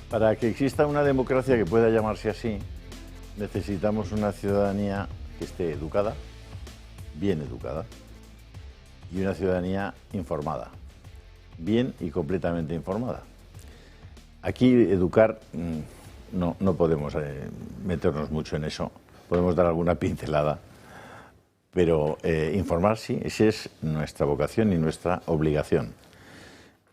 Para que exista una democracia que pueda llamarse así, necesitamos una ciudadanía que esté educada, bien educada, y una ciudadanía informada, bien y completamente informada. Aquí educar no podemos meternos mucho en eso, podemos dar alguna pincelada, pero informar sí, esa es nuestra vocación y nuestra obligación.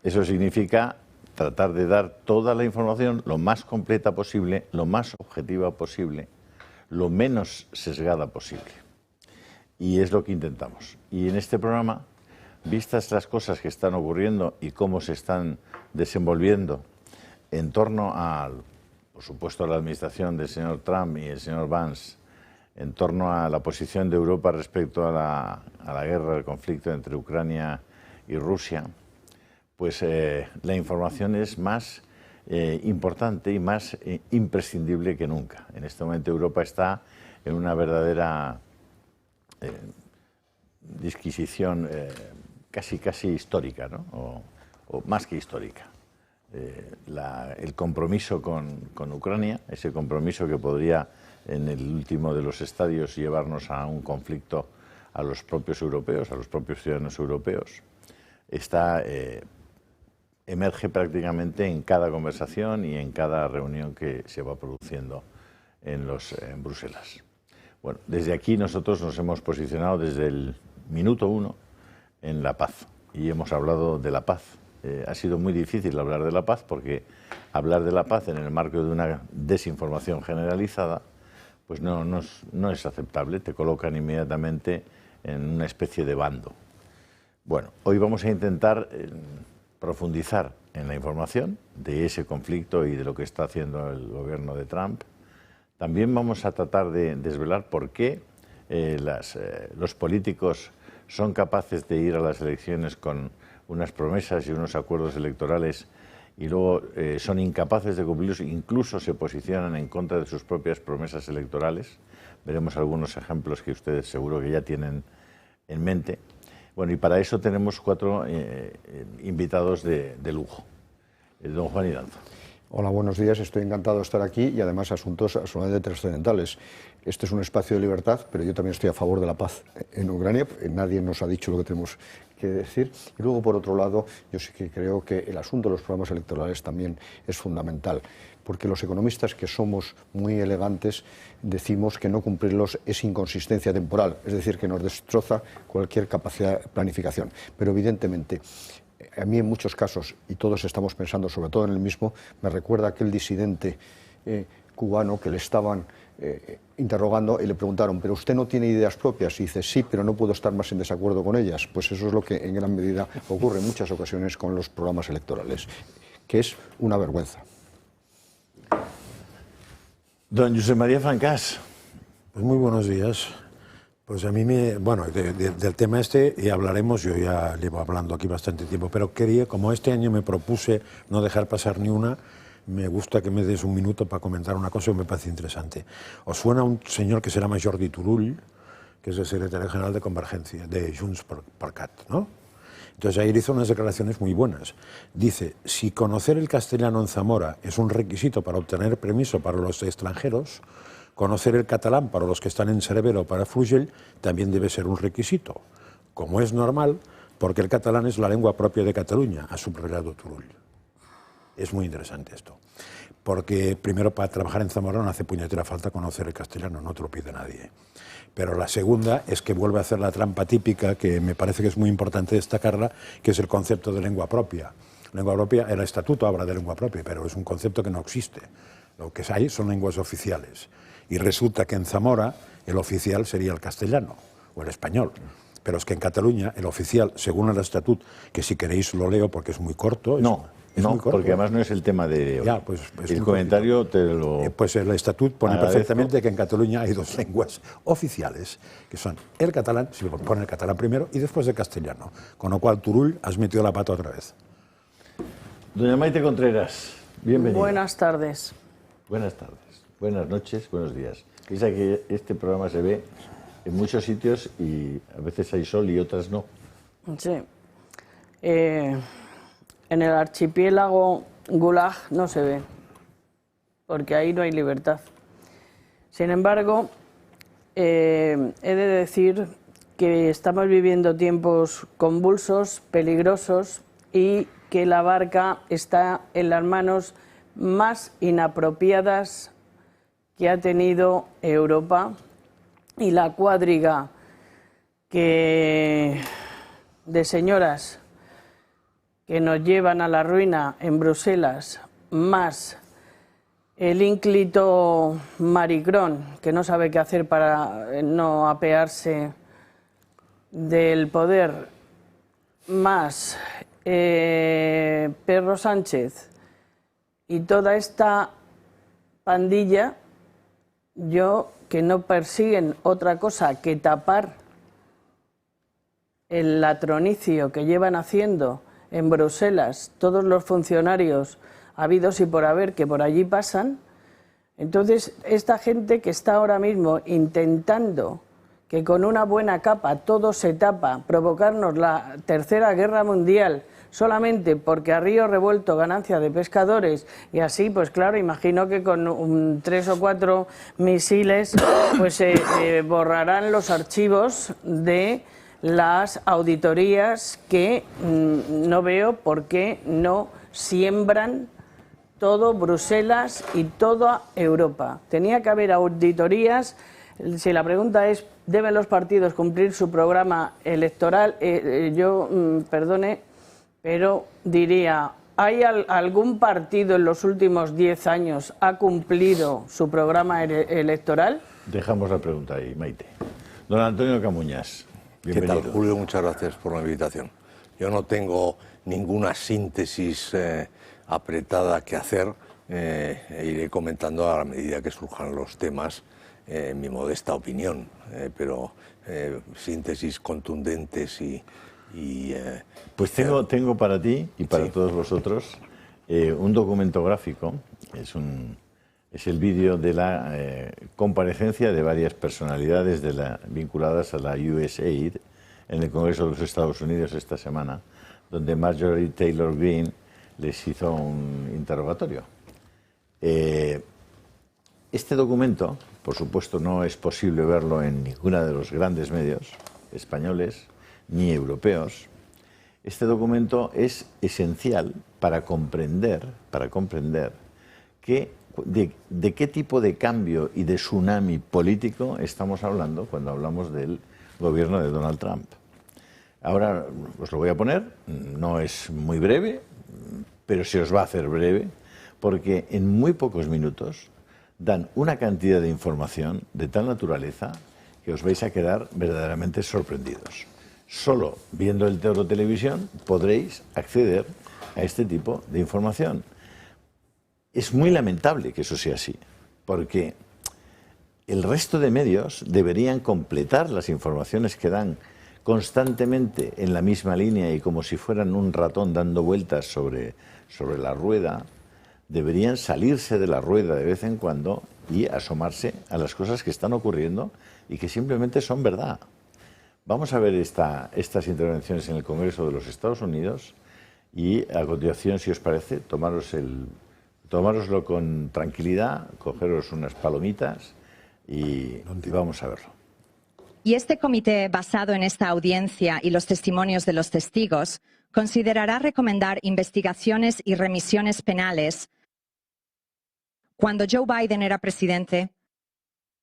Eso significa tratar de dar toda la información lo más completa posible, lo más objetiva posible, lo menos sesgada posible. Y es lo que intentamos. Y en este programa, vistas las cosas que están ocurriendo y cómo se están desenvolviendo en torno a, por supuesto, a la administración del señor Trump y el señor Vance, en torno a la posición de Europa respecto a la guerra, el conflicto entre Ucrania y Rusia, pues la información es más importante y más imprescindible que nunca. En este momento Europa está en una verdadera disquisición casi histórica, ¿no? o más que histórica. El compromiso con Ucrania, ese compromiso que podría en el último de los estadios llevarnos a un conflicto a los propios europeos, a los propios ciudadanos europeos, emerge prácticamente en cada conversación y en cada reunión que se va produciendo en Bruselas. Bueno, desde aquí nosotros nos hemos posicionado desde el minuto 1 en la paz y hemos hablado de la paz. Ha sido muy difícil hablar de la paz porque hablar de la paz en el marco de una desinformación generalizada pues no es aceptable, te colocan inmediatamente en una especie de bando. Bueno, hoy vamos a intentar profundizar en la información de ese conflicto y de lo que está haciendo el gobierno de Trump. También vamos a tratar de desvelar por qué los políticos son capaces de ir a las elecciones con unas promesas y unos acuerdos electorales y luego son incapaces de cumplirlos, incluso se posicionan en contra de sus propias promesas electorales. Veremos algunos ejemplos que ustedes seguro que ya tienen en mente. Bueno, y para eso tenemos 4 invitados de lujo. Don Juan Iranzo. Hola, buenos días. Estoy encantado de estar aquí y además asuntos absolutamente trascendentales. Este es un espacio de libertad, pero yo también estoy a favor de la paz en Ucrania. Nadie nos ha dicho lo que tenemos que decir. Y luego, por otro lado, yo sí que creo que el asunto de los programas electorales también es fundamental, porque los economistas, que somos muy elegantes, decimos que no cumplirlos es inconsistencia temporal, es decir, que nos destroza cualquier capacidad de planificación. Pero evidentemente, a mí en muchos casos, y todos estamos pensando sobre todo en el mismo, me recuerda a aquel disidente cubano que le estaban interrogando y le preguntaron, ¿pero usted no tiene ideas propias? Y dice, sí, pero no puedo estar más en desacuerdo con ellas. Pues eso es lo que en gran medida ocurre en muchas ocasiones con los programas electorales, que es una vergüenza. Don Josep María Francás. Pues muy buenos días. Pues a mí bueno, del tema ya hablaremos, yo ya llevo hablando aquí bastante tiempo, pero quería, como este año me propuse no dejar pasar ni una, me gusta que me des un minuto para comentar una cosa que me parece interesante. ¿Os suena un señor que se llama Jordi Turull, que es el secretario general de Convergencia, de Junts per Cat, ¿no? Entonces ayer hizo unas declaraciones muy buenas. Dice, si conocer el castellano en Zamora es un requisito para obtener permiso para los extranjeros, conocer el catalán para los que están en Cervera o para Frugell también debe ser un requisito, como es normal, porque el catalán es la lengua propia de Cataluña, ha subrayado Turull. Es muy interesante esto, porque primero para trabajar en Zamora no hace puñetera falta conocer el castellano, no te lo pide nadie. Pero la segunda es que vuelve a hacer la trampa típica, que me parece que es muy importante destacarla, que es el concepto de lengua propia. Lengua propia, el estatuto habla de lengua propia, pero es un concepto que no existe. Lo que hay son lenguas oficiales. Y resulta que en Zamora el oficial sería el castellano o el español. Pero es que en Cataluña el oficial, según el estatut, que si queréis lo leo porque es muy corto... No, porque además no es el tema de hoy. Ya, pues el comentario te lo... Pues el estatut pone perfectamente que en Cataluña hay 2 lenguas oficiales, que son el catalán, si pone el catalán primero, y después el castellano. Con lo cual, Turull, has metido la pata otra vez. Doña Maite Contreras, bienvenida. Buenas tardes. Buenas tardes, buenas noches, buenos días. Piensa que este programa se ve en muchos sitios y a veces hay sol y otras no. Sí. En el archipiélago Gulag no se ve. porque ahí no hay libertad. Sin embargo, he de decir que estamos viviendo tiempos convulsos, peligrosos, y que la barca está en las manos más inapropiadas que ha tenido Europa, y la cuadriga de señoras que nos llevan a la ruina en Bruselas, más el ínclito Maricrón, que no sabe qué hacer para no apearse del poder, más Pedro Sánchez y toda esta pandilla, que no persiguen otra cosa que tapar el latronicio que llevan haciendo en Bruselas todos los funcionarios habidos y por haber que por allí pasan. Entonces, esta gente que está ahora mismo intentando que con una buena capa todo se tapa, provocarnos la Tercera Guerra Mundial, solamente porque a río revuelto ganancia de pescadores, y así, pues claro, imagino que con 3 o 4 misiles pues borrarán los archivos de las auditorías que no veo por qué no siembran todo Bruselas y toda Europa. Tenía que haber auditorías. Si la pregunta es, ¿deben los partidos cumplir su programa electoral? Perdone, pero diría, ¿hay algún partido en los últimos 10 años ha cumplido su programa electoral? Dejamos la pregunta ahí, Maite. Don Antonio Camuñas, bienvenido. ¿Qué tal, Julio? Muchas gracias por la invitación. Yo no tengo ninguna síntesis apretada que hacer. Iré comentando a la medida que surjan los temas mi modesta opinión, pero síntesis contundentes pues tengo para ti y para todos vosotros un documento gráfico. Es el vídeo de la comparecencia de varias personalidades vinculadas a la USAID en el Congreso de los Estados Unidos esta semana, donde Marjorie Taylor Greene les hizo un interrogatorio. Este documento, por supuesto, no es posible verlo en ninguna de los grandes medios españoles ni europeos. Este documento es esencial para comprender de qué tipo de cambio y de tsunami político estamos hablando cuando hablamos del gobierno de Donald Trump. Ahora os lo voy a poner, no es muy breve, pero se os va a hacer breve, porque en muy pocos minutos dan una cantidad de información de tal naturaleza que os vais a quedar verdaderamente sorprendidos. Solo viendo el Toro Televisión podréis acceder a este tipo de información. Es muy lamentable que eso sea así, porque el resto de medios deberían completar las informaciones que dan constantemente en la misma línea y como si fueran un ratón dando vueltas sobre la rueda. Deberían salirse de la rueda de vez en cuando y asomarse a las cosas que están ocurriendo y que simplemente son verdad. Vamos a ver estas intervenciones en el Congreso de los Estados Unidos y a continuación, si os parece, tomároslo con tranquilidad, cogeros unas palomitas y vamos a verlo. Y este comité, basado en esta audiencia y los testimonios de los testigos, considerará recomendar investigaciones y remisiones penales. Cuando Joe Biden era presidente,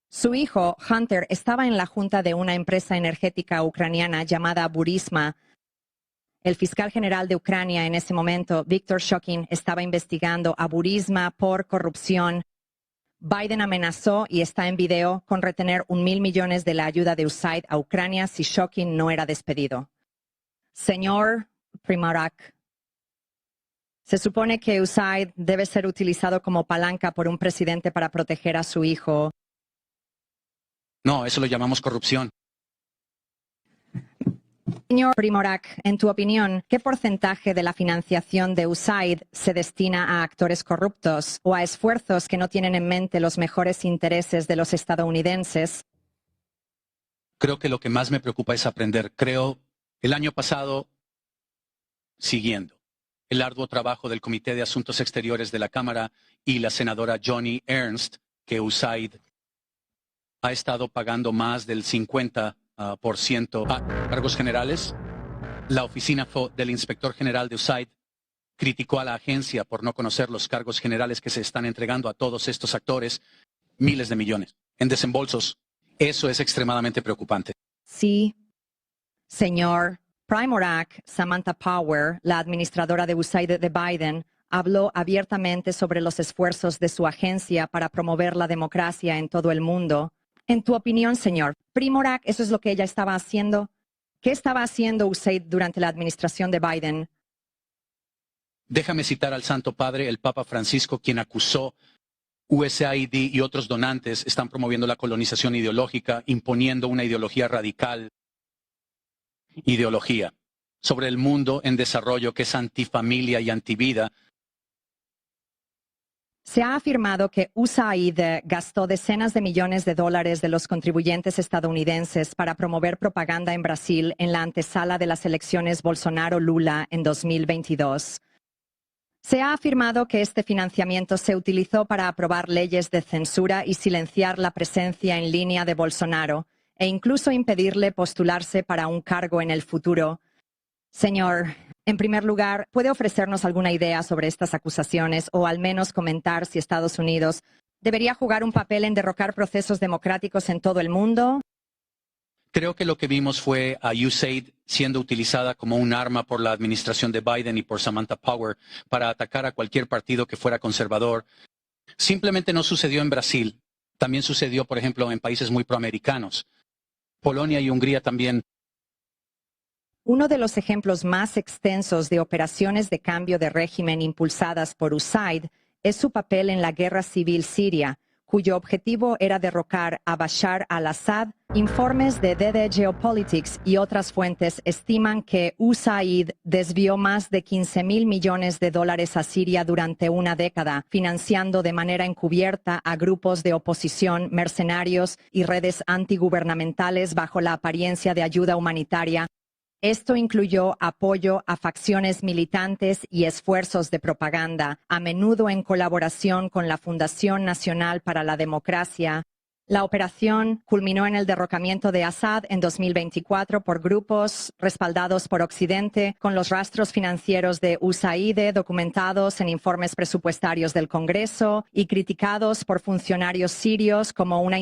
su hijo, Hunter, estaba en la junta de una empresa energética ucraniana llamada Burisma. El fiscal general de Ucrania en ese momento, Viktor Shokin, estaba investigando a Burisma por corrupción. Biden amenazó, y está en video, con retener 1.000 millones de la ayuda de USAID a Ucrania si Shokin no era despedido. Señor Primorac, se supone que USAID debe ser utilizado como palanca por un presidente para proteger a su hijo. No, eso lo llamamos corrupción. Señor Primorac, en tu opinión, ¿qué porcentaje de la financiación de USAID se destina a actores corruptos o a esfuerzos que no tienen en mente los mejores intereses de los estadounidenses? Creo que lo que más me preocupa es aprender. El año pasado, siguiendo el arduo trabajo del Comité de Asuntos Exteriores de la Cámara y la senadora Joni Ernst, que USAID ha estado pagando más del 50% a cargos generales. La oficina del inspector general de USAID criticó a la agencia por no conocer los cargos generales que se están entregando a todos estos actores, miles de millones, en desembolsos. Eso es extremadamente preocupante. Sí, señor. Primorac, Samantha Power, la administradora de USAID de Biden, habló abiertamente sobre los esfuerzos de su agencia para promover la democracia en todo el mundo. En tu opinión, señor, Primorac, ¿eso es lo que ella estaba haciendo? ¿Qué estaba haciendo USAID durante la administración de Biden? Déjame citar al Santo Padre, el Papa Francisco, quien acusó USAID y otros donantes están promoviendo la colonización ideológica, imponiendo una ideología radical, sobre el mundo en desarrollo que es antifamilia y antivida. Se ha afirmado que USAID gastó decenas de millones de dólares de los contribuyentes estadounidenses para promover propaganda en Brasil en la antesala de las elecciones Bolsonaro-Lula en 2022. Se ha afirmado que este financiamiento se utilizó para aprobar leyes de censura y silenciar la presencia en línea de Bolsonaro, e incluso impedirle postularse para un cargo en el futuro. Señor, en primer lugar, ¿puede ofrecernos alguna idea sobre estas acusaciones o al menos comentar si Estados Unidos debería jugar un papel en derrocar procesos democráticos en todo el mundo? Creo que lo que vimos fue a USAID siendo utilizada como un arma por la administración de Biden y por Samantha Power para atacar a cualquier partido que fuera conservador. Simplemente no sucedió en Brasil. También sucedió, por ejemplo, en países muy proamericanos. Polonia y Hungría también. Uno de los ejemplos más extensos de operaciones de cambio de régimen impulsadas por USAID es su papel en la guerra civil siria, cuyo objetivo era derrocar a Bashar al-Assad. Informes de DD Geopolitics y otras fuentes estiman que USAID desvió más de 15.000 millones de dólares a Siria durante una década, financiando de manera encubierta a grupos de oposición, mercenarios y redes antigubernamentales bajo la apariencia de ayuda humanitaria. Esto incluyó apoyo a facciones militantes y esfuerzos de propaganda, a menudo en colaboración con la Fundación Nacional para la Democracia. La operación culminó en el derrocamiento de Assad en 2024 por grupos respaldados por Occidente, con los rastros financieros de USAID documentados en informes presupuestarios del Congreso y criticados por funcionarios sirios como una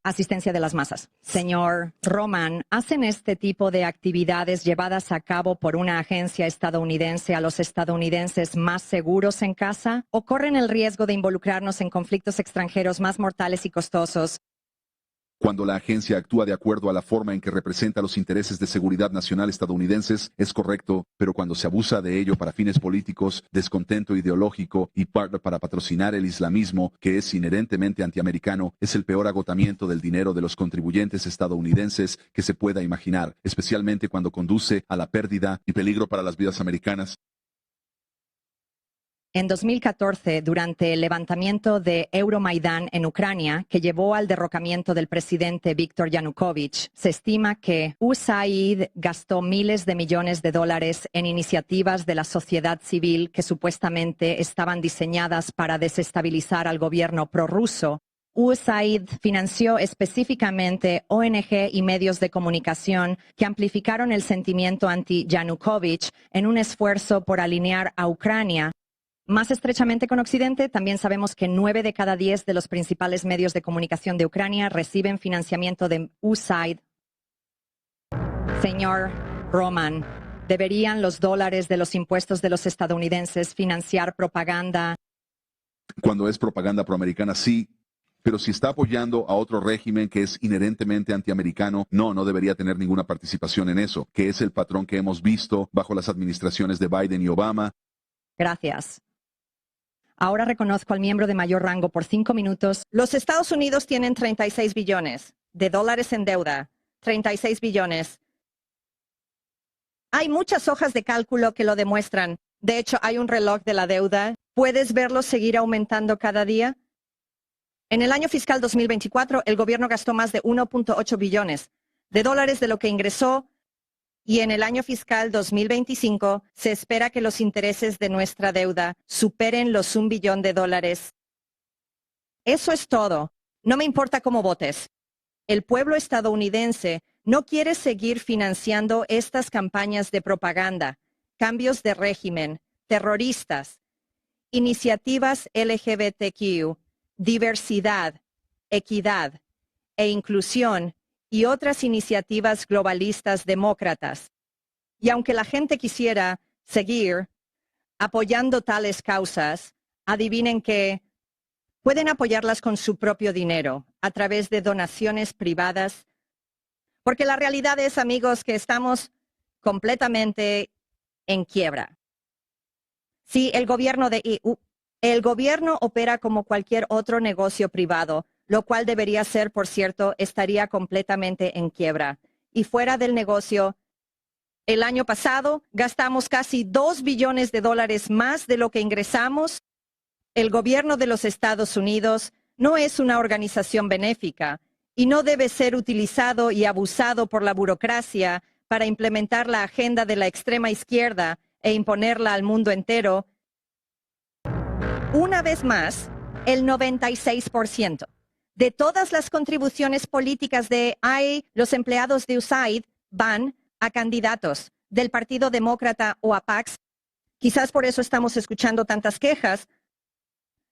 asistencia de las masas. Señor Roman, ¿hacen este tipo de actividades llevadas a cabo por una agencia estadounidense a los estadounidenses más seguros en casa? ¿O corren el riesgo de involucrarnos en conflictos extranjeros más mortales y costosos? Cuando la agencia actúa de acuerdo a la forma en que representa los intereses de seguridad nacional estadounidenses, es correcto, pero cuando se abusa de ello para fines políticos, descontento ideológico y para patrocinar el islamismo, que es inherentemente antiamericano, es el peor agotamiento del dinero de los contribuyentes estadounidenses que se pueda imaginar, especialmente cuando conduce a la pérdida y peligro para las vidas americanas. En 2014, durante el levantamiento de Euromaidán en Ucrania, que llevó al derrocamiento del presidente Viktor Yanukovych, se estima que USAID gastó miles de millones de dólares en iniciativas de la sociedad civil que supuestamente estaban diseñadas para desestabilizar al gobierno prorruso. USAID financió específicamente ONG y medios de comunicación que amplificaron el sentimiento anti-Yanukovych en un esfuerzo por alinear a Ucrania más estrechamente con Occidente. También sabemos que 9 de cada 10 de los principales medios de comunicación de Ucrania reciben financiamiento de USAID. Señor Roman, ¿deberían los dólares de los impuestos de los estadounidenses financiar propaganda? Cuando es propaganda proamericana, sí. Pero si está apoyando a otro régimen que es inherentemente antiamericano, no debería tener ninguna participación en eso, que es el patrón que hemos visto bajo las administraciones de Biden y Obama. Gracias. Ahora reconozco al miembro de mayor rango por 5 minutos. Los Estados Unidos tienen 36 billones de dólares en deuda. 36 billones. Hay muchas hojas de cálculo que lo demuestran. De hecho, hay un reloj de la deuda. ¿Puedes verlo seguir aumentando cada día? En el año fiscal 2024, el gobierno gastó más de 1.8 billones de dólares de lo que ingresó. y en el año fiscal 2025 se espera que los intereses de nuestra deuda superen los $1 billón. Eso es todo. No me importa cómo votes. El pueblo estadounidense no quiere seguir financiando estas campañas de propaganda, cambios de régimen, terroristas, iniciativas LGBTQ, diversidad, equidad e inclusión y otras iniciativas globalistas demócratas. Y aunque la gente quisiera seguir apoyando tales causas, adivinen que pueden apoyarlas con su propio dinero, a través de donaciones privadas, porque la realidad es, amigos, que estamos completamente en quiebra. Sí, el gobierno opera como cualquier otro negocio privado, lo cual debería ser, por cierto, estaría completamente en quiebra. Y fuera del negocio, el año pasado gastamos casi $2 billones más de lo que ingresamos. El gobierno de los Estados Unidos no es una organización benéfica y no debe ser utilizado y abusado por la burocracia para implementar la agenda de la extrema izquierda e imponerla al mundo entero. Una vez más, el 96% de todas las contribuciones políticas de los empleados de USAID van a candidatos del Partido Demócrata o a PACs. Quizás por eso estamos escuchando tantas quejas.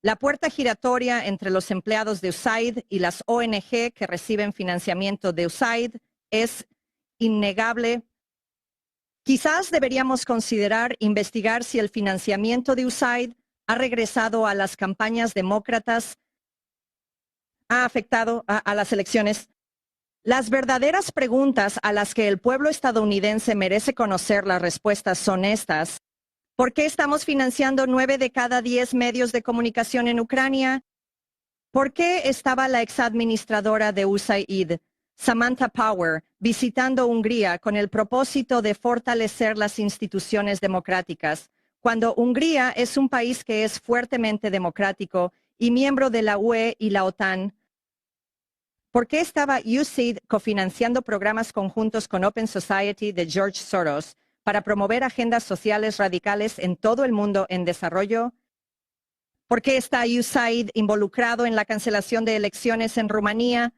La puerta giratoria entre los empleados de USAID y las ONG que reciben financiamiento de USAID es innegable. Quizás deberíamos considerar investigar si el financiamiento de USAID ha regresado a las campañas demócratas, ha afectado a las elecciones. Las verdaderas preguntas a las que el pueblo estadounidense merece conocer las respuestas son estas. ¿Por qué estamos financiando 9 de cada 10 medios de comunicación en Ucrania? ¿Por qué estaba la exadministradora de USAID, Samantha Power, visitando Hungría con el propósito de fortalecer las instituciones democráticas, cuando Hungría es un país que es fuertemente democrático y miembro de la UE y la OTAN? ¿Por qué estaba USAID cofinanciando programas conjuntos con Open Society de George Soros para promover agendas sociales radicales en todo el mundo en desarrollo? ¿Por qué está USAID involucrado en la cancelación de elecciones en Rumanía?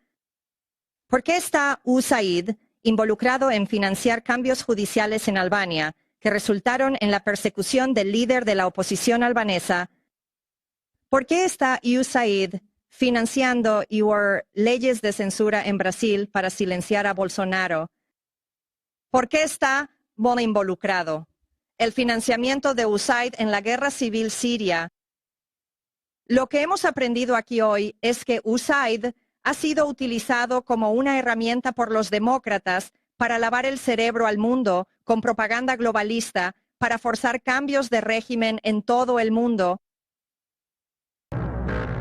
¿Por qué está USAID involucrado en financiar cambios judiciales en Albania que resultaron en la persecución del líder de la oposición albanesa? ¿Por qué está USAID financiando leyes de censura en Brasil para silenciar a Bolsonaro? ¿Por qué está involucrado el financiamiento de USAID en la guerra civil siria? Lo que hemos aprendido aquí hoy es que USAID ha sido utilizado como una herramienta por los demócratas para lavar el cerebro al mundo con propaganda globalista, para forzar cambios de régimen en todo el mundo.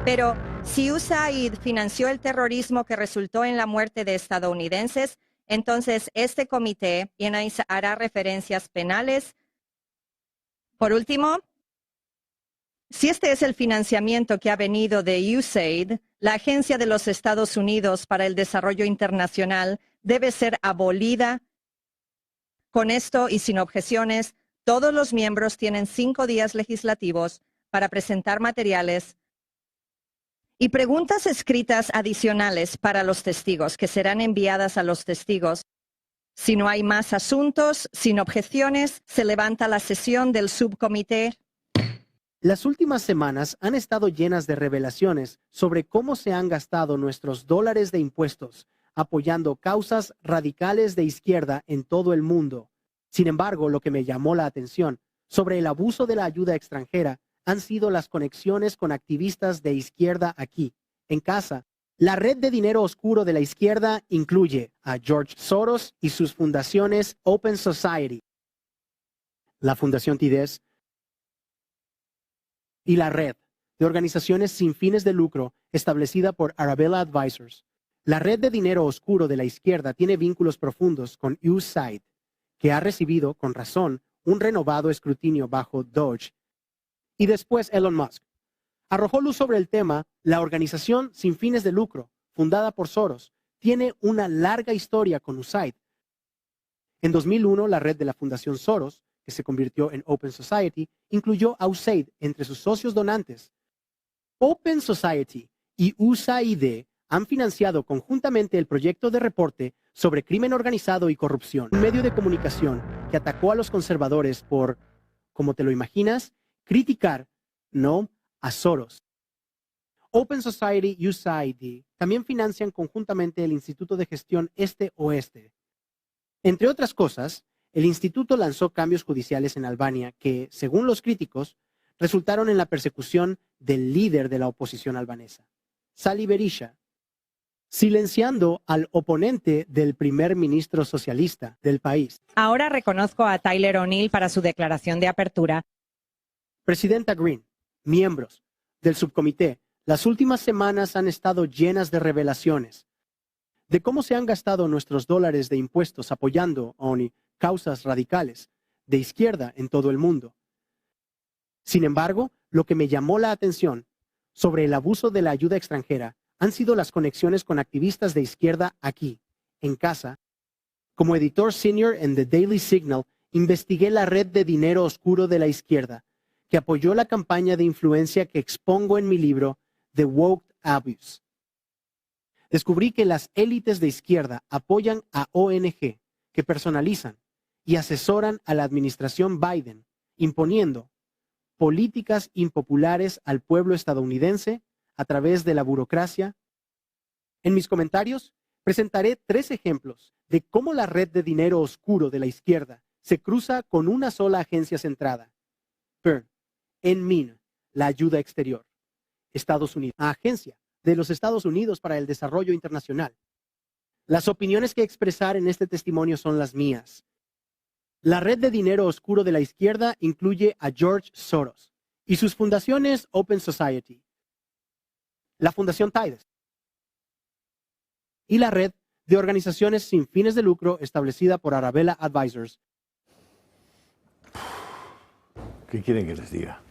Pero si USAID financió el terrorismo que resultó en la muerte de estadounidenses, entonces este comité hará referencias penales. Por último, si este es el financiamiento que ha venido de USAID, la Agencia de los Estados Unidos para el Desarrollo Internacional debe ser abolida. Con esto y sin objeciones, todos los miembros tienen 5 días legislativos para presentar materiales y preguntas escritas adicionales para los testigos, que serán enviadas a los testigos. Si no hay más asuntos, sin objeciones, se levanta la sesión del subcomité. Las últimas semanas han estado llenas de revelaciones sobre cómo se han gastado nuestros dólares de impuestos apoyando causas radicales de izquierda en todo el mundo. Sin embargo, lo que me llamó la atención sobre el abuso de la ayuda extranjera han sido las conexiones con activistas de izquierda aquí, en casa. La red de dinero oscuro de la izquierda incluye a George Soros y sus fundaciones Open Society, la Fundación Tides y la red de organizaciones sin fines de lucro establecida por Arabella Advisors. La red de dinero oscuro de la izquierda tiene vínculos profundos con USAID, que ha recibido, con razón, un renovado escrutinio bajo Doge. Y después Elon Musk arrojó luz sobre el tema. La organización sin fines de lucro, fundada por Soros, tiene una larga historia con USAID. En 2001, la red de la Fundación Soros, que se convirtió en Open Society, incluyó a USAID entre sus socios donantes. Open Society y USAID han financiado conjuntamente el proyecto de reporte sobre crimen organizado y corrupción, un medio de comunicación que atacó a los conservadores por, como te lo imaginas, criticar, no, a Soros. Open Society y USAID también financian conjuntamente el Instituto de Gestión Este-Oeste. Entre otras cosas, el instituto lanzó cambios judiciales en Albania que, según los críticos, resultaron en la persecución del líder de la oposición albanesa, Sali Berisha, silenciando al oponente del primer ministro socialista del país. Ahora reconozco a Tyler O'Neill para su declaración de apertura. Presidenta Greene, miembros del subcomité, las últimas semanas han estado llenas de revelaciones de cómo se han gastado nuestros dólares de impuestos apoyando causas radicales de izquierda en todo el mundo. Sin embargo, lo que me llamó la atención sobre el abuso de la ayuda extranjera han sido las conexiones con activistas de izquierda aquí, en casa. Como editor senior en The Daily Signal, investigué la red de dinero oscuro de la izquierda, que apoyó la campaña de influencia que expongo en mi libro The Woke Abuse. Descubrí que las élites de izquierda apoyan a ONG que personalizan y asesoran a la administración Biden, imponiendo políticas impopulares al pueblo estadounidense a través de la burocracia. En mis comentarios presentaré 3 ejemplos de cómo la red de dinero oscuro de la izquierda se cruza con una sola agencia centrada, PERN, en MIN, la ayuda exterior, Estados Unidos, agencia de los Estados Unidos para el Desarrollo Internacional. Las opiniones que expresar en este testimonio son las mías. La red de dinero oscuro de la izquierda incluye a George Soros y sus fundaciones Open Society, la Fundación Tides y la red de organizaciones sin fines de lucro establecida por Arabella Advisors. ¿Qué quieren que les diga?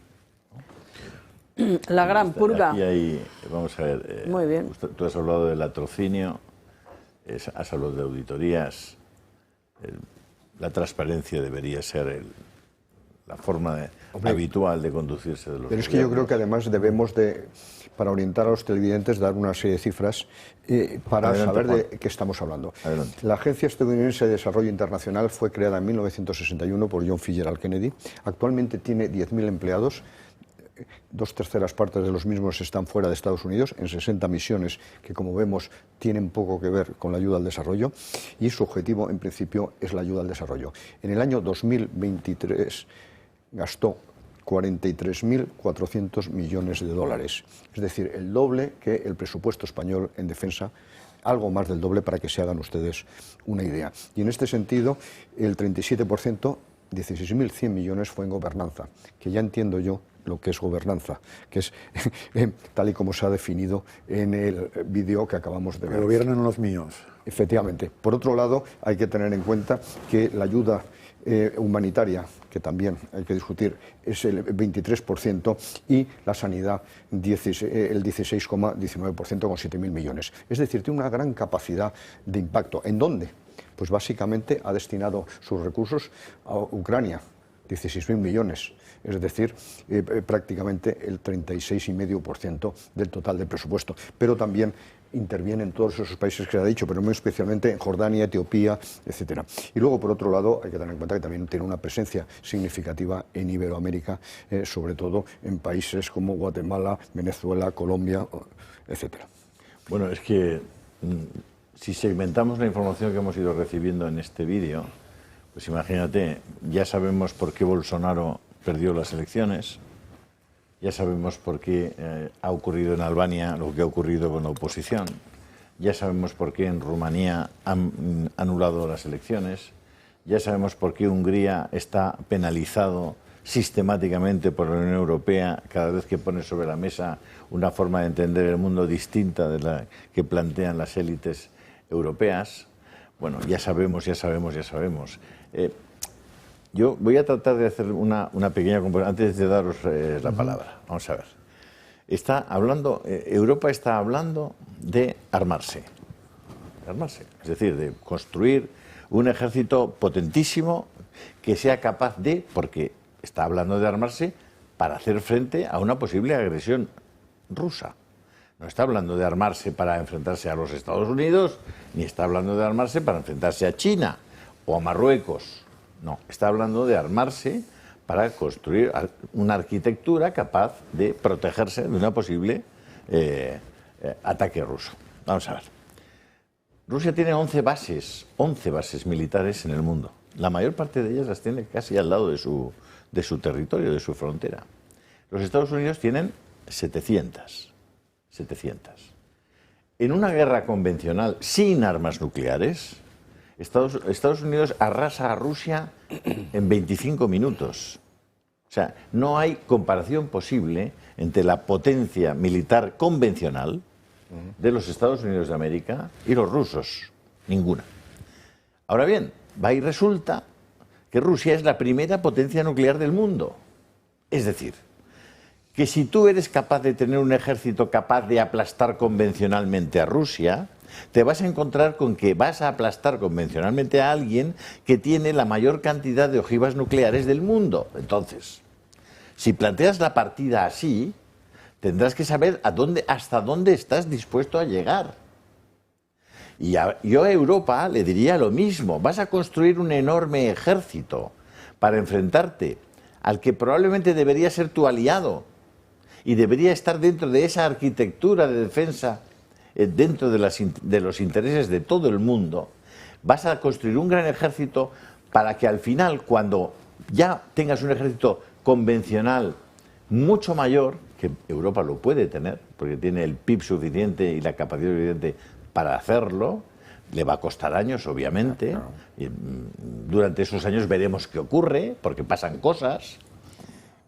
La gran purga. Y ahí, vamos a ver. Muy bien. Tú has hablado del latrocinio, has hablado de auditorías. La transparencia debería ser la forma habitual de conducirse de los Pero es que yo creo que además debemos para orientar a los televidentes, dar una serie de cifras para saber de qué estamos hablando. Adelante. La Agencia Estadounidense de Desarrollo Internacional fue creada en 1961 por John Fitzgerald Kennedy. Actualmente tiene 10.000 empleados. 2/3 partes de los mismos están fuera de Estados Unidos, en 60 misiones que, como vemos, tienen poco que ver con la ayuda al desarrollo, y su objetivo, en principio, es la ayuda al desarrollo. En el año 2023 gastó 43.400 millones de dólares, es decir, el doble que el presupuesto español en defensa, algo más del doble, para que se hagan ustedes una idea. Y en este sentido, el 37%, 16.100 millones, fue en gobernanza, que ya entiendo yo lo que es gobernanza, que es tal y como se ha definido en el vídeo que acabamos de ver. Que gobiernan los míos. Efectivamente. Por otro lado, hay que tener en cuenta que la ayuda humanitaria, que también hay que discutir, es el 23%, y la sanidad el 16,19%, con 7.000 millones. Es decir, tiene una gran capacidad de impacto. ¿En dónde? Pues básicamente ha destinado sus recursos a Ucrania, 16.000 millones, es decir, prácticamente el 36,5% del total del presupuesto. Pero también interviene en todos esos países que se ha dicho, pero muy especialmente en Jordania, Etiopía, etcétera. Y luego, por otro lado, hay que tener en cuenta que también tiene una presencia significativa en Iberoamérica, sobre todo en países como Guatemala, Venezuela, Colombia, etcétera. Bueno, es que si segmentamos la información que hemos ido recibiendo en este vídeo, pues imagínate, ya sabemos por qué Bolsonaro perdió las elecciones, ya sabemos por qué ha ocurrido en Albania lo que ha ocurrido con la oposición, ya sabemos por qué en Rumanía han anulado las elecciones, ya sabemos por qué Hungría está penalizado sistemáticamente por la Unión Europea cada vez que pone sobre la mesa una forma de entender el mundo distinta de la que plantean las élites europeas. Bueno, ya sabemos. Yo voy a tratar de hacer una pequeña comparación antes de daros la palabra. Vamos a ver. Europa está hablando de armarse. Es decir, de construir un ejército potentísimo que sea capaz de, porque está hablando de armarse para hacer frente a una posible agresión rusa. No está hablando de armarse para enfrentarse a los Estados Unidos, ni está hablando de armarse para enfrentarse a China o a Marruecos. No, está hablando de armarse para construir una arquitectura capaz de protegerse de una posible ataque ruso. Vamos a ver. Rusia tiene 11 bases militares en el mundo. La mayor parte de ellas las tiene casi al lado de su territorio, de su frontera. Los Estados Unidos tienen 700. En una guerra convencional sin armas nucleares, Estados Unidos arrasa a Rusia en 25 minutos. O sea, no hay comparación posible entre la potencia militar convencional de los Estados Unidos de América y los rusos. Ninguna. Ahora bien, va y resulta que Rusia es la primera potencia nuclear del mundo. Es decir, que si tú eres capaz de tener un ejército capaz de aplastar convencionalmente a Rusia, te vas a encontrar con que vas a aplastar convencionalmente a alguien que tiene la mayor cantidad de ojivas nucleares del mundo. Entonces, si planteas la partida así, tendrás que saber hasta dónde estás dispuesto a llegar. Y yo a Europa le diría lo mismo. Vas a construir un enorme ejército para enfrentarte al que probablemente debería ser tu aliado y debería estar dentro de esa arquitectura de defensa, dentro de los intereses de todo el mundo. Vas a construir un gran ejército para que al final, cuando ya tengas un ejército convencional mucho mayor, que Europa lo puede tener, porque tiene el PIB suficiente y la capacidad suficiente para hacerlo, le va a costar años, obviamente. Claro. Y durante esos años veremos qué ocurre, porque pasan cosas.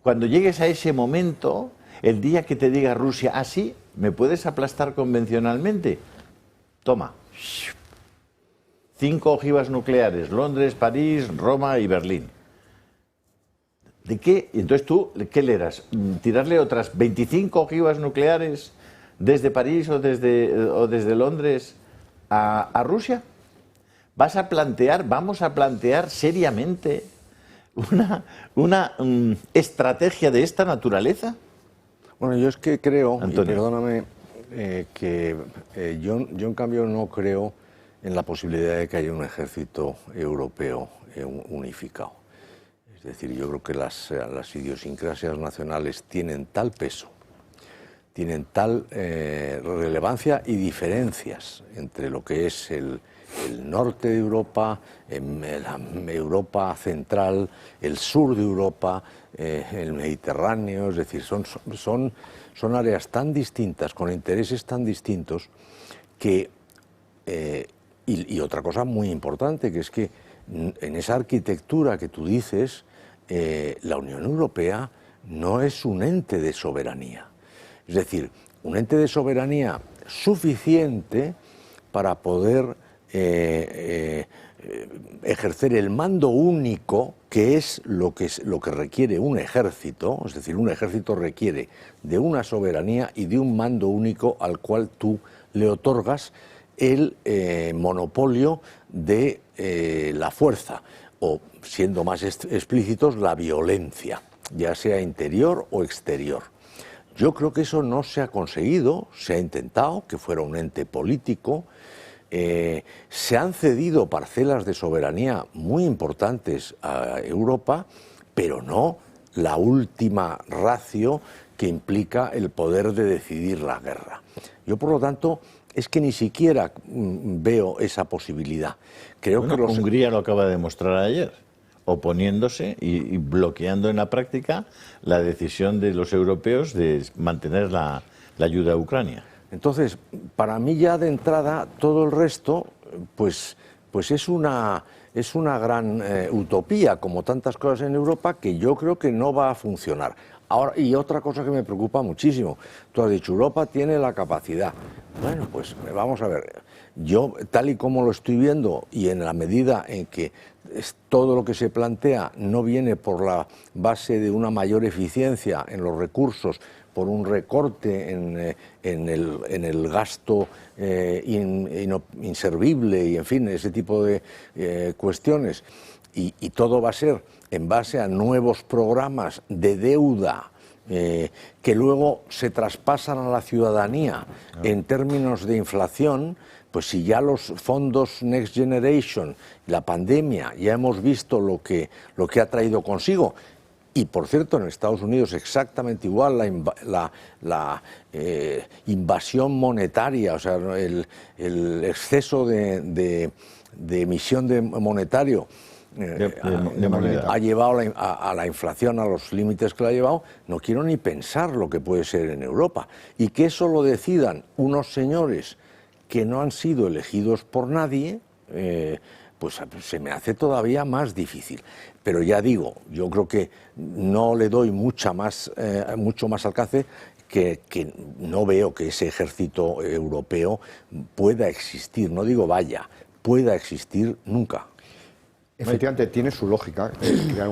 Cuando llegues a ese momento, el día que te diga Rusia, así, ¿me puedes aplastar convencionalmente? Toma. 5 ojivas nucleares, Londres, París, Roma y Berlín. ¿De qué? Entonces tú, ¿qué le das? ¿Tirarle otras 25 ojivas nucleares desde París o desde Londres a Rusia? Vamos a plantear seriamente una estrategia de esta naturaleza. Bueno, yo es que creo, Antonio. y perdóname, que yo en cambio no creo en la posibilidad de que haya un ejército europeo unificado. Es decir, yo creo que las idiosincrasias nacionales tienen tal peso, tienen tal relevancia y diferencias entre lo que es el norte de Europa, la Europa central, el sur de Europa, el Mediterráneo. Es decir, son áreas tan distintas, con intereses tan distintos, que, y otra cosa muy importante, que es que en esa arquitectura que tú dices, la Unión Europea no es un ente de soberanía. Es decir, un ente de soberanía suficiente para poder ejercer el mando único, que es lo que requiere un ejército. Es decir, un ejército requiere de una soberanía y de un mando único al cual tú le otorgas el monopolio de la fuerza, o, siendo más explícitos, la violencia, ya sea interior o exterior. Yo creo que eso no se ha conseguido, se ha intentado que fuera un ente político. Se han cedido parcelas de soberanía muy importantes a Europa, pero no la última ratio que implica el poder de decidir la guerra. Yo, por lo tanto, es que ni siquiera veo esa posibilidad. Creo que Hungría lo acaba de demostrar ayer, oponiéndose y bloqueando en la práctica la decisión de los europeos de mantener la ayuda a Ucrania. Entonces, para mí ya de entrada, todo el resto, pues es una gran utopía, como tantas cosas en Europa, que yo creo que no va a funcionar. Ahora, y otra cosa que me preocupa muchísimo, tú has dicho, Europa tiene la capacidad. Bueno, pues vamos a ver, yo tal y como lo estoy viendo, y en la medida en que todo lo que se plantea no viene por la base de una mayor eficiencia en los recursos, por un recorte en el gasto inservible y, en fin, ese tipo de cuestiones. Y todo va a ser en base a nuevos programas de deuda que luego se traspasan a la ciudadanía en términos de inflación. Pues si ya los fondos Next Generation, la pandemia, ya hemos visto lo que ha traído consigo, y por cierto en Estados Unidos exactamente igual, la invasión monetaria, o sea, el exceso de emisión de monetario ha llevado a la inflación a los límites que la ha llevado. No quiero ni pensar lo que puede ser en Europa, y que eso lo decidan unos señores que no han sido elegidos por nadie, pues se me hace todavía más difícil. Pero ya digo, yo creo que no le doy mucho más alcance, que no veo que ese ejército europeo pueda existir, no digo vaya, pueda existir nunca. Efectivamente, tiene su lógica crear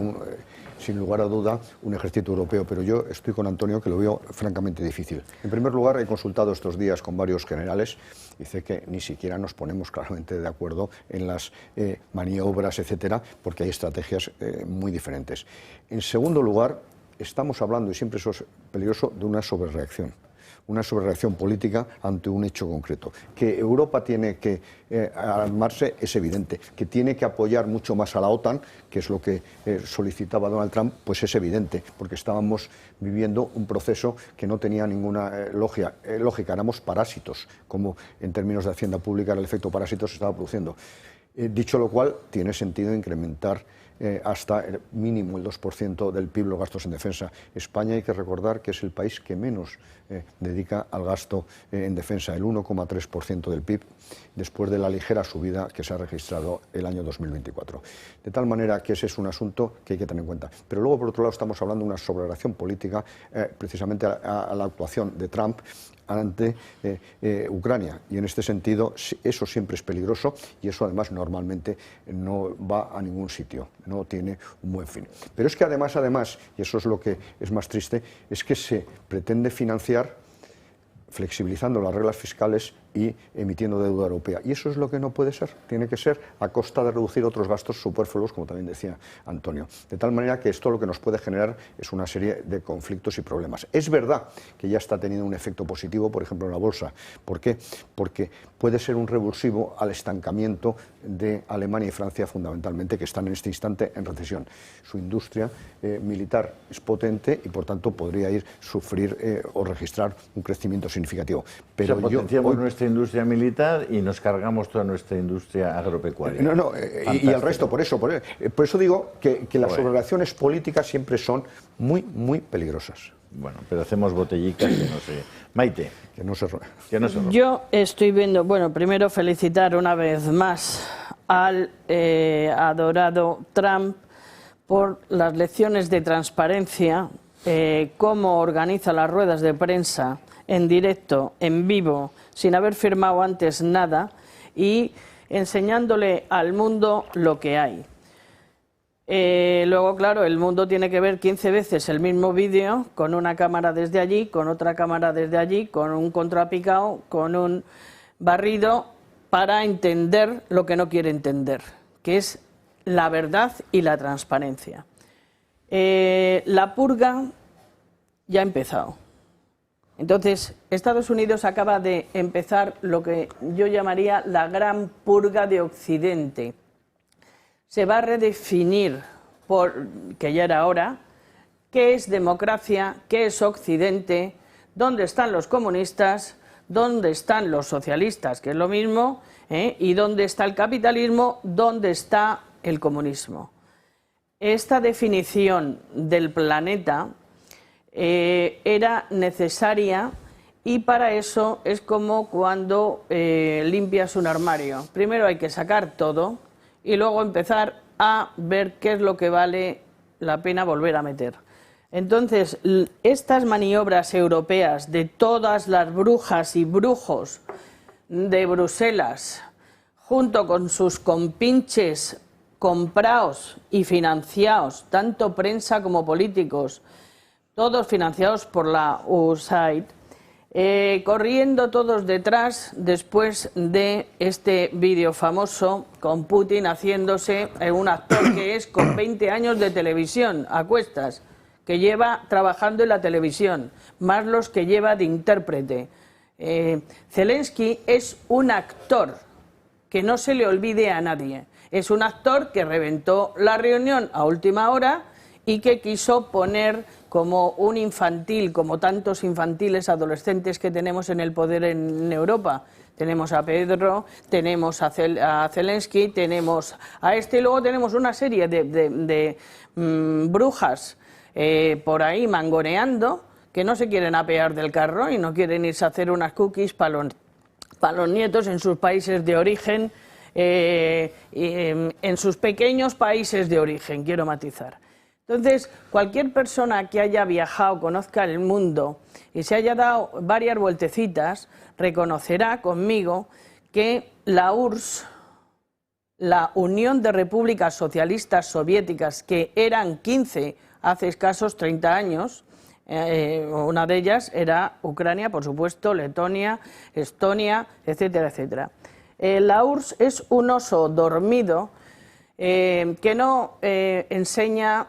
sin lugar a duda, un ejército europeo, pero yo estoy con Antonio, que lo veo francamente difícil. En primer lugar, he consultado estos días con varios generales, dice que ni siquiera nos ponemos claramente de acuerdo en las maniobras, etcétera, porque hay estrategias muy diferentes. En segundo lugar, estamos hablando, y siempre eso es peligroso, de una sobrereacción política ante un hecho concreto. Que Europa tiene que alarmarse es evidente, que tiene que apoyar mucho más a la OTAN, que es lo que solicitaba Donald Trump, pues es evidente, porque estábamos viviendo un proceso que no tenía ninguna lógica, éramos parásitos, como en términos de hacienda pública el efecto parásito se estaba produciendo. Dicho lo cual, tiene sentido incrementar hasta el mínimo el 2% del PIB los gastos en defensa. España, hay que recordar que es el país que menos dedica al gasto en defensa, el 1,3% del PIB, después de la ligera subida que se ha registrado el año 2024. De tal manera que ese es un asunto que hay que tener en cuenta. Pero luego, por otro lado, estamos hablando de una sobrereacción política precisamente a la actuación de Trump ante Ucrania, y en este sentido eso siempre es peligroso, y eso además normalmente no va a ningún sitio, no tiene un buen fin. Pero es que además, y eso es lo que es más triste, es que se pretende financiar flexibilizando las reglas fiscales y emitiendo deuda europea. Y eso es lo que no puede ser. Tiene que ser a costa de reducir otros gastos superfluos, como también decía Antonio. De tal manera que esto lo que nos puede generar es una serie de conflictos y problemas. Es verdad que ya está teniendo un efecto positivo, por ejemplo, en la bolsa. ¿Por qué? Porque puede ser un revulsivo al estancamiento de Alemania y Francia, fundamentalmente, que están en este instante en recesión. Su industria militar es potente y, por tanto, podría sufrir o registrar un crecimiento significativo. Pero o sea, potenciamos nuestra industria militar y nos cargamos toda nuestra industria agropecuaria. Y el resto, por eso digo que las sobrereacciones políticas siempre son muy, muy peligrosas. Bueno, pero hacemos botellicas que no sé. Maite, que no se Yo estoy viendo, bueno, primero felicitar una vez más al adorado Trump por las lecciones de transparencia, cómo organiza las ruedas de prensa en directo, en vivo, sin haber firmado antes nada, y enseñándole al mundo lo que hay. Luego, claro, el mundo tiene que ver 15 veces el mismo vídeo, con una cámara desde allí, con otra cámara desde allí, con un contrapicado, con un barrido, para entender lo que no quiere entender, que es la verdad y la transparencia. La purga ya ha empezado. Entonces, Estados Unidos acaba de empezar lo que yo llamaría la gran purga de Occidente. Se va a redefinir, que ya era hora, qué es democracia, qué es Occidente, dónde están los comunistas, dónde están los socialistas, que es lo mismo, y dónde está el capitalismo, dónde está el comunismo. Esta definición del planeta era necesaria, y para eso es como cuando limpias un armario. Primero hay que sacar todo y luego empezar a ver qué es lo que vale la pena volver a meter. Entonces, estas maniobras europeas de todas las brujas y brujos de Bruselas, junto con sus compinches comprados y financiados, tanto prensa como políticos, todos financiados por la USAID, corriendo todos detrás después de este vídeo famoso con Putin haciéndose un actor que es con 20 años de televisión a cuestas, que lleva trabajando en la televisión, más los que lleva de intérprete. Zelensky es un actor, que no se le olvide a nadie. Es un actor que reventó la reunión a última hora y que quiso poner como un infantil, como tantos infantiles adolescentes que tenemos en el poder en Europa. Tenemos a Pedro, tenemos a Zelensky, tenemos a este, y luego tenemos una serie de brujas por ahí mangoneando, que no se quieren apear del carro y no quieren irse a hacer unas cookies para los nietos en sus países de origen, en sus pequeños países de origen, quiero matizar. Entonces, cualquier persona que haya viajado, conozca el mundo y se haya dado varias vueltecitas, reconocerá conmigo que la URSS, la Unión de Repúblicas Socialistas Soviéticas, que eran 15 hace escasos 30 años, una de ellas era Ucrania, por supuesto, Letonia, Estonia, etcétera, etcétera. La URSS es un oso dormido que no enseña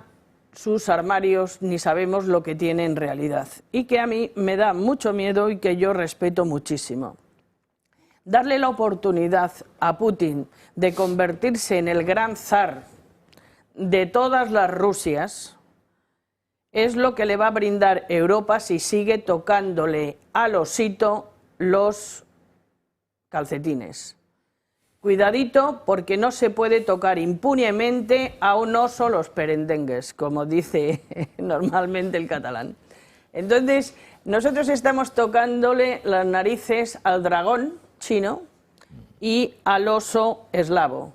sus armarios ni sabemos lo que tiene en realidad y que a mí me da mucho miedo y que yo respeto muchísimo. Darle la oportunidad a Putin de convertirse en el gran zar de todas las Rusias es lo que le va a brindar Europa si sigue tocándole al osito los calcetines. Cuidadito, porque no se puede tocar impunemente a un oso los perendengues, como dice normalmente el catalán. Entonces, nosotros estamos tocándole las narices al dragón chino y al oso eslavo.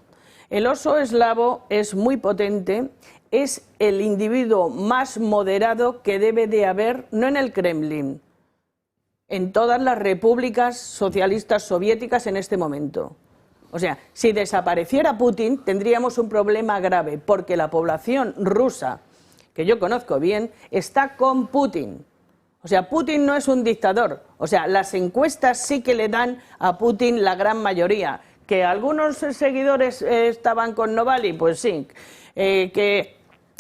El oso eslavo es muy potente, es el individuo más moderado que debe de haber, no en el Kremlin, en todas las repúblicas socialistas soviéticas en este momento. O sea, si desapareciera Putin tendríamos un problema grave, porque la población rusa, que yo conozco bien, está con Putin. O sea, Putin no es un dictador. O sea, las encuestas sí que le dan a Putin la gran mayoría. ¿Que algunos seguidores estaban con Navalny? Pues sí. Que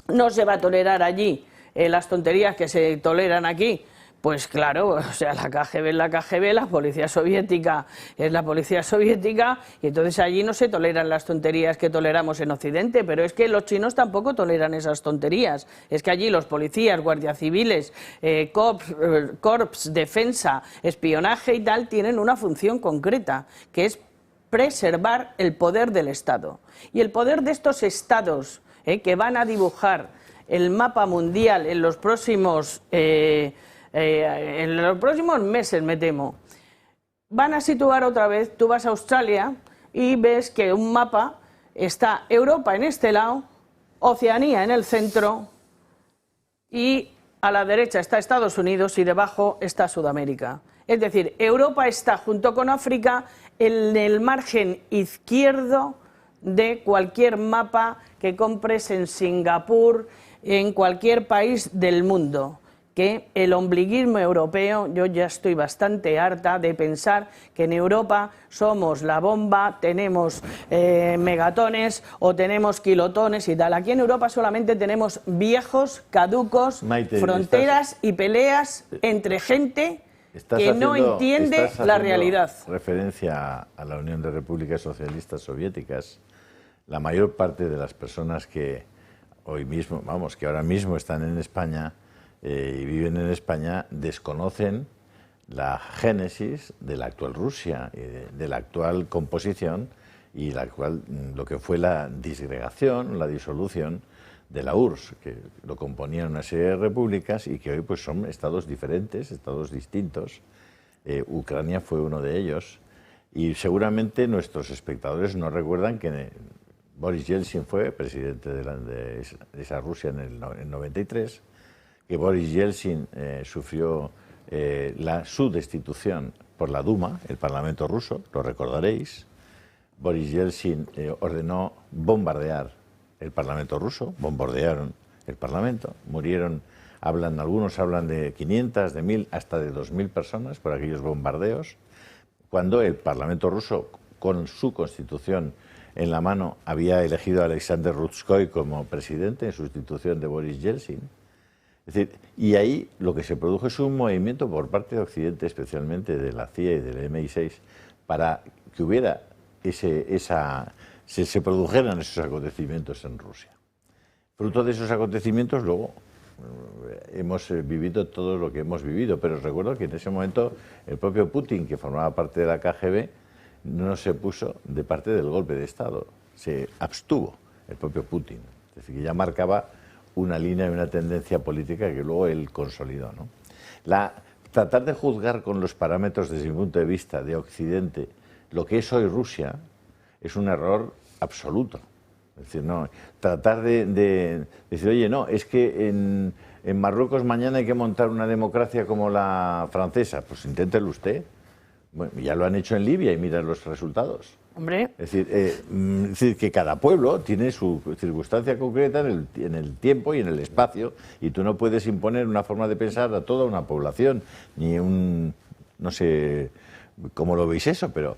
no se va a tolerar allí las tonterías que se toleran aquí. Pues claro, o sea, la KGB es la KGB, la policía soviética es la policía soviética, y entonces allí no se toleran las tonterías que toleramos en Occidente, pero es que los chinos tampoco toleran esas tonterías. Es que allí los policías, guardias civiles, corps, defensa, espionaje y tal, tienen una función concreta, que es preservar el poder del Estado. Y el poder de estos estados que van a dibujar el mapa mundial en los próximos meses, me temo, van a situar otra vez. Tú vas a Australia y ves que un mapa está Europa en este lado, Oceanía en el centro y a la derecha está Estados Unidos y debajo está Sudamérica. Es decir, Europa está junto con África en el margen izquierdo de cualquier mapa que compres en Singapur, en cualquier país del mundo. Que el ombliguismo europeo, yo ya estoy bastante harta de pensar que en Europa somos la bomba, tenemos megatones o tenemos kilotones y tal. Aquí en Europa solamente tenemos viejos, caducos, Maite, fronteras y peleas entre gente que no entiende la realidad. Referencia a la Unión de Repúblicas Socialistas Soviéticas. La mayor parte de las personas que hoy mismo, vamos, que ahora mismo están en España y viven en España, desconocen la génesis de la actual Rusia, de la actual composición y lo que fue la disgregación, la disolución de la URSS, que lo componían una serie de repúblicas y que hoy pues son estados diferentes, estados distintos. Ucrania fue uno de ellos y seguramente nuestros espectadores no recuerdan que Boris Yeltsin fue presidente de esa Rusia en el 93, que Boris Yeltsin sufrió su destitución por la Duma, el Parlamento ruso, lo recordaréis. Boris Yeltsin ordenó bombardear el Parlamento ruso, bombardearon el Parlamento, murieron algunos hablan de 500, de 1000, hasta de 2000 personas por aquellos bombardeos, cuando el Parlamento ruso, con su constitución en la mano, había elegido a Alexander Rutskoy como presidente en sustitución de Boris Yeltsin. Es decir, y ahí lo que se produjo es un movimiento por parte de Occidente, especialmente de la CIA y del MI6, para que hubiera se produjeran esos acontecimientos en Rusia. Fruto de esos acontecimientos, luego hemos vivido todo lo que hemos vivido, pero recuerdo que en ese momento el propio Putin, que formaba parte de la KGB, no se puso de parte del golpe de Estado, se abstuvo el propio Putin, es decir, que ya marcaba una línea y una tendencia política que luego él consolidó, ¿no? Tratar de juzgar con los parámetros desde mi punto de vista de Occidente lo que es hoy Rusia es un error absoluto. Es decir, no, tratar de decir, oye, no, es que en Marruecos mañana hay que montar una democracia como la francesa. Pues inténtelo usted. Bueno, ya lo han hecho en Libia y mira los resultados. Hombre. Es decir, que cada pueblo tiene su circunstancia concreta en el tiempo y en el espacio, y tú no puedes imponer una forma de pensar a toda una población, ni no sé cómo lo veis eso, pero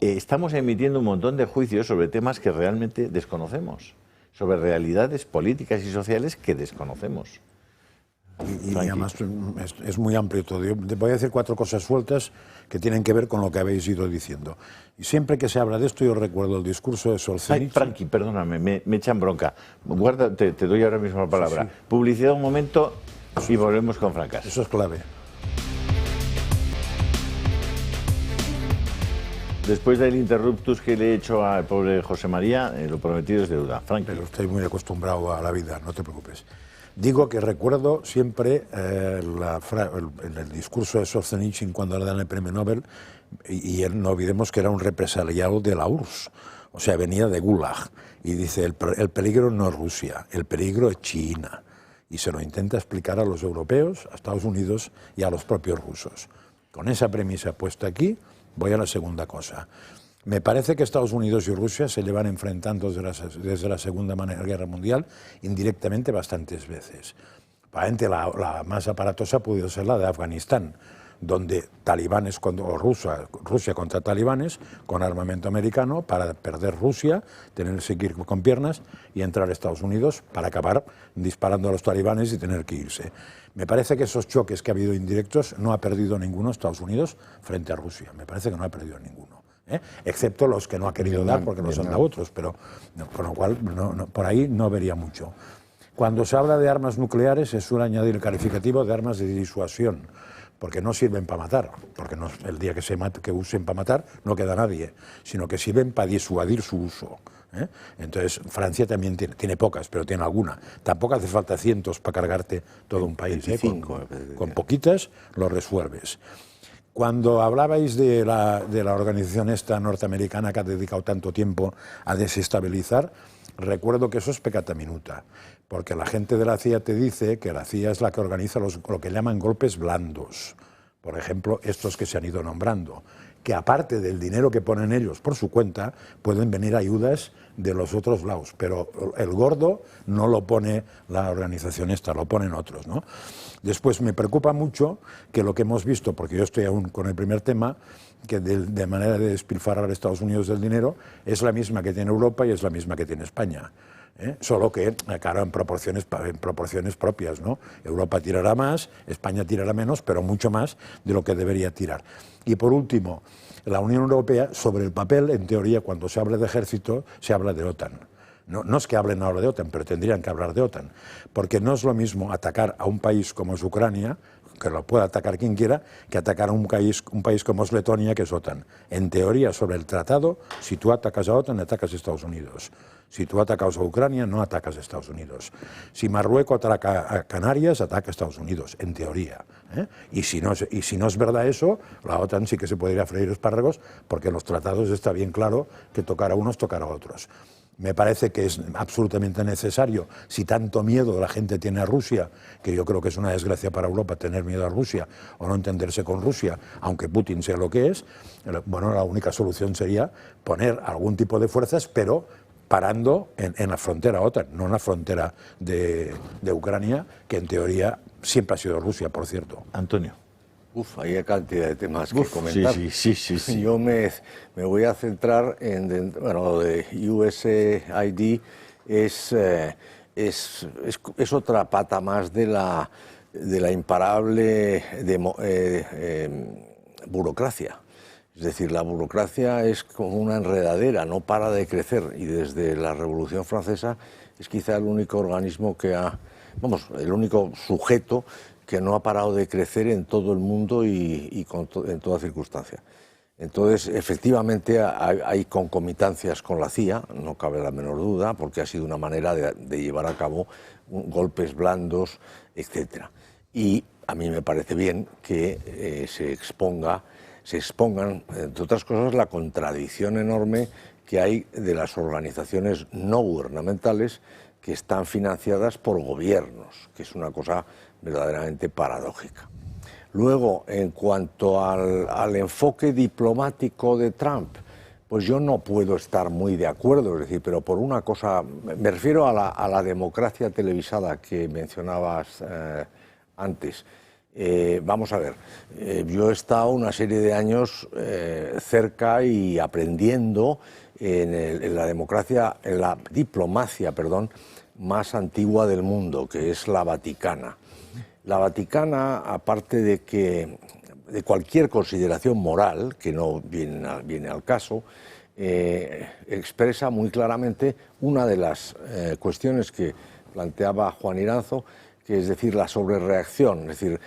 estamos emitiendo un montón de juicios sobre temas que realmente desconocemos, sobre realidades políticas y sociales que desconocemos. Y además es muy amplio todo. Yo te voy a decir 4 cosas sueltas que tienen que ver con lo que habéis ido diciendo. Y siempre que se habla de esto, yo recuerdo el discurso de Solzhenitsyn. Ay, Frankie, perdóname, me echan bronca. Guarda, te doy ahora mismo la palabra. Sí, sí. Publicidad un momento y volvemos con Francas. Eso es clave. Después del interruptus que le he hecho al pobre José María, lo prometido es deuda. Frankie. Pero estoy muy acostumbrado a la vida, no te preocupes. Digo que recuerdo siempre el discurso de Solzhenitsyn cuando le dan el premio Nobel, y no olvidemos que era un represaliado de la URSS, o sea, venía de Gulag, y dice, el peligro no es Rusia, el peligro es China, y se lo intenta explicar a los europeos, a Estados Unidos y a los propios rusos. Con esa premisa puesta aquí, voy a la segunda cosa. Me parece que Estados Unidos y Rusia se llevan enfrentando desde la Segunda Guerra Mundial indirectamente bastantes veces. Probablemente la más aparatosa ha podido ser la de Afganistán, donde talibanes o Rusia contra talibanes con armamento americano para perder Rusia, tener que seguir con piernas y entrar a Estados Unidos para acabar disparando a los talibanes y tener que irse. Me parece que esos choques que ha habido indirectos no ha perdido ninguno Estados Unidos frente a Rusia. Me parece que no ha perdido ninguno. Excepto los que no ha querido dar porque los han dado otros, pero con lo cual por ahí no vería mucho. Cuando se habla de armas nucleares se suele añadir el calificativo de armas de disuasión, porque no sirven para matar, porque el día que usen para matar no queda nadie, sino que sirven para disuadir su uso. Entonces Francia también tiene pocas, pero tiene alguna. Tampoco hace falta cientos para cargarte todo un país. 25, con poquitas lo resuelves. Cuando hablabais de la organización esta norteamericana que ha dedicado tanto tiempo a desestabilizar, recuerdo que eso es peccata minuta, porque la gente de la CIA te dice que la CIA es la que organiza lo que llaman golpes blandos. Por ejemplo, estos que se han ido nombrando, que aparte del dinero que ponen ellos por su cuenta, pueden venir ayudas de los otros lados, pero el gordo no lo pone la organización esta, lo ponen otros, ¿no? Después me preocupa mucho que lo que hemos visto, porque yo estoy aún con el primer tema, que de manera de despilfarrar a Estados Unidos del dinero es la misma que tiene Europa y es la misma que tiene España. Solo que, claro, en proporciones propias, ¿no? Europa tirará más, España tirará menos, pero mucho más de lo que debería tirar. Y por último, la Unión Europea, sobre el papel, en teoría, cuando se habla de ejército, se habla de OTAN. No es que hablen ahora de OTAN, pero tendrían que hablar de OTAN, porque no es lo mismo atacar a un país como es Ucrania, que lo pueda atacar quien quiera, que atacar a un país como es Letonia, que es OTAN. En teoría, sobre el tratado, si tú atacas a OTAN, atacas a Estados Unidos. Si tú atacas a Ucrania, no atacas a Estados Unidos. Si Marruecos ataca a Canarias, ataca a Estados Unidos, en teoría. Y si no es verdad eso, la OTAN sí que se podría freír espárragos, porque en los tratados está bien claro que tocar a unos, tocar a otros. Me parece que es absolutamente necesario, si tanto miedo la gente tiene a Rusia, que yo creo que es una desgracia para Europa tener miedo a Rusia o no entenderse con Rusia, aunque Putin sea lo que es, bueno, la única solución sería poner algún tipo de fuerzas, pero parando en la frontera OTAN, no en la frontera de Ucrania, que en teoría siempre ha sido Rusia, por cierto. Antonio. Hay cantidad de temas que comentar. Sí. Yo me voy a centrar en, bueno, de USAID es otra pata más de la imparable burocracia. Es decir, la burocracia es como una enredadera, no para de crecer, y desde la Revolución Francesa es quizá el único organismo el único sujeto que no ha parado de crecer en todo el mundo y en toda circunstancia. Entonces, efectivamente, hay concomitancias con la CIA, no cabe la menor duda, porque ha sido una manera de llevar a cabo golpes blandos, etc. Y a mí me parece bien que se expongan, entre otras cosas, la contradicción enorme que hay de las organizaciones no gubernamentales que están financiadas por gobiernos, que es una cosa verdaderamente paradójica. Luego, en cuanto al enfoque diplomático de Trump, pues yo no puedo estar muy de acuerdo, es decir, pero por una cosa, me refiero a la democracia televisada que mencionabas antes. Vamos a ver, yo he estado una serie de años cerca y aprendiendo en la democracia, en la diplomacia, perdón, más antigua del mundo, que es la Vaticana. La Vaticana, aparte de cualquier consideración moral, que no viene al caso, expresa muy claramente una de las cuestiones que planteaba Juan Iranzo, que es decir, la sobrereacción, es decir,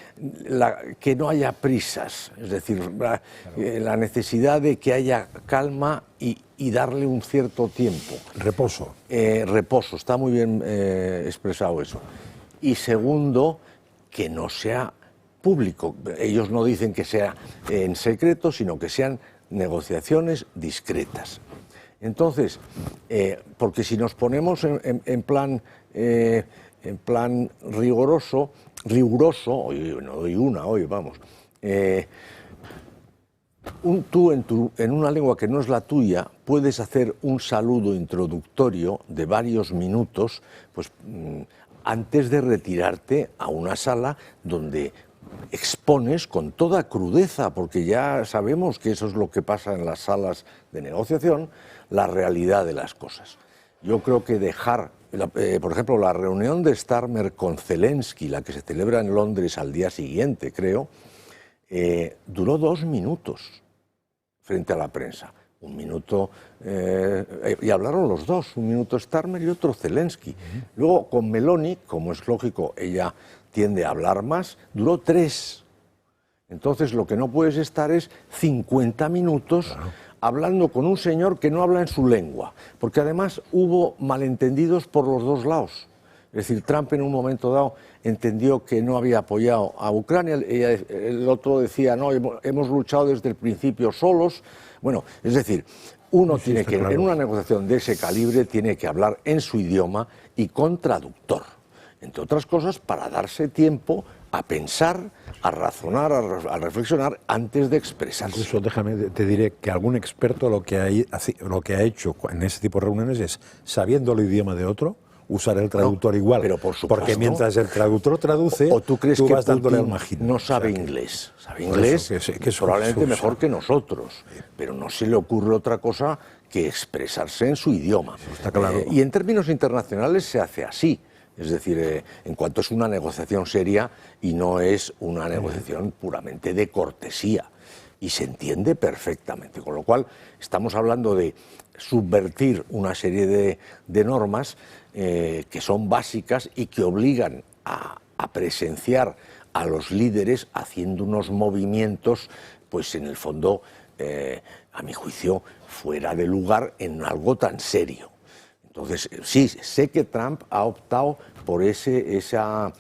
que no haya prisas, es decir, la necesidad de que haya calma y darle un cierto tiempo. Reposo. Reposo, está muy bien expresado eso. Y segundo, que no sea público. Ellos no dicen que sea en secreto, sino que sean negociaciones discretas. Entonces, porque si nos ponemos en plan riguroso, hoy no doy una, hoy vamos, tú en una lengua que no es la tuya puedes hacer un saludo introductorio de varios minutos, pues antes de retirarte a una sala donde expones con toda crudeza, porque ya sabemos que eso es lo que pasa en las salas de negociación, la realidad de las cosas. Yo creo que dejar, por ejemplo, la reunión de Starmer con Zelensky, la que se celebra en Londres al día siguiente, creo, duró 2 minutos frente a la prensa. 1 minuto, y hablaron los dos, 1 minuto Starmer y otro Zelensky. Luego con Meloni, como es lógico, ella tiende a hablar más, duró 3. Entonces lo que no puedes estar es 50 minutos hablando con un señor que no habla en su lengua, porque además hubo malentendidos por los dos lados. Es decir, Trump en un momento dado entendió que no había apoyado a Ucrania, el otro decía, no, hemos luchado desde el principio solos. Bueno, es decir, uno tiene que, en una negociación de ese calibre, tiene que hablar en su idioma y con traductor, entre otras cosas, para darse tiempo a pensar, a razonar, a reflexionar antes de expresarse. Incluso, déjame, te diré que algún experto lo que ha hecho en ese tipo de reuniones es, sabiendo el idioma de otro, usar el traductor igual, pero por supuesto, porque mientras el traductor traduce, ¿o tú crees que vas dándole al magín? No sabe inglés, sabe inglés que probablemente mejor que nosotros, pero no se le ocurre otra cosa que expresarse en su idioma. Está claro. Y en términos internacionales se hace así, es decir, en cuanto es una negociación seria y no es una negociación puramente de cortesía, y se entiende perfectamente, con lo cual estamos hablando de subvertir una serie de normas que son básicas y que obligan a presenciar a los líderes haciendo unos movimientos, pues en el fondo, a mi juicio, fuera de lugar en algo tan serio. Entonces, sí, sé que Trump ha optado por esa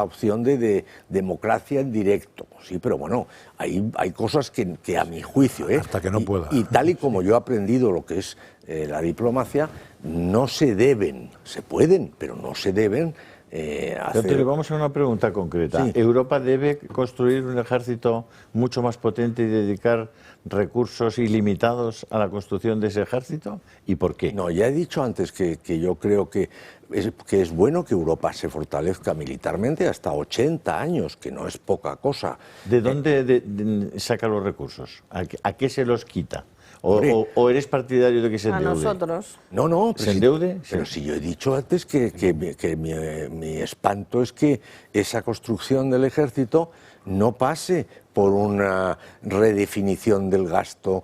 opción de democracia en directo, sí, pero bueno, hay cosas que a mi juicio, hasta que no pueda. Y tal y como yo he aprendido lo que es la diplomacia, no se deben, se pueden, pero no se deben Antonio, vamos a una pregunta concreta. Sí. ¿Europa debe construir un ejército mucho más potente y dedicar recursos ilimitados a la construcción de ese ejército? ¿Y por qué? No, ya he dicho antes que yo creo que es bueno que Europa se fortalezca militarmente hasta 80 años, que no es poca cosa. ¿De dónde saca los recursos? ¿A qué se los quita? ¿O eres partidario de que se endeude? A nosotros. No, ¿Se endeude? Pero si yo he dicho antes que mi espanto es que esa construcción del ejército no pase por una redefinición del gasto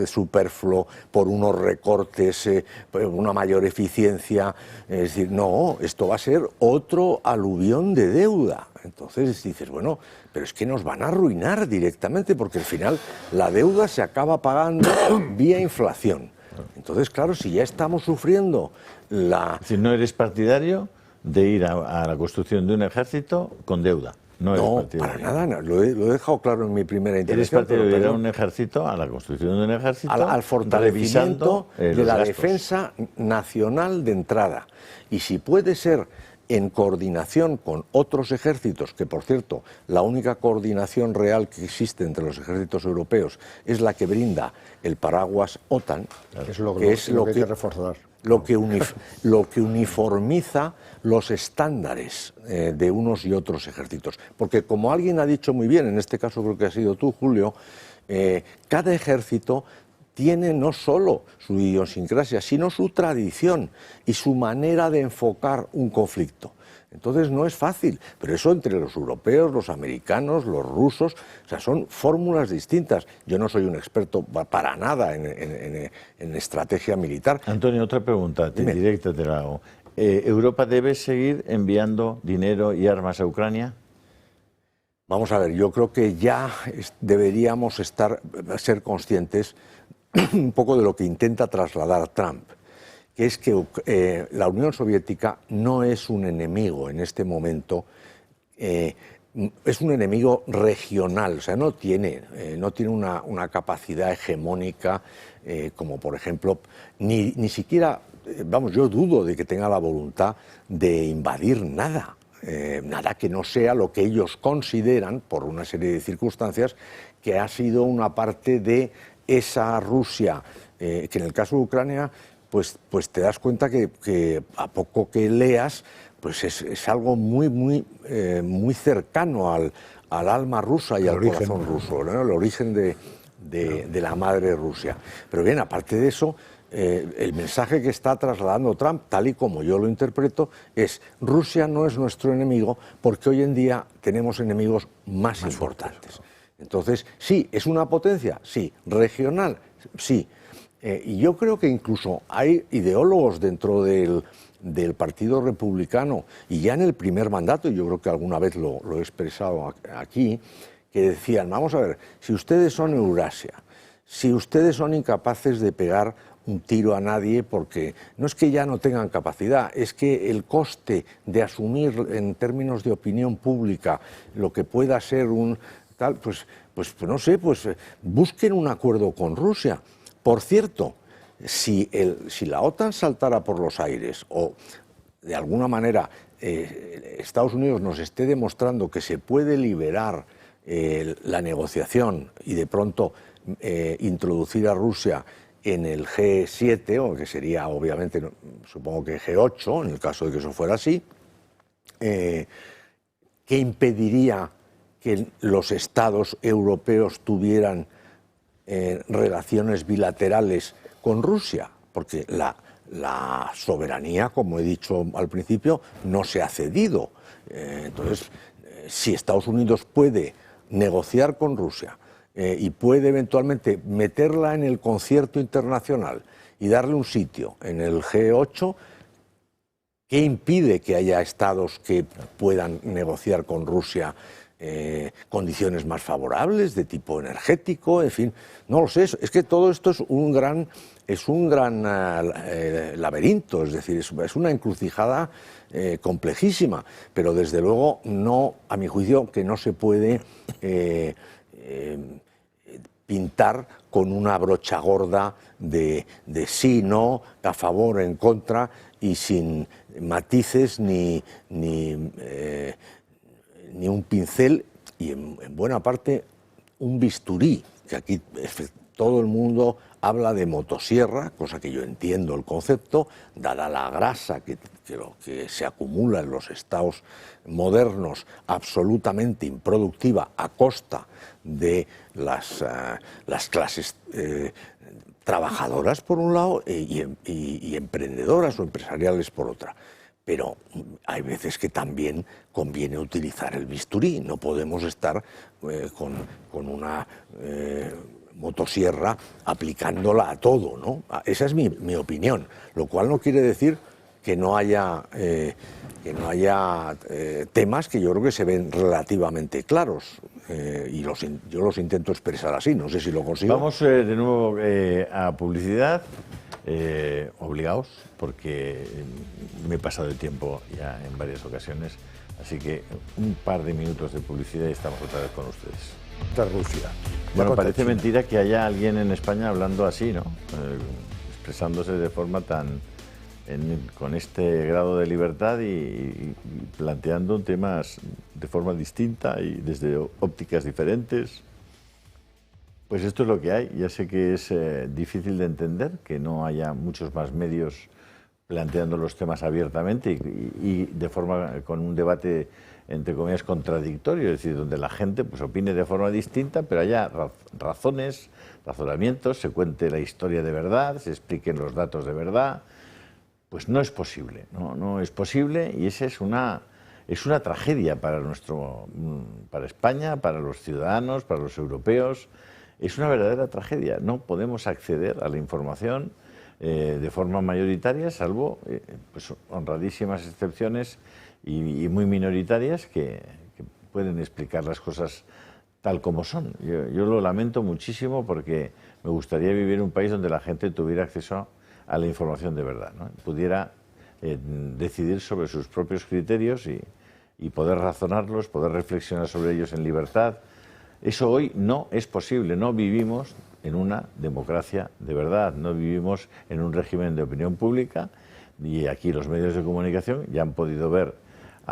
superfluo, por unos recortes, por una mayor eficiencia. Es decir, no, esto va a ser otro aluvión de deuda. Entonces dices, bueno, pero es que nos van a arruinar directamente, porque al final la deuda se acaba pagando vía inflación. Entonces, claro, si ya estamos sufriendo la... Es decir, no eres partidario de ir a la construcción de un ejército con deuda. No, para nada, no. Lo he dejado claro en mi primera intervención. ¿Eres partidario de ir a un ejército, a la construcción de un ejército? Al fortalecimiento de la gastos. defensa nacional de entrada. Y si puede ser en coordinación con otros ejércitos, que por cierto, la única coordinación real que existe entre los ejércitos europeos es la que brinda el paraguas OTAN, que es lo que hay que reforzar. Lo que uniformiza los estándares de unos y otros ejércitos. Porque como alguien ha dicho muy bien, en este caso creo que has sido tú, Julio, cada ejército tiene no solo su idiosincrasia, sino su tradición y su manera de enfocar un conflicto. Entonces no es fácil, pero eso entre los europeos, los americanos, los rusos, o sea, son fórmulas distintas. Yo no soy un experto para nada en estrategia militar. Antonio, otra pregunta, directa te la hago. ¿Europa debe seguir enviando dinero y armas a Ucrania? Vamos a ver, yo creo que ya deberíamos ser conscientes un poco de lo que intenta trasladar Trump, que es que la Unión Soviética no es un enemigo en este momento, es un enemigo regional, o sea, no tiene una capacidad hegemónica como por ejemplo, ni siquiera, vamos, yo dudo de que tenga la voluntad de invadir nada. Nada que no sea lo que ellos consideran, por una serie de circunstancias, que ha sido una parte de esa Rusia, que en el caso de Ucrania, pues te das cuenta que a poco que leas, pues es algo muy cercano al alma rusa y al corazón ruso, ¿no? El origen de la madre Rusia. Pero bien, aparte de eso, el mensaje que está trasladando Trump, tal y como yo lo interpreto, es: Rusia no es nuestro enemigo, porque hoy en día tenemos enemigos más importantes. Entonces, sí, ¿es una potencia? Sí. ¿Regional? Sí. Y yo creo que incluso hay ideólogos dentro del Partido Republicano, y ya en el primer mandato, y yo creo que alguna vez lo he expresado aquí, que decían, vamos a ver, si ustedes son Eurasia, si ustedes son incapaces de pegar un tiro a nadie, porque no es que ya no tengan capacidad, es que el coste de asumir en términos de opinión pública lo que pueda ser un tal, pues no sé, busquen un acuerdo con Rusia. Por cierto, si la OTAN saltara por los aires o de alguna manera Estados Unidos nos esté demostrando que se puede liberar la negociación y de pronto introducir a Rusia en el G7, o que sería obviamente, supongo que G8, en el caso de que eso fuera así, ¿qué impediría que los estados europeos tuvieran relaciones bilaterales con Rusia? Porque la soberanía, como he dicho al principio, no se ha cedido. Entonces, si Estados Unidos puede negociar con Rusia y puede eventualmente meterla en el concierto internacional y darle un sitio en el G8, ¿qué impide que haya estados que puedan negociar con Rusia condiciones más favorables de tipo energético? En fin, no lo sé, es que todo esto es un gran laberinto, es decir, es una encrucijada complejísima, pero desde luego no, a mi juicio, que no se puede pintar con una brocha gorda de sí, no, a favor, en contra, y sin matices ni un pincel y en buena parte un bisturí, que aquí todo el mundo habla de motosierra, cosa que yo entiendo el concepto, dada la grasa que se acumula en los estados modernos, absolutamente improductiva a costa de las clases trabajadoras por un lado y emprendedoras o empresariales por otra. Pero hay veces que también conviene utilizar el bisturí, no podemos estar con una motosierra aplicándola a todo, ¿no? Esa es mi opinión, lo cual no quiere decir que no haya temas que yo creo que se ven relativamente claros y yo los intento expresar así, no sé si lo consigo. Vamos de nuevo a publicidad, obligados, porque me he pasado el tiempo ya en varias ocasiones, así que un par de minutos de publicidad y estamos otra vez con ustedes. Rusia. Bueno, parece mentira que haya alguien en España hablando así, ¿no? Expresándose de forma con este grado de libertad y planteando temas de forma distinta y desde ópticas diferentes. Pues esto es lo que hay. Ya sé que es difícil de entender, que no haya muchos más medios planteando los temas abiertamente y de forma con un debate entre comillas contradictorio, es decir, donde la gente pues opine de forma distinta, pero haya razonamientos, se cuente la historia de verdad, se expliquen los datos de verdad. Pues no es posible, no es posible, y esa es una tragedia para España, para los ciudadanos, para los europeos. Es una verdadera tragedia. No podemos acceder a la información de forma mayoritaria, salvo pues, honradísimas excepciones y muy minoritarias que pueden explicar las cosas tal como son. Yo lo lamento muchísimo porque me gustaría vivir en un país donde la gente tuviera acceso a la información de verdad, ¿no? Pudiera decidir sobre sus propios criterios y poder razonarlos, poder reflexionar sobre ellos en libertad. Eso hoy no es posible, no vivimos en una democracia de verdad, no vivimos en un régimen de opinión pública, y aquí los medios de comunicación ya han podido ver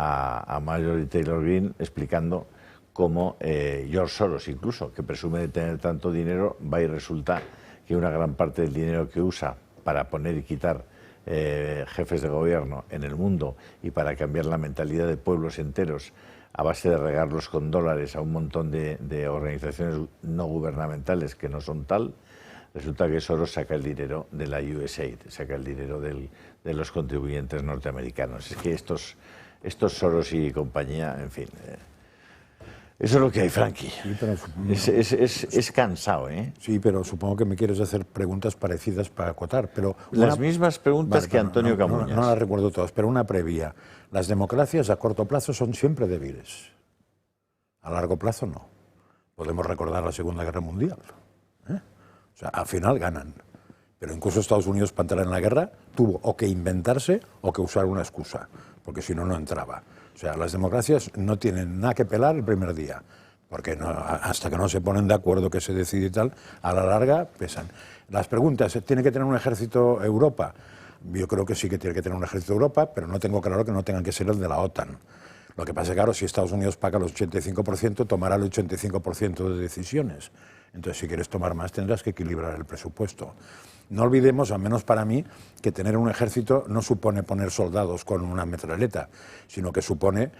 a Marjorie Taylor Greene explicando cómo George Soros, incluso, que presume de tener tanto dinero, va y resulta que una gran parte del dinero que usa para poner y quitar jefes de gobierno en el mundo y para cambiar la mentalidad de pueblos enteros a base de regarlos con dólares a un montón de organizaciones no gubernamentales que no son tal, resulta que Soros saca el dinero de la USAID, saca el dinero de los contribuyentes norteamericanos. Es que estos Soros y compañía, en fin... Eso es lo que hay, Frankie. Sí, pero, es cansado, ¿eh? Sí, pero supongo que me quieres hacer preguntas parecidas para acotar. Pero las mismas preguntas que Antonio Camuñas. No las recuerdo todas, pero una previa. Las democracias a corto plazo son siempre débiles. A largo plazo no. Podemos recordar la Segunda Guerra Mundial. O sea, al final ganan. Pero incluso Estados Unidos, para entrar en la guerra, tuvo o que inventarse o que usar una excusa, porque si no, no entraba. O sea, las democracias no tienen nada que pelar el primer día, porque hasta que no se ponen de acuerdo que se decide y tal, a la larga pesan. Las preguntas, ¿tiene que tener un ejército Europa? Yo creo que sí que tiene que tener un ejército Europa, pero no tengo claro que no tengan que ser el de la OTAN. Lo que pasa es que, claro, si Estados Unidos paga el 85%, tomará el 85% de decisiones. Entonces, si quieres tomar más, tendrás que equilibrar el presupuesto. No olvidemos, al menos para mí, que tener un ejército no supone poner soldados con una metralleta, sino que supone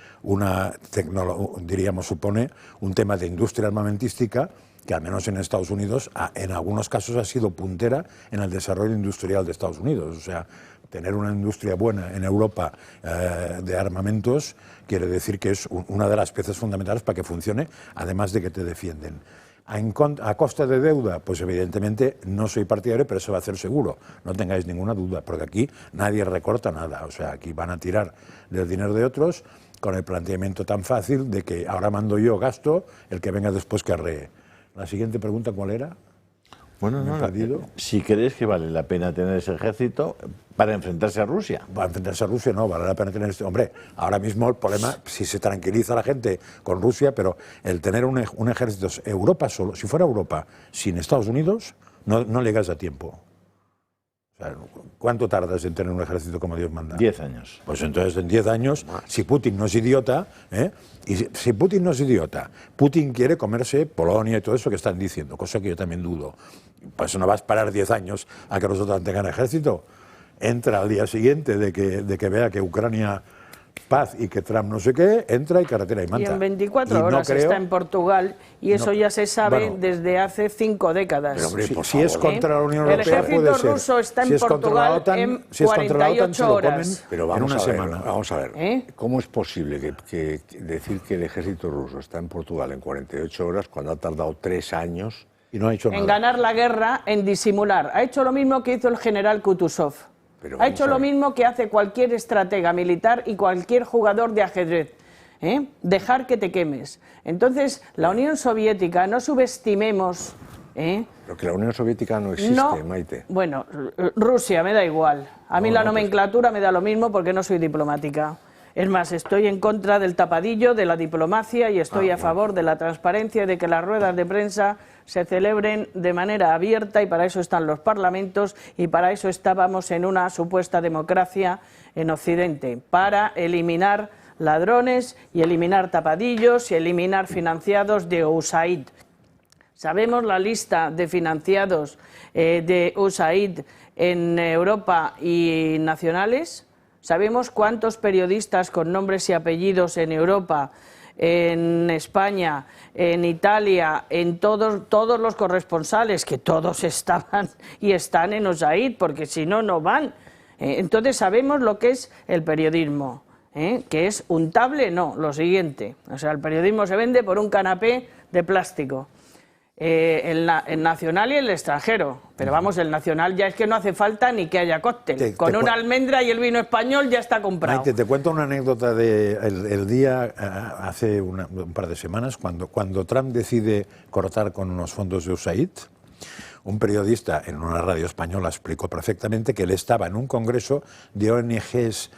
supone un tema de industria armamentística que, al menos en Estados Unidos, en algunos casos ha sido puntera en el desarrollo industrial de Estados Unidos. O sea, tener una industria buena en Europa de armamentos quiere decir que es una de las piezas fundamentales para que funcione, además de que te defienden. A costa de deuda, pues evidentemente no soy partidario, pero eso va a hacer seguro, no tengáis ninguna duda, porque aquí nadie recorta nada, o sea, aquí van a tirar del dinero de otros con el planteamiento tan fácil de que ahora mando yo, gasto, el que venga después que arree. La siguiente pregunta, ¿cuál era? Bueno, si crees que vale la pena tener ese ejército para enfrentarse a Rusia. Para enfrentarse a Rusia no, vale la pena tener este... Hombre, ahora mismo el problema, si se tranquiliza la gente con Rusia, pero el tener un ejército, Europa solo, si fuera Europa sin Estados Unidos, no llegas a tiempo. O O sea, ¿cuánto tardas en tener un ejército como Dios manda? 10 años. Pues entonces en 10 años, si Putin no es idiota, y si Putin no es idiota, Putin quiere comerse Polonia y todo eso que están diciendo, cosa que yo también dudo. Pues no vas a parar 10 años a que los otros tengan ejército. Entra al día siguiente de que vea que Ucrania paz y que Trump no sé qué, entra y carretera y manta. Y en 24 horas está en Portugal y eso ya se sabe desde hace 5 décadas. Pero, hombre, si es contra la Unión Europea, el ejército ruso está en Portugal en 48 horas. Pero vamos a ver, vamos a ver. ¿Cómo es posible que decir que el ejército ruso está en Portugal en 48 horas cuando ha tardado 3 años y no ha hecho nada? En ganar la guerra, en disimular. Ha hecho lo mismo que hizo el general Kutuzov. Ha hecho lo mismo que hace cualquier estratega militar y cualquier jugador de ajedrez. Dejar que te quemes. Entonces, la Unión Soviética, no subestimemos... Pero que la Unión Soviética no existe, Maite. Bueno, Rusia, me da igual. A mí la nomenclatura me da lo mismo porque no soy diplomática. Es más, estoy en contra del tapadillo, de la diplomacia y estoy a favor de la transparencia y de que las ruedas de prensa se celebren de manera abierta y para eso están los parlamentos y para eso estábamos en una supuesta democracia en Occidente, para eliminar ladrones y eliminar tapadillos y eliminar financiados de USAID. Sabemos la lista de financiados de USAID en Europa y nacionales. Sabemos cuántos periodistas con nombres y apellidos en Europa, en España, en Italia, en todos los corresponsales, que todos estaban y están en USAID, porque si no, no van. Entonces sabemos lo que es el periodismo, que es untable, no, lo siguiente. O sea, el periodismo se vende por un canapé de plástico. El nacional y el extranjero, pero vamos, el nacional ya es que no hace falta ni que haya cóctel, con una almendra y el vino español ya está comprado. Maite, te cuento una anécdota de el día hace un par de semanas, cuando Trump decide cortar con unos fondos de USAID. Un periodista en una radio española explicó perfectamente que él estaba en un congreso de ONGs...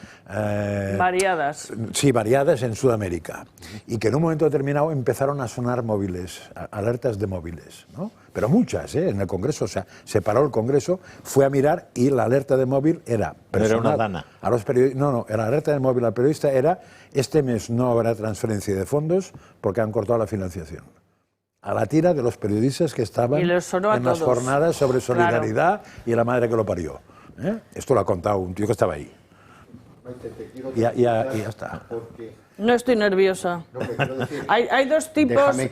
variadas. Sí, variadas en Sudamérica. Y que en un momento determinado empezaron a sonar móviles, alertas de móviles, ¿no? Pero muchas, en el congreso. O sea, se paró el congreso, fue a mirar y la alerta de móvil era personal. Era una dana. A los no, la alerta de móvil al periodista era: este mes no habrá transferencia de fondos porque han cortado la financiación. A la tira de los periodistas que estaban en las jornadas sobre solidaridad y la madre que lo parió. Esto lo ha contado un tío que estaba ahí. Y ya está. No estoy nerviosa. Hay dos tipos de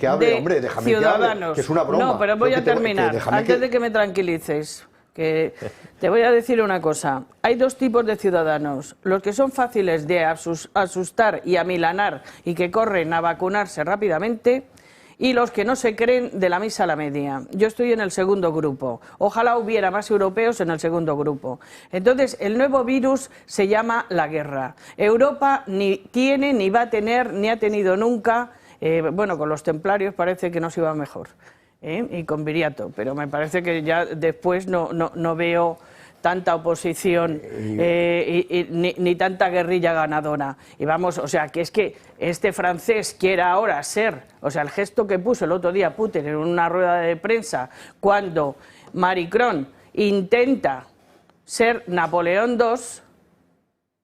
ciudadanos. Que es una broma. No, pero voy a terminar, antes de que me tranquilices. Que te voy a decir una cosa. Hay dos tipos de ciudadanos. Los que son fáciles de asustar y amilanar y que corren a vacunarse rápidamente, y los que no se creen de la misa a la media. Yo estoy en el segundo grupo. Ojalá hubiera más europeos en el segundo grupo. Entonces, el nuevo virus se llama la guerra. Europa ni tiene, ni va a tener, ni ha tenido nunca, bueno, con los templarios parece que nos iba mejor, y con Viriato, pero me parece que ya después no veo tanta oposición ni tanta guerrilla ganadora. Y vamos, o sea, que es que este francés quiera ahora ser, o sea, el gesto que puso el otro día Putin en una rueda de prensa cuando Macron intenta ser Napoleón II,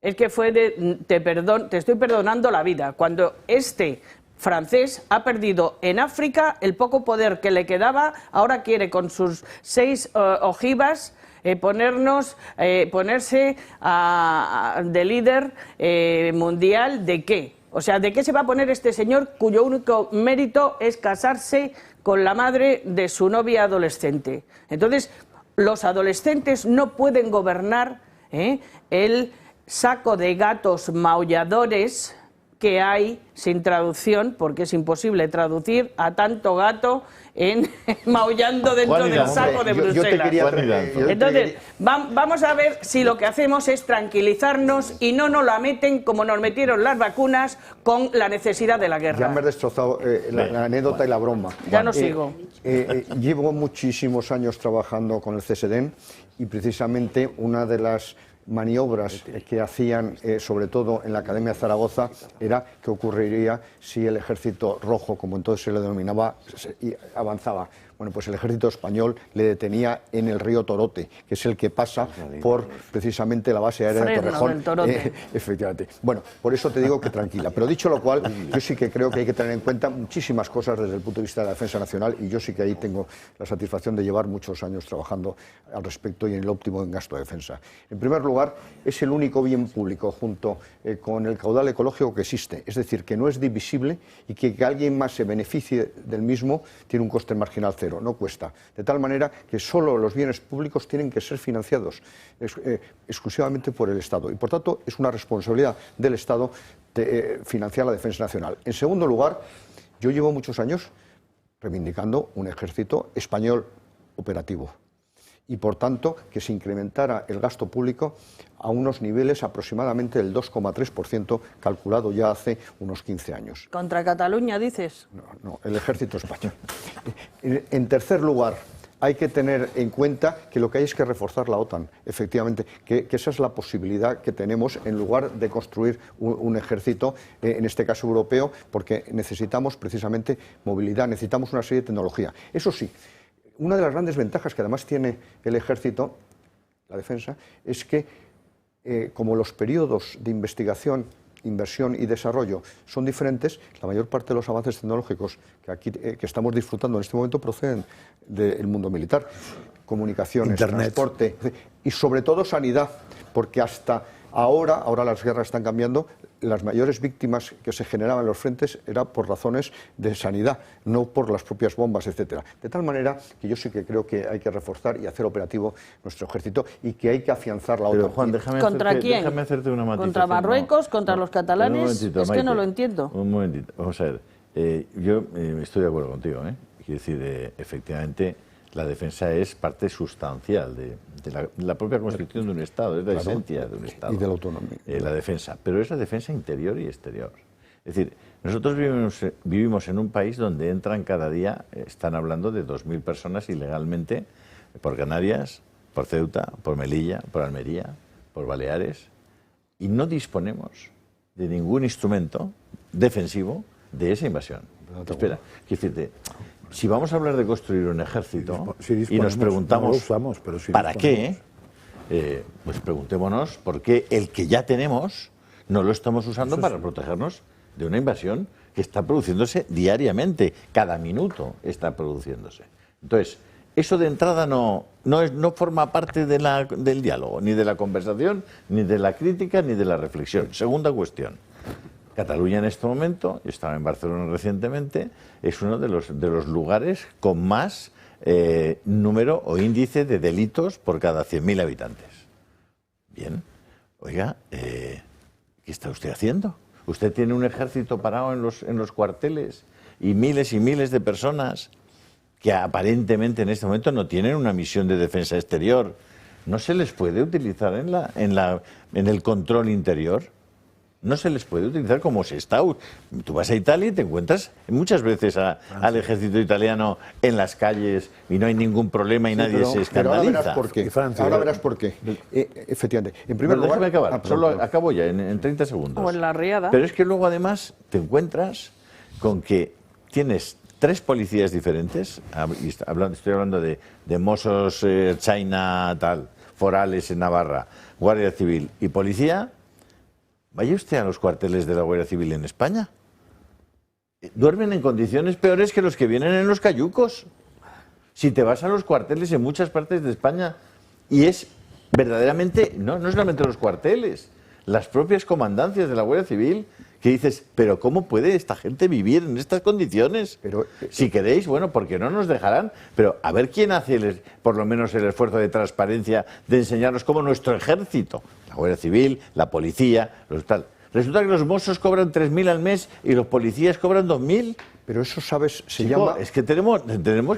es que fue de te estoy perdonando la vida, cuando este francés ha perdido en África el poco poder que le quedaba, ahora quiere con sus 6 ojivas ponerse de líder mundial. ¿De qué? O sea, ¿de qué se va a poner este señor cuyo único mérito es casarse con la madre de su novia adolescente? Entonces, los adolescentes no pueden gobernar el saco de gatos maulladores que hay sin traducción, porque es imposible traducir a tanto gato maullando dentro del saco de Bruselas. Entonces, vamos a ver si lo que hacemos es tranquilizarnos y no nos la meten como nos metieron las vacunas con la necesidad de la guerra. Ya me has destrozado la anécdota y la broma. Ya no sigo. Llevo muchísimos años trabajando con el CSDEN y precisamente una de las maniobras que hacían, sobre todo en la Academia de Zaragoza, era qué ocurriría si el Ejército Rojo, como entonces se le denominaba, avanzaba. Bueno, pues el ejército español le detenía en el río Torote, que es el que pasa por precisamente la base aérea de Torrejón. Efectivamente. Bueno, por eso te digo que tranquila. Pero dicho lo cual, yo sí que creo que hay que tener en cuenta muchísimas cosas desde el punto de vista de la defensa nacional, y yo sí que ahí tengo la satisfacción de llevar muchos años trabajando al respecto y en el óptimo en gasto de defensa. En primer lugar, es el único bien público junto con el caudal ecológico que existe, es decir, que no es divisible y que alguien más se beneficie del mismo tiene un coste marginal cero. No cuesta, de tal manera que solo los bienes públicos tienen que ser financiados exclusivamente por el Estado, y por tanto es una responsabilidad del Estado de financiar la defensa nacional. En segundo lugar, yo llevo muchos años reivindicando un ejército español operativo, y por tanto que se incrementara el gasto público a unos niveles aproximadamente del 2,3% calculado ya hace unos 15 años. ¿Contra Cataluña dices? No, el ejército español. En tercer lugar, hay que tener en cuenta que lo que hay es que reforzar la OTAN, efectivamente, que esa es la posibilidad que tenemos en lugar de construir un ejército, en este caso europeo, porque necesitamos precisamente movilidad, necesitamos una serie de tecnología. Eso sí, una de las grandes ventajas que además tiene el ejército, la defensa, es que como los periodos de investigación, inversión y desarrollo son diferentes, la mayor parte de los avances tecnológicos que estamos disfrutando en este momento proceden del mundo militar. Comunicaciones, Internet, transporte y sobre todo sanidad, porque hasta ahora las guerras están cambiando, las mayores víctimas que se generaban en los frentes era por razones de sanidad, no por las propias bombas, etcétera. De tal manera que yo sí que creo que hay que reforzar y hacer operativo nuestro ejército y que hay que afianzar la OTAN. Pero Juan, déjame hacerte una matización. ¿Contra Marruecos? ¿Contra los catalanes? Es que no lo entiendo. Un momentito, vamos a ver. Yo estoy de acuerdo contigo, ¿eh? Quiero decir, efectivamente, la defensa es parte sustancial de la propia constitución de un Estado, es la esencia de un Estado. Y de la autonomía. La defensa, pero es la defensa interior y exterior. Es decir, nosotros vivimos en un país donde entran cada día, están hablando de 2.000 personas ilegalmente por Canarias, por Ceuta, por Melilla, por Almería, por Baleares, y no disponemos de ningún instrumento defensivo de esa invasión. Espera, quiero decirte, si vamos a hablar de construir un ejército y nos preguntamos ¿para qué? Pues preguntémonos por qué el que ya tenemos no lo estamos usando para protegernos de una invasión que está produciéndose diariamente, cada minuto está produciéndose. Entonces, eso de entrada no forma parte del diálogo, ni de la conversación, ni de la crítica, ni de la reflexión. Segunda cuestión. Cataluña en este momento, yo estaba en Barcelona recientemente, es uno de los lugares con más número o índice de delitos por cada 100.000 habitantes. Bien, oiga, ¿qué está usted haciendo? Usted tiene un ejército parado en los cuarteles y miles de personas que aparentemente en este momento no tienen una misión de defensa exterior. ¿No se les puede utilizar en el control interior? No se les puede utilizar como se está. Tú vas a Italia y te encuentras muchas veces al ejército italiano en las calles y no hay ningún problema y nadie se escandaliza. Ahora verás por qué. Efectivamente. En primer lugar, déjame acabar. Solo acabo ya en 30 segundos. O en la riada. Pero es que luego además te encuentras con que tienes 3 policías diferentes. Estoy hablando de Mossos, China, tal, forales en Navarra, Guardia Civil y policía. Vaya usted a los cuarteles de la Guardia Civil en España. Duermen en condiciones peores que los que vienen en los cayucos. Si te vas a los cuarteles en muchas partes de España, y es verdaderamente, no solamente los cuarteles, las propias comandancias de la Guardia Civil, que dices, pero ¿cómo puede esta gente vivir en estas condiciones? Si queréis, bueno, porque no nos dejarán, pero a ver quién hace por lo menos el esfuerzo de transparencia de enseñarnos cómo nuestro ejército, la Guardia Civil, la policía, tal. Resulta que los mozos cobran 3.000 al mes y los policías cobran 2.000. Pero eso, ¿sabes? Se Chico, llama... es que tenemos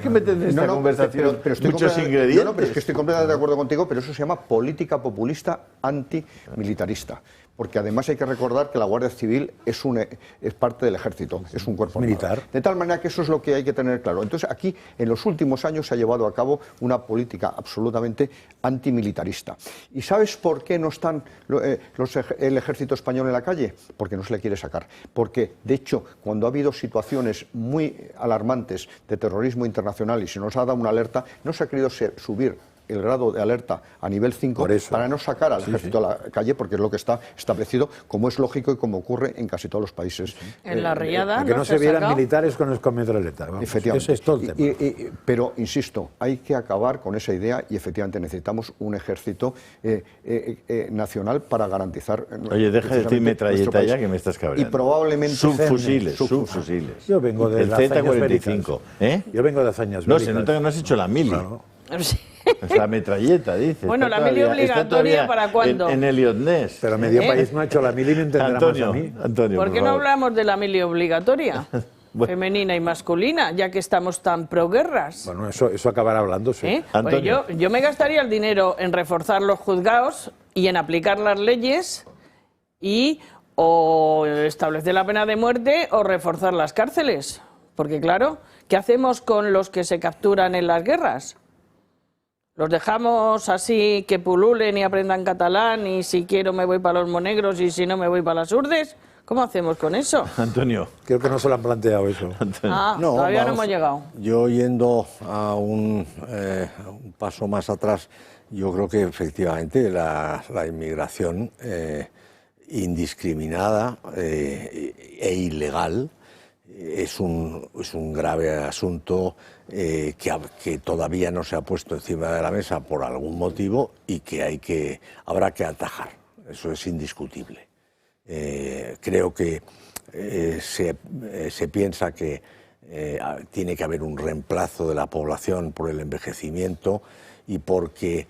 que meter en esta conversación pero estoy muchos completamente- ingredientes. No, pero es que estoy completamente de acuerdo contigo, pero eso se llama política populista antimilitarista. Porque además hay que recordar que la Guardia Civil es parte del ejército, es un cuerpo militar. armado. De tal manera que eso es lo que hay que tener claro. Entonces aquí, en los últimos años, se ha llevado a cabo una política absolutamente antimilitarista. ¿Y sabes por qué no están el ejército español en la calle? Porque no se le quiere sacar. Porque, de hecho, cuando ha habido situaciones muy alarmantes de terrorismo internacional y se nos ha dado una alerta, no se ha querido subir el grado de alerta a nivel 5 para no sacar al ejército a la calle, porque es lo que está establecido, como es lógico y como ocurre en casi todos los países. En la Riada que no se vieran militares con escometraleta. Efectivamente. Ese es todo el tema. Pero, insisto, hay que acabar con esa idea y efectivamente necesitamos un ejército nacional para garantizar... Oye, deja de decir metralleta ya, que me estás Y cabreando. probablemente... Subfusiles. Yo vengo de el hazañas Z-45. bélicas. Yo vengo de hazañas No, bélicas. se nota que no has hecho la mili. Claro. Es la metralleta, dice. Bueno, Está la mili todavía- está obligatoria, todavía ¿para cuándo? En Elliot Ness. Pero medio país no ha hecho la mili y me entenderá Antonio, más a mí. Antonio, ¿Por qué no favor. hablamos de la mili obligatoria? Bueno. Femenina y masculina, ya que estamos tan proguerras. Bueno, eso acabará hablándose. ¿Eh? Pues Antonio. yo me gastaría el dinero en reforzar los juzgados y en aplicar las leyes y o establecer la pena de muerte o reforzar las cárceles. Porque claro, ¿qué hacemos con los que se capturan en las guerras? ¿Los dejamos así que pululen y aprendan catalán y si quiero me voy para los Monegros y si no me voy para las Urdes? ¿Cómo hacemos con eso? Antonio. Creo que no se lo han planteado eso. Ah, No, todavía no vamos, hemos llegado. Yo yendo a un paso más atrás, yo creo que efectivamente la inmigración indiscriminada e ilegal es un grave asunto que todavía no se ha puesto encima de la mesa por algún motivo y que habrá que atajar. Eso es indiscutible. Creo que se piensa que tiene que haber un reemplazo de la población por el envejecimiento y porque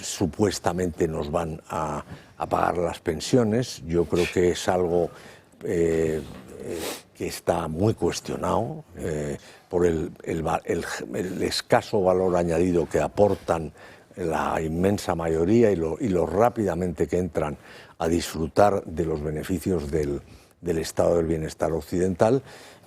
supuestamente nos van a pagar las pensiones. Yo creo que es algo que está muy cuestionado por el escaso valor añadido que aportan la inmensa mayoría y lo rápidamente que entran a disfrutar de los beneficios del estado del bienestar occidental,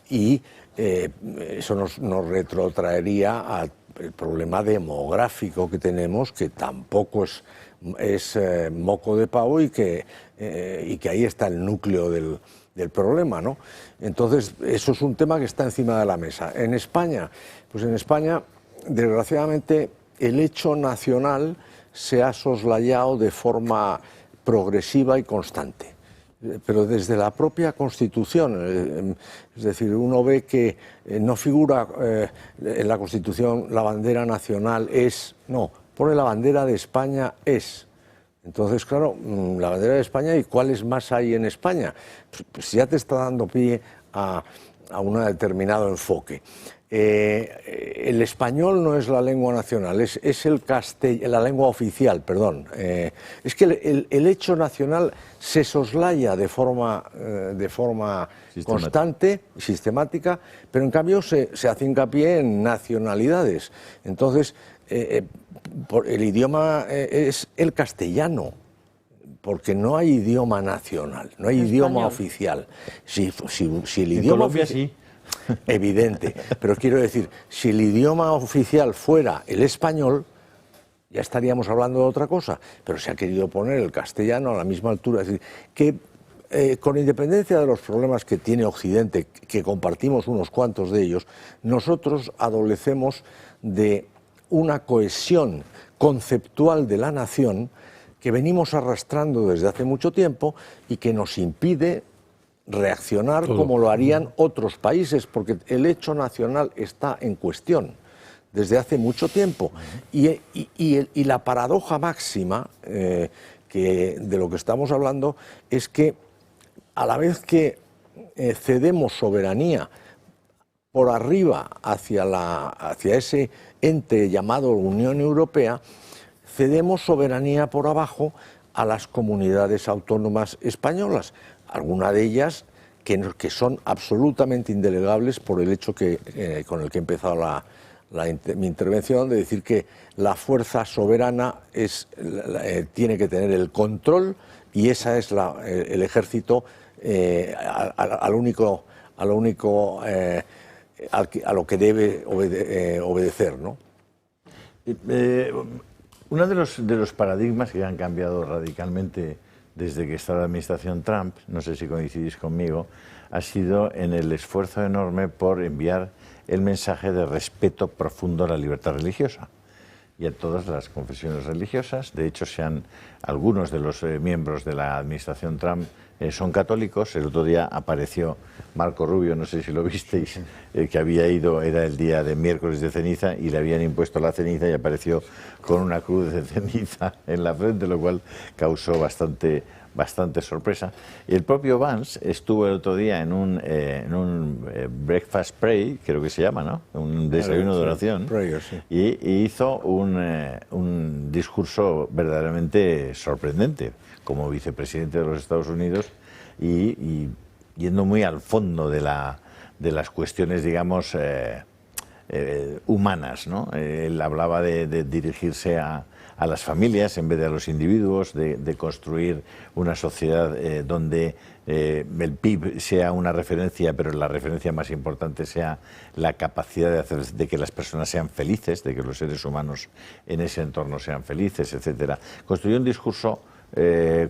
y eso nos retrotraería al problema demográfico que tenemos, que tampoco es moco de pavo y que ahí está el núcleo del problema, ¿no? Entonces, eso es un tema que está encima de la mesa. En España, pues en España, desgraciadamente, el hecho nacional se ha soslayado de forma progresiva y constante, pero desde la propia Constitución. Es decir, uno ve que no figura en la Constitución la bandera nacional pone la bandera de España es. Entonces, claro, la bandera de España, ¿y cuáles más hay en España? Pues ya te está dando pie a un determinado enfoque. El español no es la lengua nacional, es la lengua oficial, perdón. Es que el hecho nacional se soslaya de forma constante, sistemática, pero en cambio se hace hincapié en nacionalidades. Entonces, el idioma es el castellano, porque no hay idioma nacional, no hay idioma oficial. Si el idioma Colombia sí. Evidente, pero quiero decir, si el idioma oficial fuera el español, ya estaríamos hablando de otra cosa, pero se ha querido poner el castellano a la misma altura. Es decir, que con independencia de los problemas que tiene Occidente, que compartimos unos cuantos de ellos, nosotros adolecemos de una cohesión conceptual de la nación que venimos arrastrando desde hace mucho tiempo y que nos impide reaccionar como lo harían otros países, porque el hecho nacional está en cuestión desde hace mucho tiempo. Y la paradoja máxima de lo que estamos hablando es que a la vez que cedemos soberanía por arriba hacia ese ente llamado Unión Europea, cedemos soberanía por abajo a las comunidades autónomas españolas, alguna de ellas que son absolutamente indelegables por el hecho con el que he empezado mi intervención, de decir que la fuerza soberana tiene que tener el control, y esa es el ejército a lo que debe obedecer, ¿no? Uno de los paradigmas que han cambiado radicalmente desde que está la administración Trump, no sé si coincidís conmigo, ha sido en el esfuerzo enorme por enviar el mensaje de respeto profundo a la libertad religiosa y a todas las confesiones religiosas. De hecho, algunos de los miembros de la administración Trump son católicos. El otro día apareció Marco Rubio, no sé si lo visteis, que había ido, era el día de miércoles de ceniza, y le habían impuesto la ceniza y apareció con una cruz de ceniza en la frente, lo cual causó bastante sorpresa. Y el propio Vance estuvo el otro día en un breakfast pray, creo que se llama, ¿no? Un desayuno de oración, y hizo un discurso verdaderamente sorprendente como vicepresidente de los Estados Unidos, y yendo muy al fondo de las cuestiones, digamos, humanas, ¿no? Él hablaba de dirigirse a las familias en vez de a los individuos, de construir una sociedad donde el PIB sea una referencia, pero la referencia más importante sea la capacidad de que las personas sean felices, de que los seres humanos en ese entorno sean felices, etcétera. Construyó un discurso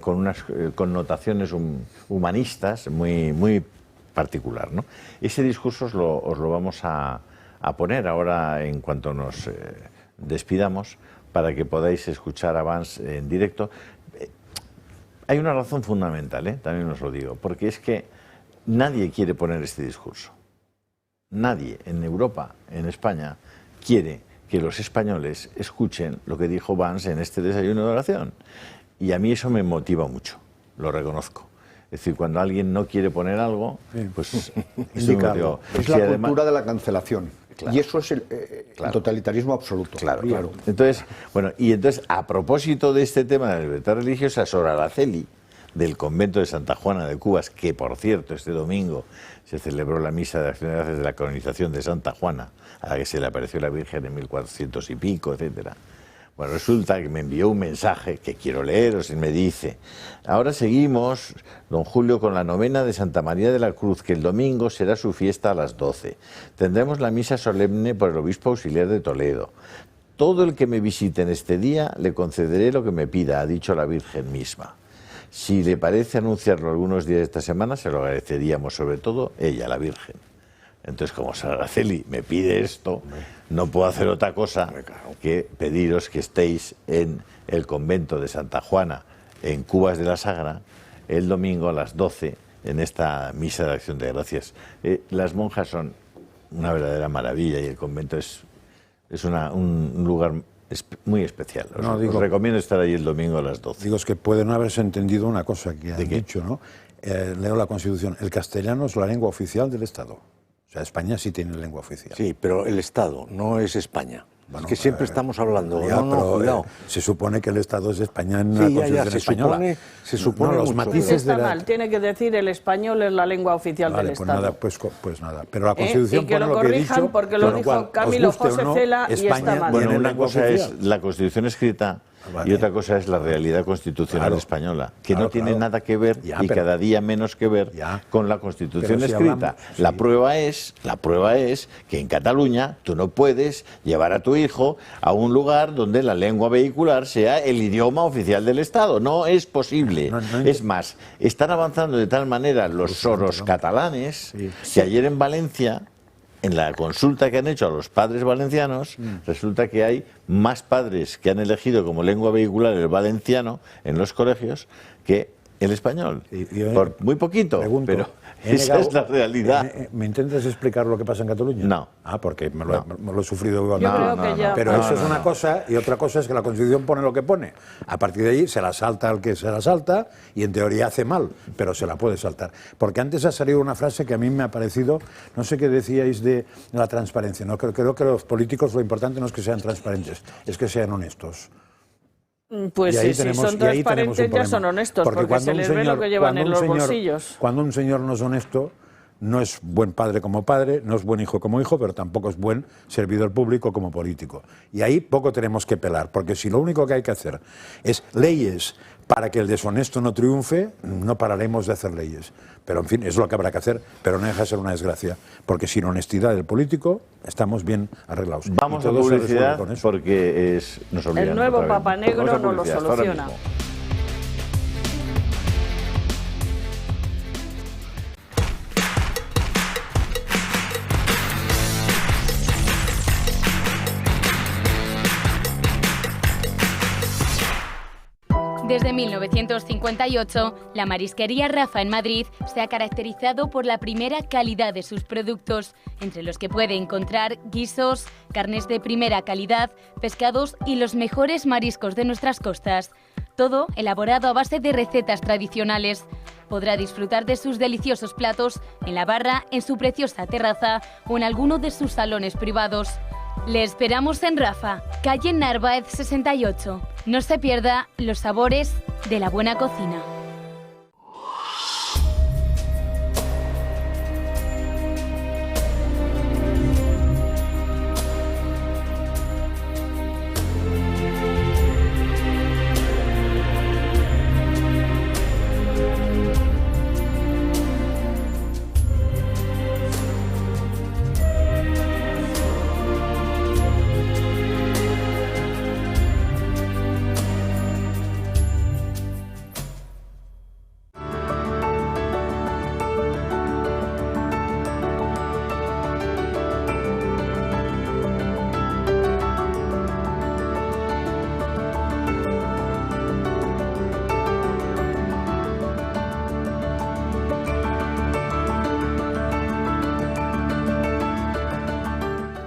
con unas connotaciones humanistas muy particular, ¿no? Ese discurso os lo vamos a poner ahora en cuanto nos despidamos, para que podáis escuchar a Vance en directo. Hay una razón fundamental, también os lo digo, porque es que nadie quiere poner este discurso. Nadie en Europa, en España, quiere que los españoles escuchen lo que dijo Vance en este desayuno de oración. Y a mí eso me motiva mucho, lo reconozco. Es decir, cuando alguien no quiere poner algo, pues indicarlo. Es la cultura de la cancelación. Claro. Y eso es el totalitarismo absoluto. Claro. Entonces, a propósito de este tema de la libertad religiosa, Sor Araceli, del convento de Santa Juana de Cubas, que por cierto este domingo se celebró la misa de acción de gracias de la canonización de Santa Juana, a la que se le apareció la Virgen en 1400 y pico, etcétera. Bueno, resulta que me envió un mensaje que quiero leeros y me dice: ahora seguimos, don Julio, con la novena de Santa María de la Cruz, que el domingo será su fiesta a las 12. Tendremos la misa solemne por el obispo auxiliar de Toledo. Todo el que me visite en este día le concederé lo que me pida, ha dicho la Virgen misma. Si le parece anunciarlo algunos días de esta semana, se lo agradeceríamos, sobre todo ella, la Virgen. Entonces, como Sor Araceli me pide esto, no puedo hacer otra cosa que pediros que estéis en el convento de Santa Juana, en Cubas de la Sagra, el domingo a las 12, en esta misa de acción de gracias. Las monjas son una verdadera maravilla, y el convento es un lugar muy especial. Os recomiendo estar ahí el domingo a las 12. Digo, es que puede no haberse entendido una cosa que han dicho, ¿no? Leo la Constitución. El castellano es la lengua oficial del Estado. O sea, España sí tiene lengua oficial. Sí, pero el Estado no es España. Bueno, es que siempre estamos hablando. Cuidado. Se supone que el Estado es España en la Constitución española. Se supone los matices está mal. Tiene que decir el español es la lengua oficial del Estado. Pues nada. Pero la Constitución y que lo corrijan, porque lo dijo Camilo José Cela y está mal. Bueno, una cosa es la Constitución escrita. Y otra cosa es la realidad constitucional española, que no tiene nada que ver y cada día menos que ver con la Constitución escrita. La prueba es que en Cataluña tú no puedes llevar a tu hijo a un lugar donde la lengua vehicular sea el idioma oficial del Estado. No es posible. Es más, están avanzando de tal manera los soros catalanes que ayer en Valencia, en la consulta que han hecho a los padres valencianos, resulta que hay más padres que han elegido como lengua vehicular el valenciano en los colegios que el español. Por muy poquito, pero esa es la realidad. ¿Me intentas explicar lo que pasa en Cataluña? No. Porque me lo he sufrido igual. Pero eso es una cosa, y otra cosa es que la Constitución pone lo que pone. A partir de ahí se la salta al que se la salta, y en teoría hace mal, pero se la puede saltar. Porque antes ha salido una frase que a mí me ha parecido, no sé qué decíais de la transparencia. No creo que los políticos lo importante no es que sean transparentes, es que sean honestos. Pues si son transparentes ya son honestos, porque se les ve lo que llevan en los bolsillos. Cuando un señor no es honesto, no es buen padre como padre, no es buen hijo como hijo, pero tampoco es buen servidor público como político. Y ahí poco tenemos que pelar, porque si lo único que hay que hacer es leyes para que el deshonesto no triunfe, no pararemos de hacer leyes. Pero en fin, es lo que habrá que hacer, pero no deja de ser una desgracia, porque sin honestidad del político estamos bien arreglados. Vamos a publicidad porque nos obligan. El nuevo Papa Negro no lo soluciona. Desde 1958, la marisquería Rafa en Madrid se ha caracterizado por la primera calidad de sus productos, entre los que puede encontrar guisos, carnes de primera calidad, pescados y los mejores mariscos de nuestras costas. Todo elaborado a base de recetas tradicionales. Podrá disfrutar de sus deliciosos platos en la barra, en su preciosa terraza o en alguno de sus salones privados. Le esperamos en Rafa, calle Narváez 68. No se pierda los sabores de la buena cocina.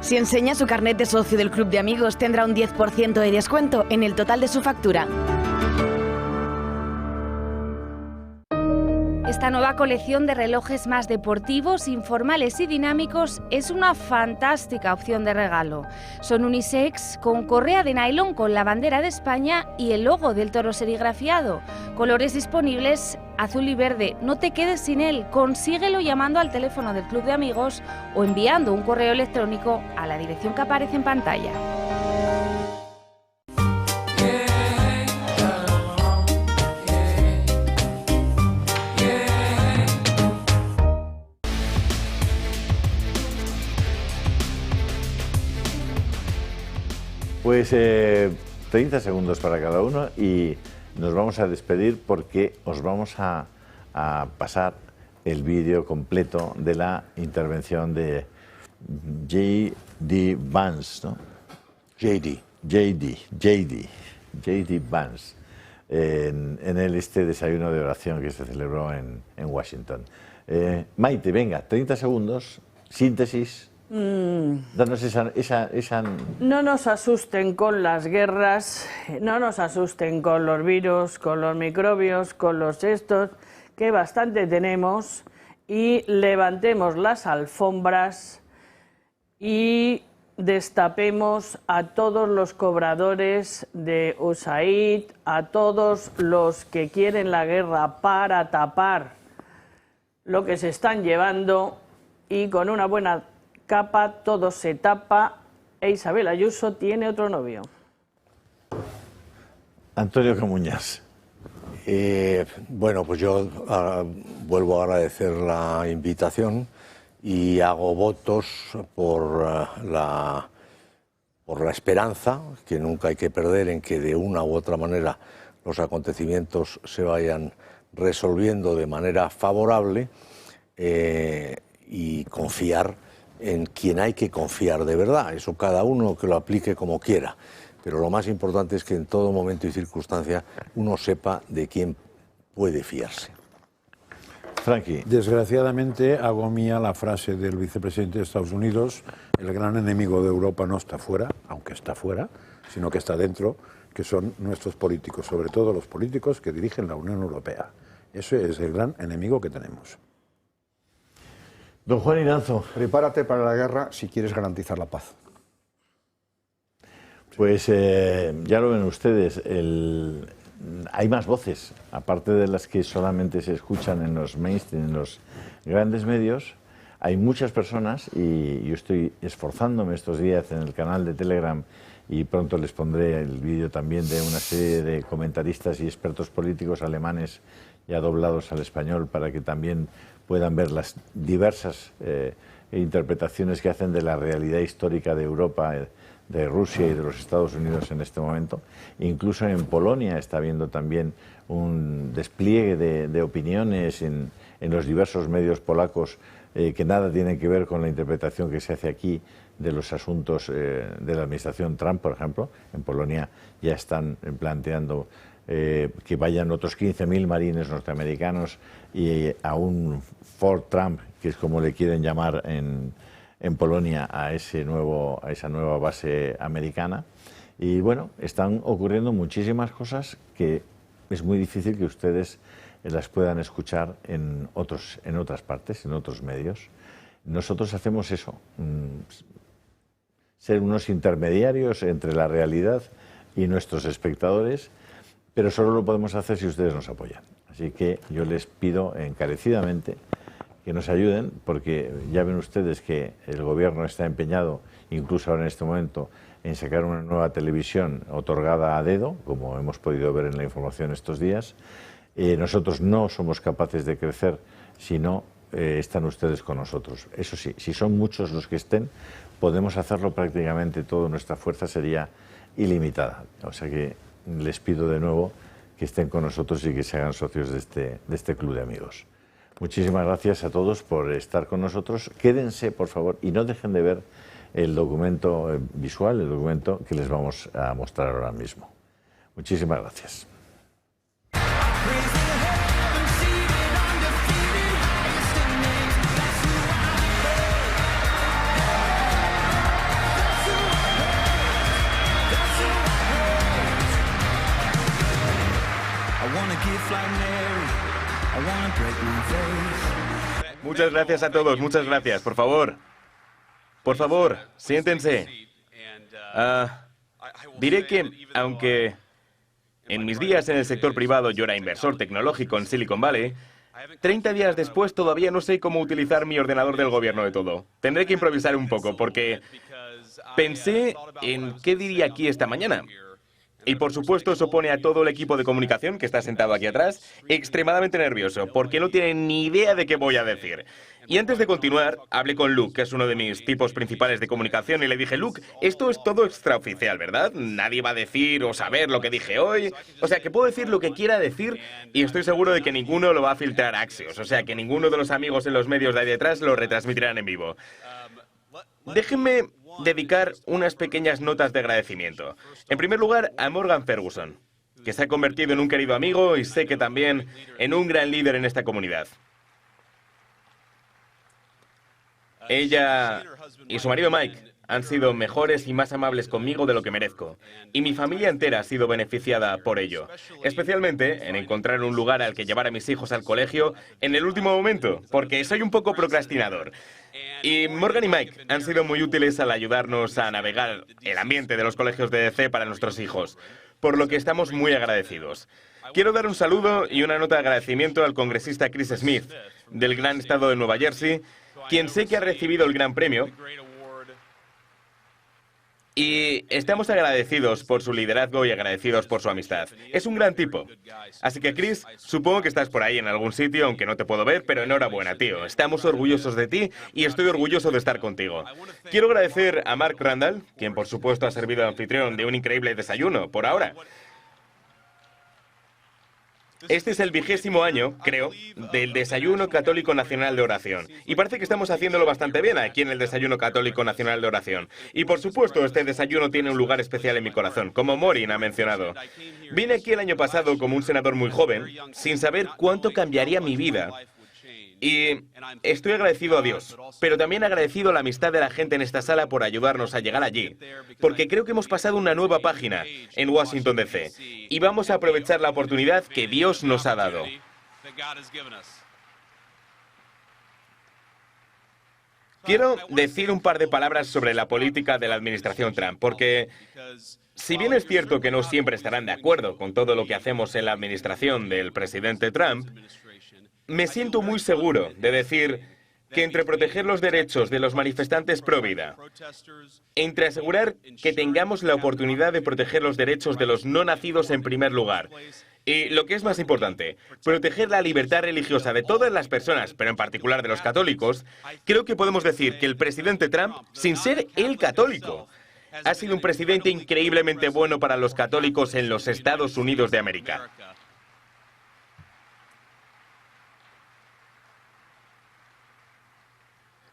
Si enseña su carnet de socio del Club de Amigos, tendrá un 10% de descuento en el total de su factura. Esta nueva colección de relojes más deportivos, informales y dinámicos es una fantástica opción de regalo. Son unisex con correa de nylon con la bandera de España y el logo del toro serigrafiado. Colores disponibles azul y verde. No te quedes sin él, consíguelo llamando al teléfono del Club de Amigos o enviando un correo electrónico a la dirección que aparece en pantalla. Pues 30 segundos para cada uno y nos vamos a despedir porque os vamos a pasar el vídeo completo de la intervención de J.D. Vance, ¿no? J.D. Vance en este desayuno de oración que se celebró en Washington. Maite, venga, 30 segundos, síntesis. Danos esa... No nos asusten con las guerras, no nos asusten con los virus, con los microbios, con los estos, que bastante tenemos, y levantemos las alfombras y destapemos a todos los cobradores de USAID, a todos los que quieren la guerra para tapar lo que se están llevando, y con una buena capa todo se tapa, e Isabel Ayuso tiene otro novio. Antonio Camuñas. Bueno, pues yo vuelvo a agradecer la invitación y hago votos por la esperanza, que nunca hay que perder, en que de una u otra manera los acontecimientos se vayan resolviendo de manera favorable, y confiar en quien hay que confiar de verdad. Eso cada uno que lo aplique como quiera. Pero lo más importante es que en todo momento y circunstancia uno sepa de quién puede fiarse. Frankie. Desgraciadamente hago mía la frase del vicepresidente de Estados Unidos: el gran enemigo de Europa no está fuera, aunque está fuera, sino que está dentro, que son nuestros políticos, sobre todo los políticos que dirigen la Unión Europea. Ese es el gran enemigo que tenemos. Don Juan Iranzo. Prepárate para la guerra si quieres garantizar la paz. Pues ya lo ven ustedes, hay más voces, aparte de las que solamente se escuchan en los mainstream, en los grandes medios. Hay muchas personas, y yo estoy esforzándome estos días en el canal de Telegram, y pronto les pondré el vídeo también de una serie de comentaristas y expertos políticos alemanes ya doblados al español, para que también puedan ver las diversas interpretaciones que hacen de la realidad histórica de Europa, de Rusia y de los Estados Unidos en este momento. Incluso en Polonia está habiendo también un despliegue de opiniones en los diversos medios polacos que nada tienen que ver con la interpretación que se hace aquí de los asuntos de la administración Trump, por ejemplo. En Polonia ya están planteando que vayan otros 15.000 marines norteamericanos y a un Fort Trump, que es como le quieren llamar en Polonia, a esa nueva base americana. Y bueno, están ocurriendo muchísimas cosas que es muy difícil que ustedes las puedan escuchar en otras partes, en otros medios. Nosotros hacemos eso, ser unos intermediarios entre la realidad y nuestros espectadores, pero solo lo podemos hacer si ustedes nos apoyan. Así que yo les pido encarecidamente que nos ayuden, porque ya ven ustedes que el gobierno está empeñado, incluso ahora en este momento, en sacar una nueva televisión otorgada a dedo, como hemos podido ver en la información estos días. Nosotros no somos capaces de crecer si no están ustedes con nosotros. Eso sí, si son muchos los que estén, podemos hacerlo prácticamente todo. Nuestra fuerza sería ilimitada. O sea que les pido de nuevo que estén con nosotros y que se hagan socios de este club de amigos. Muchísimas gracias a todos por estar con nosotros. Quédense, por favor, y no dejen de ver el documento visual, el documento que les vamos a mostrar ahora mismo. Muchísimas gracias. Muchas gracias a todos, muchas gracias. Por favor, siéntense. Diré que, aunque en mis días en el sector privado yo era inversor tecnológico en Silicon Valley, 30 días después todavía no sé cómo utilizar mi ordenador del gobierno de todo. Tendré que improvisar un poco porque pensé en qué diría aquí esta mañana. Y por supuesto eso pone a todo el equipo de comunicación que está sentado aquí atrás extremadamente nervioso, porque no tienen ni idea de qué voy a decir. Y antes de continuar, hablé con Luke, que es uno de mis tipos principales de comunicación, y le dije, Luke, esto es todo extraoficial, ¿verdad? Nadie va a decir o saber lo que dije hoy. O sea, que puedo decir lo que quiera decir y estoy seguro de que ninguno lo va a filtrar a Axios. O sea, que ninguno de los amigos en los medios de ahí detrás lo retransmitirán en vivo. Déjenme dedicar unas pequeñas notas de agradecimiento. En primer lugar, a Morgan Ferguson, que se ha convertido en un querido amigo y sé que también en un gran líder en esta comunidad. Ella y su marido Mike han sido mejores y más amables conmigo de lo que merezco. Y mi familia entera ha sido beneficiada por ello. Especialmente en encontrar un lugar al que llevar a mis hijos al colegio en el último momento, porque soy un poco procrastinador. Y Morgan y Mike han sido muy útiles al ayudarnos a navegar el ambiente de los colegios de DC para nuestros hijos, por lo que estamos muy agradecidos. Quiero dar un saludo y una nota de agradecimiento al congresista Chris Smith, del gran estado de Nueva Jersey, quien sé que ha recibido el gran premio. Y estamos agradecidos por su liderazgo y agradecidos por su amistad. Es un gran tipo. Así que, Chris, supongo que estás por ahí en algún sitio, aunque no te puedo ver, pero enhorabuena, tío. Estamos orgullosos de ti y estoy orgulloso de estar contigo. Quiero agradecer a Mark Randall, quien por supuesto ha servido de anfitrión de un increíble desayuno, por ahora. Este es el 20º año, creo, del Desayuno Católico Nacional de Oración. Y parece que estamos haciéndolo bastante bien aquí en el Desayuno Católico Nacional de Oración. Y por supuesto, este desayuno tiene un lugar especial en mi corazón, como Maureen ha mencionado. Vine aquí el año pasado como un senador muy joven, sin saber cuánto cambiaría mi vida. Y estoy agradecido a Dios, pero también agradecido a la amistad de la gente en esta sala por ayudarnos a llegar allí, porque creo que hemos pasado una nueva página en Washington, D.C. y vamos a aprovechar la oportunidad que Dios nos ha dado. Quiero decir un par de palabras sobre la política de la administración Trump, porque si bien es cierto que no siempre estarán de acuerdo con todo lo que hacemos en la administración del presidente Trump, me siento muy seguro de decir que entre proteger los derechos de los manifestantes pro vida, entre asegurar que tengamos la oportunidad de proteger los derechos de los no nacidos en primer lugar, y lo que es más importante, proteger la libertad religiosa de todas las personas, pero en particular de los católicos, creo que podemos decir que el presidente Trump, sin ser él católico, ha sido un presidente increíblemente bueno para los católicos en los Estados Unidos de América.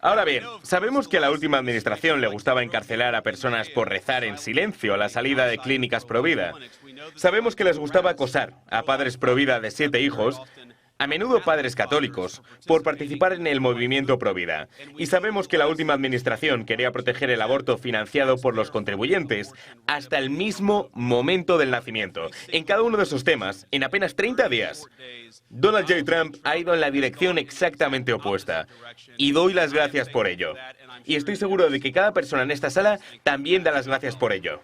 Ahora bien, sabemos que a la última administración le gustaba encarcelar a personas por rezar en silencio a la salida de clínicas pro vida. Sabemos que les gustaba acosar a padres pro vida de 7 hijos, a menudo padres católicos, por participar en el movimiento pro vida. Y sabemos que la última administración quería proteger el aborto financiado por los contribuyentes hasta el mismo momento del nacimiento. En cada uno de esos temas, en apenas 30 días, Donald J. Trump ha ido en la dirección exactamente opuesta. Y doy las gracias por ello. Y estoy seguro de que cada persona en esta sala también da las gracias por ello.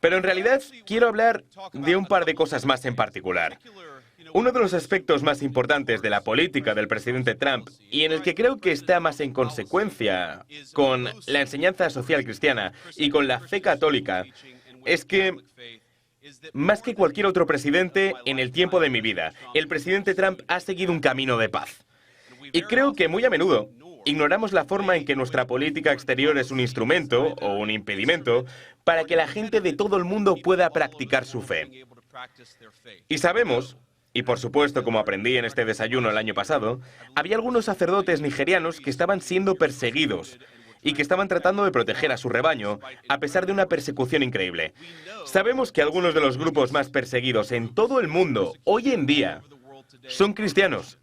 Pero en realidad quiero hablar de un par de cosas más en particular. Uno de los aspectos más importantes de la política del presidente Trump, y en el que creo que está más en consecuencia con la enseñanza social cristiana y con la fe católica, es que, más que cualquier otro presidente en el tiempo de mi vida, el presidente Trump ha seguido un camino de paz. Y creo que muy a menudo ignoramos la forma en que nuestra política exterior es un instrumento o un impedimento para que la gente de todo el mundo pueda practicar su fe. Y sabemos, y por supuesto como aprendí en este desayuno el año pasado, había algunos sacerdotes nigerianos que estaban siendo perseguidos y que estaban tratando de proteger a su rebaño a pesar de una persecución increíble. Sabemos que algunos de los grupos más perseguidos en todo el mundo hoy en día son cristianos.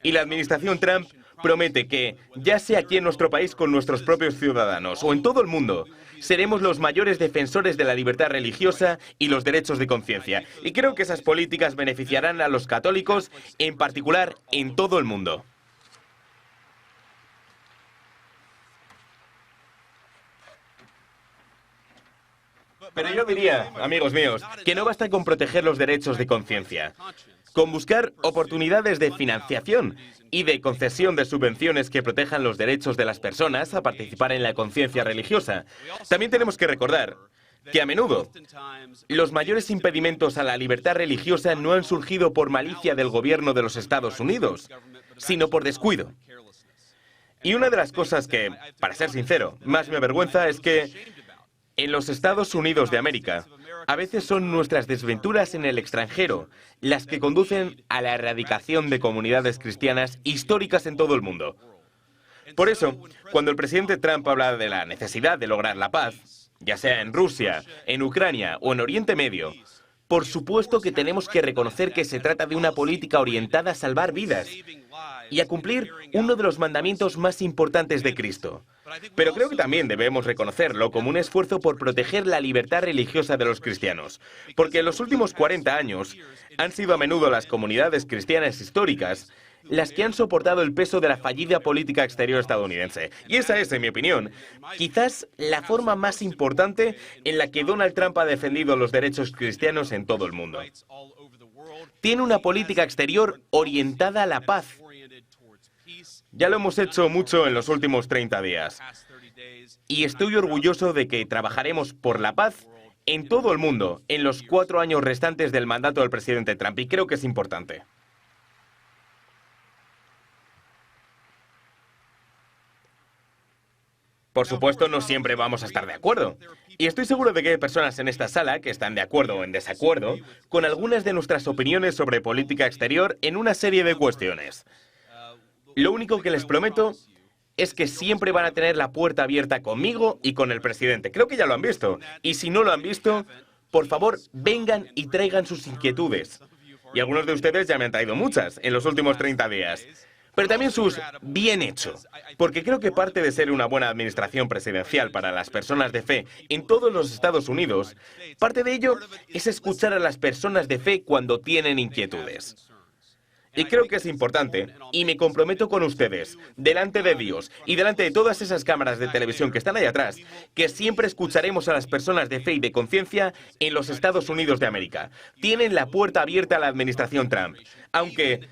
Y la administración Trump promete que, ya sea aquí en nuestro país con nuestros propios ciudadanos o en todo el mundo, seremos los mayores defensores de la libertad religiosa y los derechos de conciencia. Y creo que esas políticas beneficiarán a los católicos, en particular en todo el mundo. Pero yo diría, amigos míos, que no basta con proteger los derechos de conciencia, con buscar oportunidades de financiación y de concesión de subvenciones que protejan los derechos de las personas a participar en la conciencia religiosa. También tenemos que recordar que a menudo los mayores impedimentos a la libertad religiosa no han surgido por malicia del gobierno de los Estados Unidos, sino por descuido. Y una de las cosas que, para ser sincero, más me avergüenza es que en los Estados Unidos de América, a veces son nuestras desventuras en el extranjero las que conducen a la erradicación de comunidades cristianas históricas en todo el mundo. Por eso, cuando el presidente Trump habla de la necesidad de lograr la paz, ya sea en Rusia, en Ucrania o en Oriente Medio, por supuesto que tenemos que reconocer que se trata de una política orientada a salvar vidas y a cumplir uno de los mandamientos más importantes de Cristo. Pero creo que también debemos reconocerlo como un esfuerzo por proteger la libertad religiosa de los cristianos, porque en los últimos 40 años han sido a menudo las comunidades cristianas históricas las que han soportado el peso de la fallida política exterior estadounidense. Y esa es, en mi opinión, quizás la forma más importante en la que Donald Trump ha defendido los derechos cristianos en todo el mundo. Tiene una política exterior orientada a la paz. Ya lo hemos hecho mucho en los últimos 30 días. Y estoy orgulloso de que trabajaremos por la paz en todo el mundo en los 4 años restantes del mandato del presidente Trump. Y creo que es importante. Por supuesto, no siempre vamos a estar de acuerdo. Y estoy seguro de que hay personas en esta sala que están de acuerdo o en desacuerdo con algunas de nuestras opiniones sobre política exterior en una serie de cuestiones. Lo único que les prometo es que siempre van a tener la puerta abierta conmigo y con el presidente. Creo que ya lo han visto. Y si no lo han visto, por favor, vengan y traigan sus inquietudes. Y algunos de ustedes ya me han traído muchas en los últimos 30 días. pero también sus bien hecho, porque creo que parte de ser una buena administración presidencial para las personas de fe en todos los Estados Unidos, parte de ello es escuchar a las personas de fe cuando tienen inquietudes. Y creo que es importante, y me comprometo con ustedes, delante de Dios y delante de todas esas cámaras de televisión que están ahí atrás, que siempre escucharemos a las personas de fe y de conciencia en los Estados Unidos de América. Tienen la puerta abierta a la administración Trump, aunque...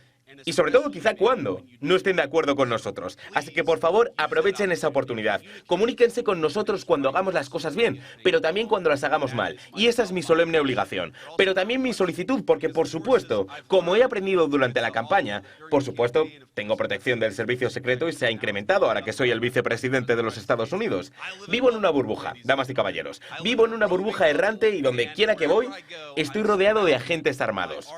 Y sobre todo, quizá cuando no estén de acuerdo con nosotros. Así que, por favor, aprovechen esa oportunidad. Comuníquense con nosotros cuando hagamos las cosas bien, pero también cuando las hagamos mal. Y esa es mi solemne obligación. Pero también mi solicitud, porque, por supuesto, como he aprendido durante la campaña, por supuesto, tengo protección del servicio secreto y se ha incrementado ahora que soy el vicepresidente de los Estados Unidos. Vivo en una burbuja, damas y caballeros. Vivo en una burbuja errante y donde quiera que voy, estoy rodeado de agentes armados.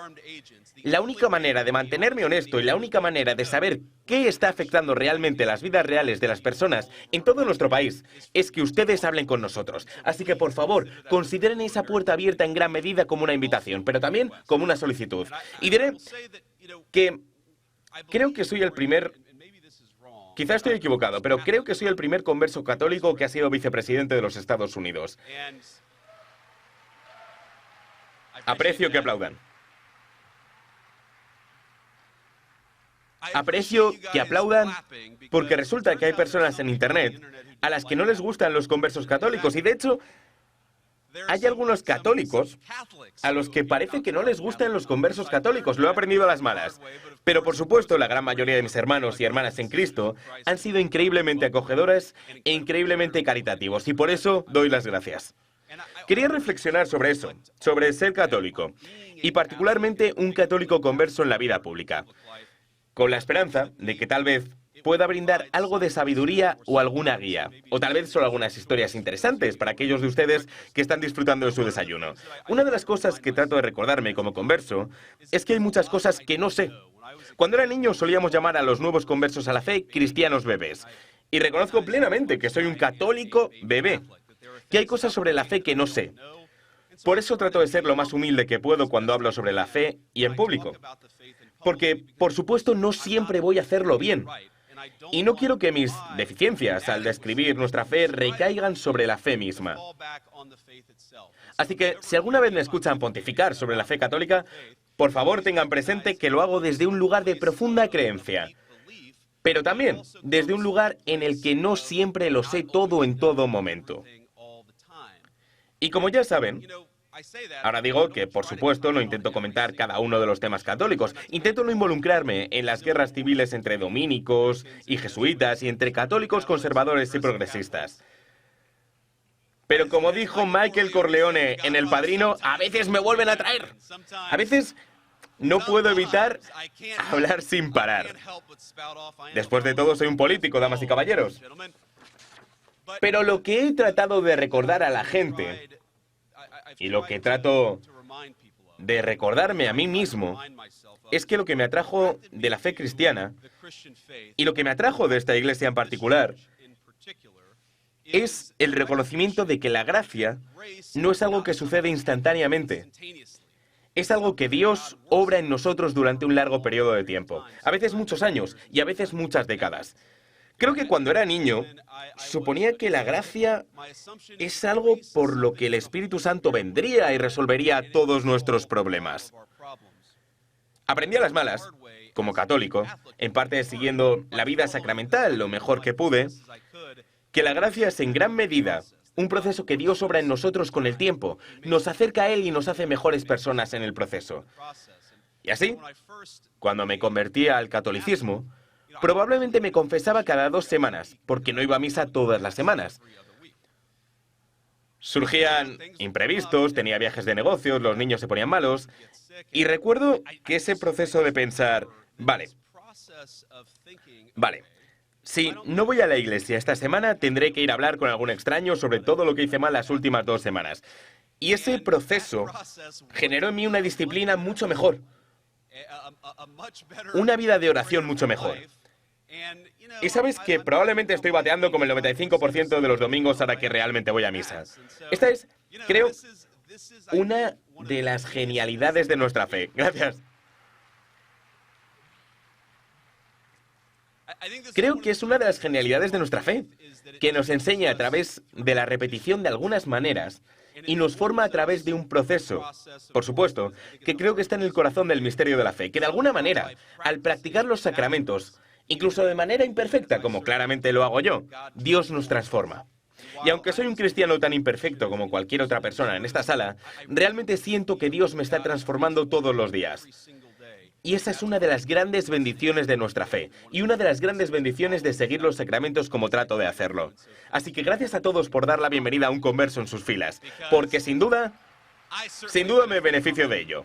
La única manera de mantenerme honesto y la única manera de saber qué está afectando realmente las vidas reales de las personas en todo nuestro país es que ustedes hablen con nosotros. Así que, por favor, consideren esa puerta abierta en gran medida como una invitación, pero también como una solicitud. Y diré que creo que soy el primer... Quizá estoy equivocado, pero creo que soy el primer converso católico que ha sido vicepresidente de los Estados Unidos. Aprecio que aplaudan. Aprecio que aplaudan porque resulta que hay personas en Internet a las que no les gustan los conversos católicos. Y de hecho, hay algunos católicos a los que parece que no les gustan los conversos católicos. Lo he aprendido a las malas. Pero por supuesto, la gran mayoría de mis hermanos y hermanas en Cristo han sido increíblemente acogedores e increíblemente caritativos. Y por eso doy las gracias. Quería reflexionar sobre eso, sobre ser católico. Y particularmente un católico converso en la vida pública. Con la esperanza de que tal vez pueda brindar algo de sabiduría o alguna guía, o tal vez solo algunas historias interesantes para aquellos de ustedes que están disfrutando de su desayuno. Una de las cosas que trato de recordarme como converso es que hay muchas cosas que no sé. Cuando era niño solíamos llamar a los nuevos conversos a la fe cristianos bebés, y reconozco plenamente que soy un católico bebé, que hay cosas sobre la fe que no sé. Por eso trato de ser lo más humilde que puedo cuando hablo sobre la fe y en público. Porque, por supuesto, no siempre voy a hacerlo bien. Y no quiero que mis deficiencias al describir nuestra fe recaigan sobre la fe misma. Así que, si alguna vez me escuchan pontificar sobre la fe católica, por favor tengan presente que lo hago desde un lugar de profunda creencia. Pero también desde un lugar en el que no siempre lo sé todo en todo momento. Y como ya saben... Ahora digo que, por supuesto, no intento comentar cada uno de los temas católicos. Intento no involucrarme en las guerras civiles entre dominicos y jesuitas y entre católicos conservadores y progresistas. Pero como dijo Michael Corleone en El Padrino, a veces me vuelven a traer. A veces no puedo evitar hablar sin parar. Después de todo, soy un político, damas y caballeros. Pero lo que he tratado de recordar a la gente... Y lo que trato de recordarme a mí mismo es que lo que me atrajo de la fe cristiana y lo que me atrajo de esta iglesia en particular es el reconocimiento de que la gracia no es algo que sucede instantáneamente. Es algo que Dios obra en nosotros durante un largo periodo de tiempo, a veces muchos años y a veces muchas décadas. Creo que cuando era niño, suponía que la gracia es algo por lo que el Espíritu Santo vendría y resolvería todos nuestros problemas. Aprendí a las malas, como católico, en parte siguiendo la vida sacramental lo mejor que pude, que la gracia es en gran medida un proceso que Dios obra en nosotros con el tiempo, nos acerca a Él y nos hace mejores personas en el proceso. Y así, cuando me convertí al catolicismo, probablemente me confesaba cada 2 semanas, porque no iba a misa todas las semanas. Surgían imprevistos, tenía viajes de negocios, los niños se ponían malos, y recuerdo que ese proceso de pensar, vale, si no voy a la iglesia esta semana, tendré que ir a hablar con algún extraño sobre todo lo que hice mal las últimas 2 semanas. Y ese proceso generó en mí una disciplina mucho mejor, una vida de oración mucho mejor. Y sabes que probablemente estoy bateando como el 95% de los domingos ahora que realmente voy a misa. Esta es, creo, una de las genialidades de nuestra fe. Gracias. Creo que es una de las genialidades de nuestra fe, que nos enseña a través de la repetición de algunas maneras y nos forma a través de un proceso, por supuesto, que creo que está en el corazón del misterio de la fe, que de alguna manera, al practicar los sacramentos, incluso de manera imperfecta, como claramente lo hago yo, Dios nos transforma. Y aunque soy un cristiano tan imperfecto como cualquier otra persona en esta sala, realmente siento que Dios me está transformando todos los días. Y esa es una de las grandes bendiciones de nuestra fe, y una de las grandes bendiciones de seguir los sacramentos como trato de hacerlo. Así que gracias a todos por dar la bienvenida a un converso en sus filas, porque sin duda me beneficio de ello.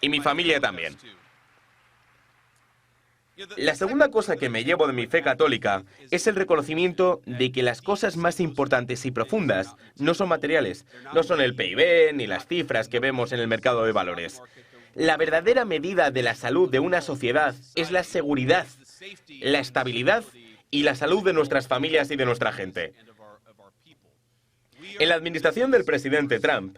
Y mi familia también. La segunda cosa que me llevo de mi fe católica es el reconocimiento de que las cosas más importantes y profundas no son materiales, no son el PIB ni las cifras que vemos en el mercado de valores. La verdadera medida de la salud de una sociedad es la seguridad, la estabilidad y la salud de nuestras familias y de nuestra gente. En la administración del presidente Trump,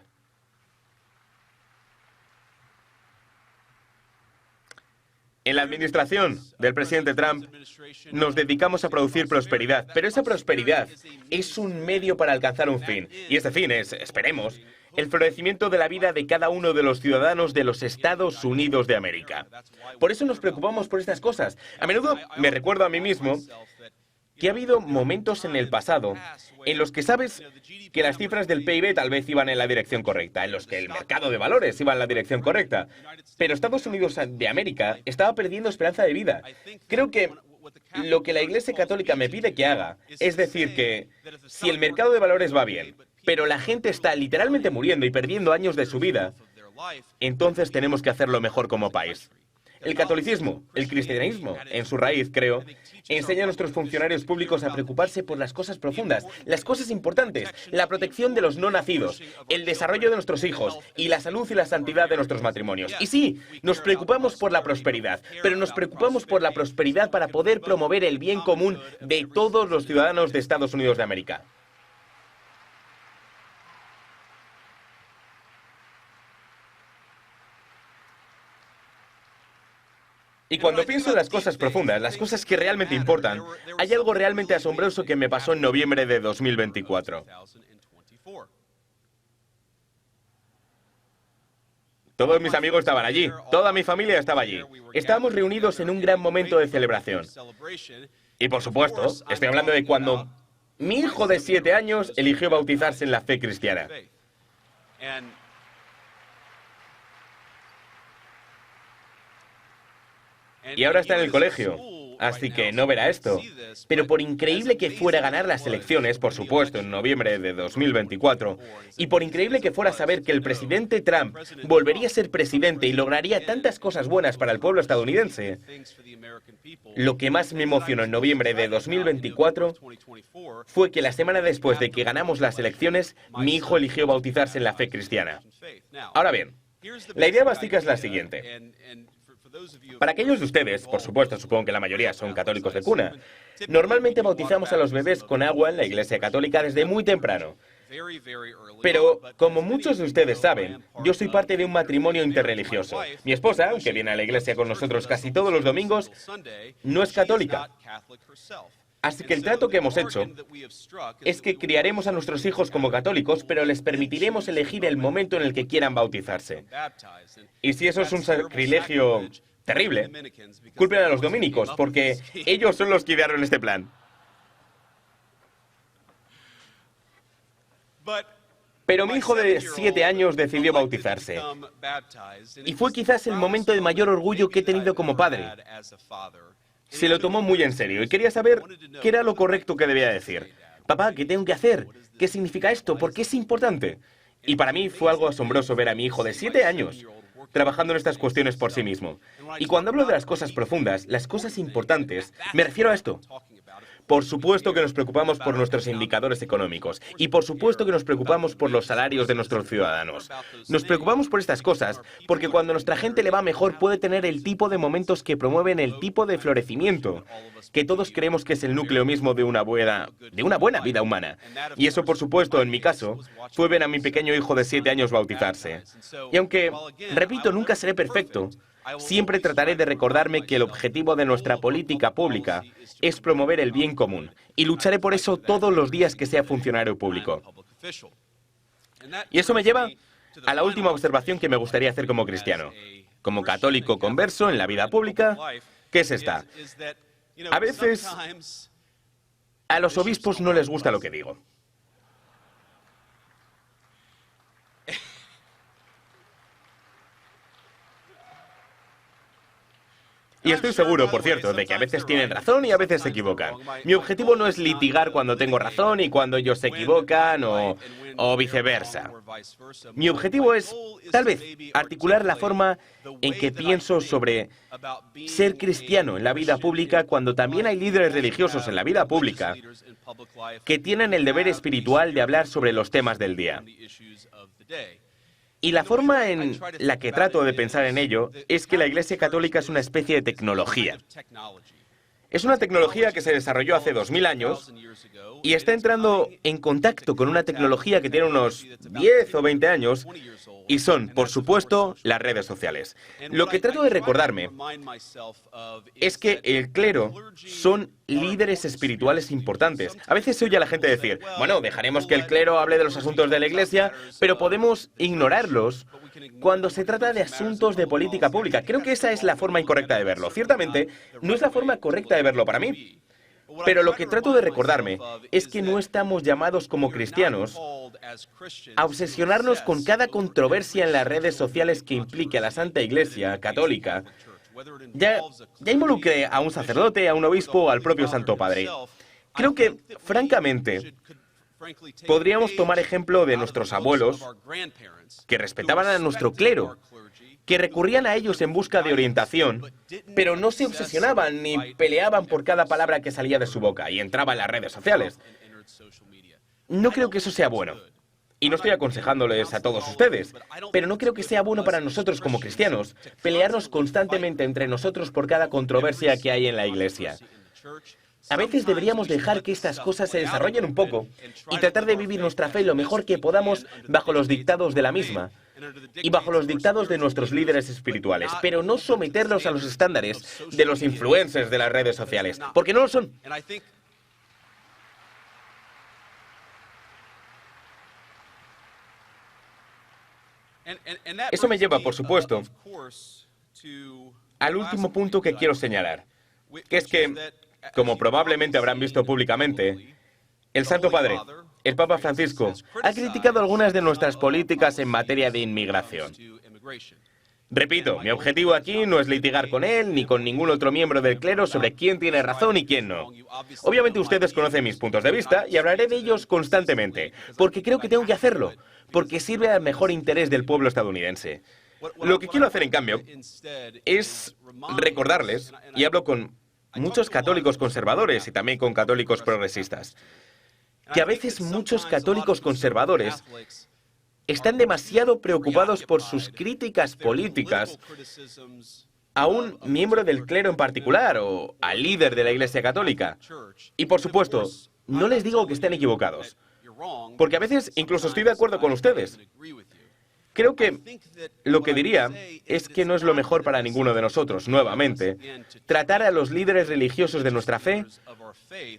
nos dedicamos a producir prosperidad, pero esa prosperidad es un medio para alcanzar un fin. Y ese fin es, esperemos, el florecimiento de la vida de cada uno de los ciudadanos de los Estados Unidos de América. Por eso nos preocupamos por estas cosas. A menudo me recuerdo a mí mismo que ha habido momentos en el pasado en los que sabes que las cifras del PIB tal vez iban en la dirección correcta, en los que el mercado de valores iba en la dirección correcta, pero Estados Unidos de América estaba perdiendo esperanza de vida. Creo que lo que la Iglesia Católica me pide que haga es decir que si el mercado de valores va bien, pero la gente está literalmente muriendo y perdiendo años de su vida, entonces tenemos que hacerlo mejor como país. El catolicismo, el cristianismo, en su raíz, creo, enseña a nuestros funcionarios públicos a preocuparse por las cosas profundas, las cosas importantes, la protección de los no nacidos, el desarrollo de nuestros hijos y la salud y la santidad de nuestros matrimonios. Y sí, nos preocupamos por la prosperidad, pero nos preocupamos por la prosperidad para poder promover el bien común de todos los ciudadanos de Estados Unidos de América. Y cuando pienso en las cosas profundas, las cosas que realmente importan, hay algo realmente asombroso que me pasó en noviembre de 2024. Todos mis amigos estaban allí, toda mi familia estaba allí. Estábamos reunidos en un gran momento de celebración. Y por supuesto, estoy hablando de cuando mi hijo de 7 años eligió bautizarse en la fe cristiana. Y ahora está en el colegio, así que no verá esto. Pero por increíble que fuera ganar las elecciones, por supuesto, en noviembre de 2024, y por increíble que fuera saber que el presidente Trump volvería a ser presidente y lograría tantas cosas buenas para el pueblo estadounidense, lo que más me emocionó en noviembre de 2024 fue que la semana después de que ganamos las elecciones, mi hijo eligió bautizarse en la fe cristiana. Ahora bien, la idea básica es la siguiente. Para aquellos de ustedes, por supuesto, supongo que la mayoría son católicos de cuna, normalmente bautizamos a los bebés con agua en la Iglesia Católica desde muy temprano. Pero, como muchos de ustedes saben, yo soy parte de un matrimonio interreligioso. Mi esposa, aunque viene a la iglesia con nosotros casi todos los domingos, no es católica. Así que el trato que hemos hecho es que criaremos a nuestros hijos como católicos, pero les permitiremos elegir el momento en el que quieran bautizarse. Y si eso es un sacrilegio terrible, culpen a los dominicos, porque ellos son los que idearon este plan. Pero mi hijo de 7 años decidió bautizarse. Y fue quizás el momento de mayor orgullo que he tenido como padre. Se lo tomó muy en serio y quería saber qué era lo correcto que debía decir. Papá, ¿qué tengo que hacer? ¿Qué significa esto? ¿Por qué es importante? Y para mí fue algo asombroso ver a mi hijo de 7 años trabajando en estas cuestiones por sí mismo. Y cuando hablo de las cosas profundas, las cosas importantes, me refiero a esto. Por supuesto que nos preocupamos por nuestros indicadores económicos y por supuesto que nos preocupamos por los salarios de nuestros ciudadanos. Nos preocupamos por estas cosas porque cuando a nuestra gente le va mejor puede tener el tipo de momentos que promueven el tipo de florecimiento que todos creemos que es el núcleo mismo de una buena vida humana. Y eso, por supuesto, en mi caso, fue ver a mi pequeño hijo de 7 años bautizarse. Y aunque, repito, nunca seré perfecto, siempre trataré de recordarme que el objetivo de nuestra política pública es promover el bien común, y lucharé por eso todos los días que sea funcionario público. Y eso me lleva a la última observación que me gustaría hacer como cristiano, como católico converso en la vida pública, que es esta. A veces a los obispos no les gusta lo que digo. Y estoy seguro, por cierto, de que a veces tienen razón y a veces se equivocan. Mi objetivo no es litigar cuando tengo razón y cuando ellos se equivocan o viceversa. Mi objetivo es, tal vez, articular la forma en que pienso sobre ser cristiano en la vida pública cuando también hay líderes religiosos en la vida pública que tienen el deber espiritual de hablar sobre los temas del día. Y la forma en la que trato de pensar en ello es que la Iglesia Católica es una especie de tecnología. Es una tecnología que se desarrolló hace 2000 años y está entrando en contacto con una tecnología que tiene unos 10 o 20 años y son, por supuesto, las redes sociales. Lo que trato de recordarme es que el clero son líderes espirituales importantes. A veces se oye a la gente decir, bueno, dejaremos que el clero hable de los asuntos de la Iglesia, pero podemos ignorarlos cuando se trata de asuntos de política pública. Creo que esa es la forma incorrecta de verlo. Ciertamente, no es la forma correcta de verlo para mí. Pero lo que trato de recordarme es que no estamos llamados como cristianos a obsesionarnos con cada controversia en las redes sociales que implique a la Santa Iglesia Católica, ya involucre a un sacerdote, a un obispo o al propio Santo Padre. Creo que, francamente, podríamos tomar ejemplo de nuestros abuelos, que respetaban a nuestro clero, que recurrían a ellos en busca de orientación, pero no se obsesionaban ni peleaban por cada palabra que salía de su boca y entraba en las redes sociales. No creo que eso sea bueno. Y no estoy aconsejándoles a todos ustedes, pero no creo que sea bueno para nosotros como cristianos pelearnos constantemente entre nosotros por cada controversia que hay en la Iglesia. A veces deberíamos dejar que estas cosas se desarrollen un poco y tratar de vivir nuestra fe lo mejor que podamos bajo los dictados de la misma y bajo los dictados de nuestros líderes espirituales, pero no someterlos a los estándares de los influencers de las redes sociales, porque no lo son. Eso me lleva, por supuesto, al último punto que quiero señalar, que es que, como probablemente habrán visto públicamente, el Santo Padre, el Papa Francisco, ha criticado algunas de nuestras políticas en materia de inmigración. Repito, mi objetivo aquí no es litigar con él ni con ningún otro miembro del clero sobre quién tiene razón y quién no. Obviamente ustedes conocen mis puntos de vista y hablaré de ellos constantemente, porque creo que tengo que hacerlo, porque sirve al mejor interés del pueblo estadounidense. Lo que quiero hacer, en cambio, es recordarles, y hablo con muchos católicos conservadores y también con católicos progresistas, que a veces muchos católicos conservadores están demasiado preocupados por sus críticas políticas a un miembro del clero en particular o al líder de la Iglesia Católica. Y por supuesto, no les digo que estén equivocados, porque a veces incluso estoy de acuerdo con ustedes. Creo que lo que diría es que no es lo mejor para ninguno de nosotros, nuevamente, tratar a los líderes religiosos de nuestra fe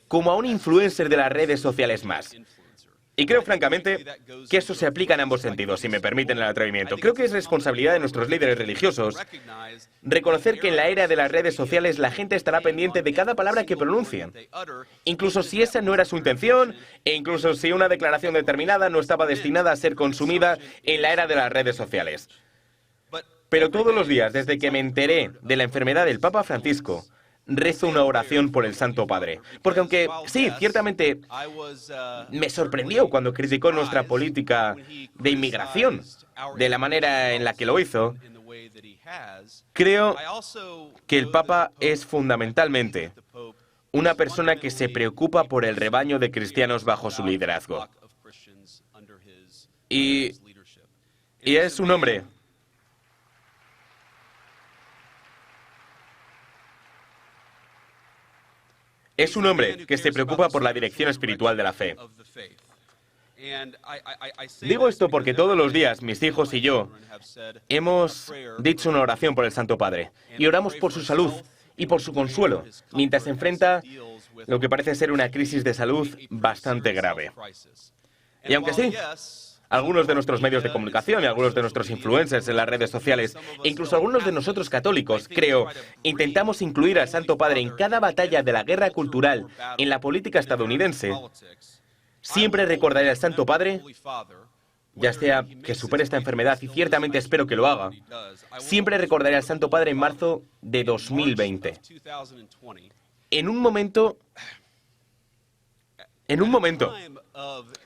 como a un influencer de las redes sociales más. Y creo, francamente, que eso se aplica en ambos sentidos, si me permiten el atrevimiento. Creo que es responsabilidad de nuestros líderes religiosos reconocer que en la era de las redes sociales la gente estará pendiente de cada palabra que pronuncian, incluso si esa no era su intención, e incluso si una declaración determinada no estaba destinada a ser consumida en la era de las redes sociales. Pero todos los días, desde que me enteré de la enfermedad del Papa Francisco, rezo una oración por el Santo Padre. Porque aunque, sí, ciertamente me sorprendió cuando criticó nuestra política de inmigración, de la manera en la que lo hizo, creo que el Papa es fundamentalmente una persona que se preocupa por el rebaño de cristianos bajo su liderazgo. Y es un hombre que se preocupa por la dirección espiritual de la fe. Digo esto porque todos los días mis hijos y yo hemos dicho una oración por el Santo Padre y oramos por su salud y por su consuelo, mientras se enfrenta lo que parece ser una crisis de salud bastante grave. Y aunque sí, algunos de nuestros medios de comunicación y algunos de nuestros influencers en las redes sociales, e incluso algunos de nosotros católicos, creo, intentamos incluir al Santo Padre en cada batalla de la guerra cultural en la política estadounidense, siempre recordaré al Santo Padre, ya sea que supere esta enfermedad, y ciertamente espero que lo haga, siempre recordaré al Santo Padre en marzo de 2020. En un momento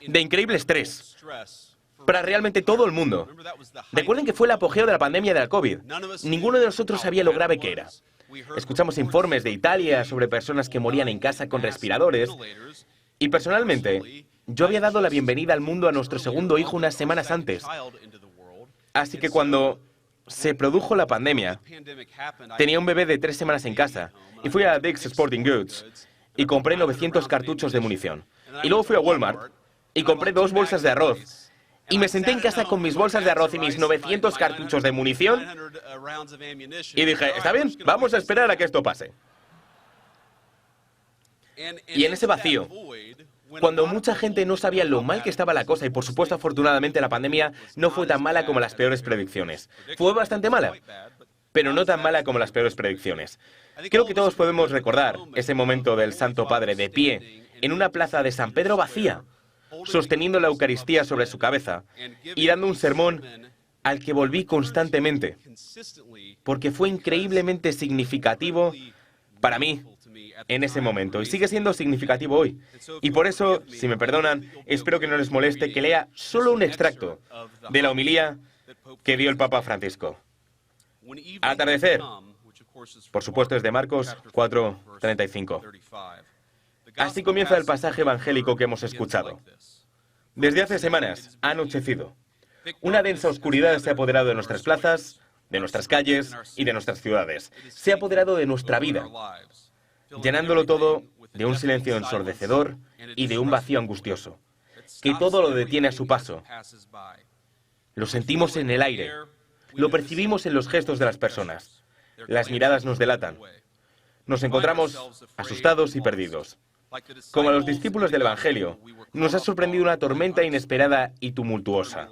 de increíble estrés para realmente todo el mundo. Recuerden que fue el apogeo de la pandemia de la COVID. Ninguno de nosotros sabía lo grave que era. Escuchamos informes de Italia sobre personas que morían en casa con respiradores. Y personalmente, yo había dado la bienvenida al mundo a nuestro segundo hijo unas semanas antes. Así que cuando se produjo la pandemia, tenía un bebé de 3 semanas en casa y fui a Dick's Sporting Goods y compré 900 cartuchos de munición. Y luego fui a Walmart y compré 2 bolsas de arroz. Y me senté en casa con mis bolsas de arroz y mis 900 cartuchos de munición y dije, está bien, vamos a esperar a que esto pase. Y en ese vacío, cuando mucha gente no sabía lo mal que estaba la cosa, y por supuesto afortunadamente la pandemia no fue tan mala como las peores predicciones. Fue bastante mala, pero no tan mala como las peores predicciones. Creo que todos podemos recordar ese momento del Santo Padre de pie en una plaza de San Pedro vacía, sosteniendo la Eucaristía sobre su cabeza y dando un sermón al que volví constantemente, porque fue increíblemente significativo para mí en ese momento, y sigue siendo significativo hoy. Y por eso, si me perdonan, espero que no les moleste que lea solo un extracto de la homilía que dio el Papa Francisco. Al atardecer, por supuesto es de Marcos 4:35. Así comienza el pasaje evangélico que hemos escuchado. Desde hace semanas ha anochecido. Una densa oscuridad se ha apoderado de nuestras plazas, de nuestras calles y de nuestras ciudades. Se ha apoderado de nuestra vida, llenándolo todo de un silencio ensordecedor y de un vacío angustioso, que todo lo detiene a su paso. Lo sentimos en el aire, lo percibimos en los gestos de las personas. Las miradas nos delatan. Nos encontramos asustados y perdidos. Como a los discípulos del Evangelio, nos ha sorprendido una tormenta inesperada y tumultuosa.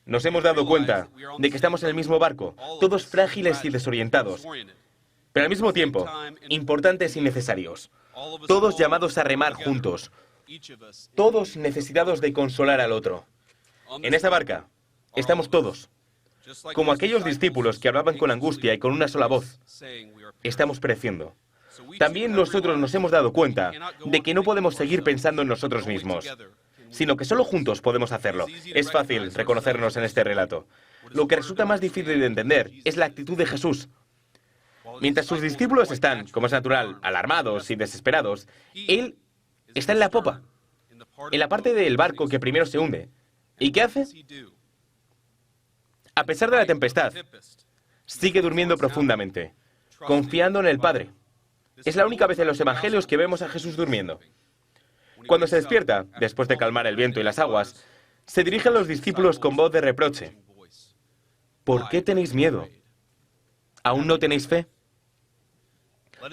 Nos hemos dado cuenta de que estamos en el mismo barco, todos frágiles y desorientados, pero al mismo tiempo, importantes y necesarios. Todos llamados a remar juntos, todos necesitados de consolar al otro. En esa barca estamos todos, como aquellos discípulos que hablaban con angustia y con una sola voz. Estamos pereciendo. También nosotros nos hemos dado cuenta de que no podemos seguir pensando en nosotros mismos, sino que solo juntos podemos hacerlo. Es fácil reconocernos en este relato. Lo que resulta más difícil de entender es la actitud de Jesús. Mientras sus discípulos están, como es natural, alarmados y desesperados, Él está en la popa, en la parte del barco que primero se hunde. ¿Y qué hace? A pesar de la tempestad, sigue durmiendo profundamente, confiando en el Padre. Es la única vez en los evangelios que vemos a Jesús durmiendo. Cuando se despierta, después de calmar el viento y las aguas, se dirige a los discípulos con voz de reproche. ¿Por qué tenéis miedo? ¿Aún no tenéis fe?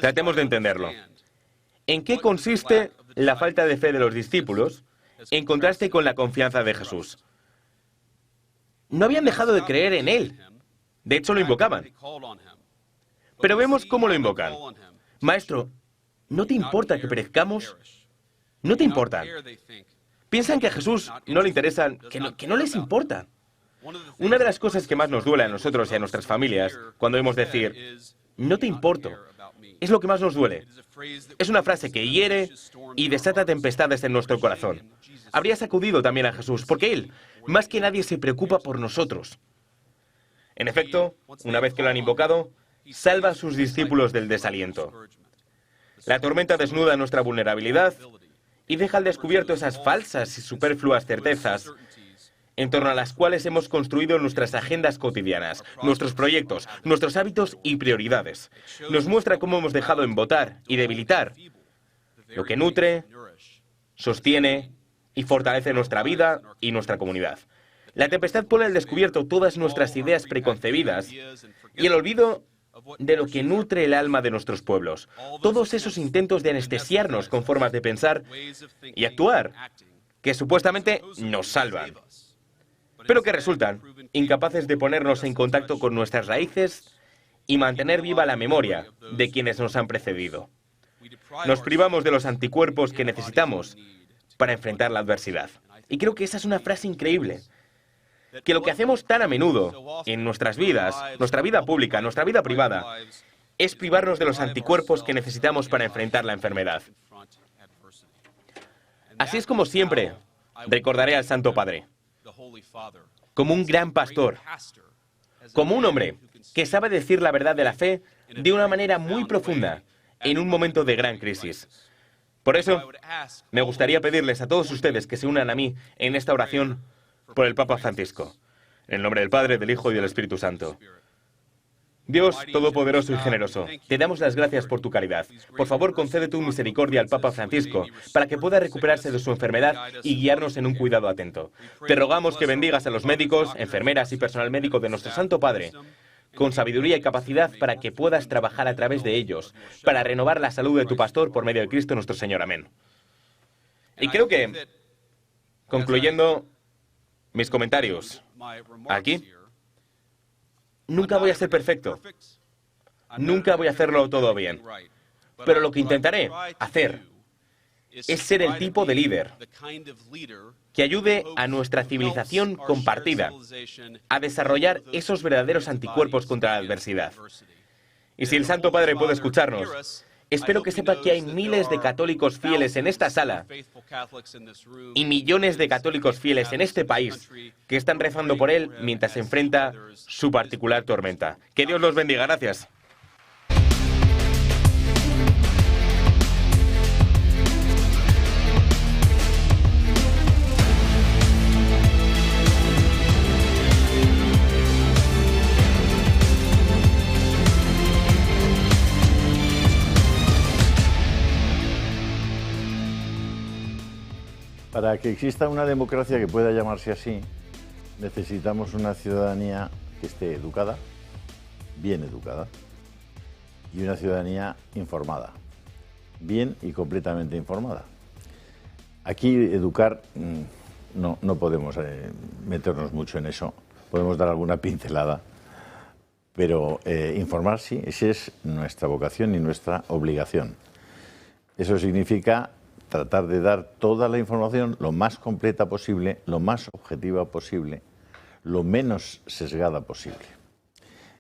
Tratemos de entenderlo. ¿En qué consiste la falta de fe de los discípulos en contraste con la confianza de Jesús? No habían dejado de creer en Él. De hecho, lo invocaban. Pero vemos cómo lo invocan. Maestro, ¿no te importa que perezcamos? No te importan. Piensan que a Jesús no le interesan, que no les importa. Una de las cosas que más nos duele a nosotros y a nuestras familias cuando oímos decir, no te importo, es lo que más nos duele. Es una frase que hiere y desata tempestades en nuestro corazón. Habría sacudido también a Jesús, porque Él, más que nadie, se preocupa por nosotros. En efecto, una vez que lo han invocado, salva a sus discípulos del desaliento. La tormenta desnuda nuestra vulnerabilidad y deja al descubierto esas falsas y superfluas certezas en torno a las cuales hemos construido nuestras agendas cotidianas, nuestros proyectos, nuestros hábitos y prioridades. Nos muestra cómo hemos dejado embotar y debilitar lo que nutre, sostiene y fortalece nuestra vida y nuestra comunidad. La tempestad pone al descubierto todas nuestras ideas preconcebidas y el olvido de lo que nutre el alma de nuestros pueblos. Todos esos intentos de anestesiarnos con formas de pensar y actuar que supuestamente nos salvan, pero que resultan incapaces de ponernos en contacto con nuestras raíces y mantener viva la memoria de quienes nos han precedido. Nos privamos de los anticuerpos que necesitamos para enfrentar la adversidad. Y creo que esa es una frase increíble. Que lo que hacemos tan a menudo en nuestras vidas, nuestra vida pública, nuestra vida privada, es privarnos de los anticuerpos que necesitamos para enfrentar la enfermedad. Así es como siempre recordaré al Santo Padre, como un gran pastor, como un hombre que sabe decir la verdad de la fe de una manera muy profunda en un momento de gran crisis. Por eso, me gustaría pedirles a todos ustedes que se unan a mí en esta oración por el Papa Francisco. En el nombre del Padre, del Hijo y del Espíritu Santo. Dios Todopoderoso y Generoso, te damos las gracias por tu caridad. Por favor, concede tu misericordia al Papa Francisco para que pueda recuperarse de su enfermedad y guiarnos en un cuidado atento. Te rogamos que bendigas a los médicos, enfermeras y personal médico de nuestro Santo Padre, con sabiduría y capacidad para que puedas trabajar a través de ellos, para renovar la salud de tu pastor por medio de Cristo nuestro Señor. Amén. Y creo que, concluyendo mis comentarios aquí, nunca voy a ser perfecto. Nunca voy a hacerlo todo bien. Pero lo que intentaré hacer es ser el tipo de líder que ayude a nuestra civilización compartida a desarrollar esos verdaderos anticuerpos contra la adversidad. Y si el Santo Padre puede escucharnos, espero que sepa que hay miles de católicos fieles en esta sala y millones de católicos fieles en este país que están rezando por él mientras se enfrenta su particular tormenta. Que Dios los bendiga. Gracias. Para que exista una democracia que pueda llamarse así, necesitamos una ciudadanía que esté educada, bien educada, y una ciudadanía informada, bien y completamente informada. Aquí educar no podemos meternos mucho en eso, podemos dar alguna pincelada, pero informar sí, esa es nuestra vocación y nuestra obligación. Eso significa tratar de dar toda la información lo más completa posible, lo más objetiva posible, lo menos sesgada posible.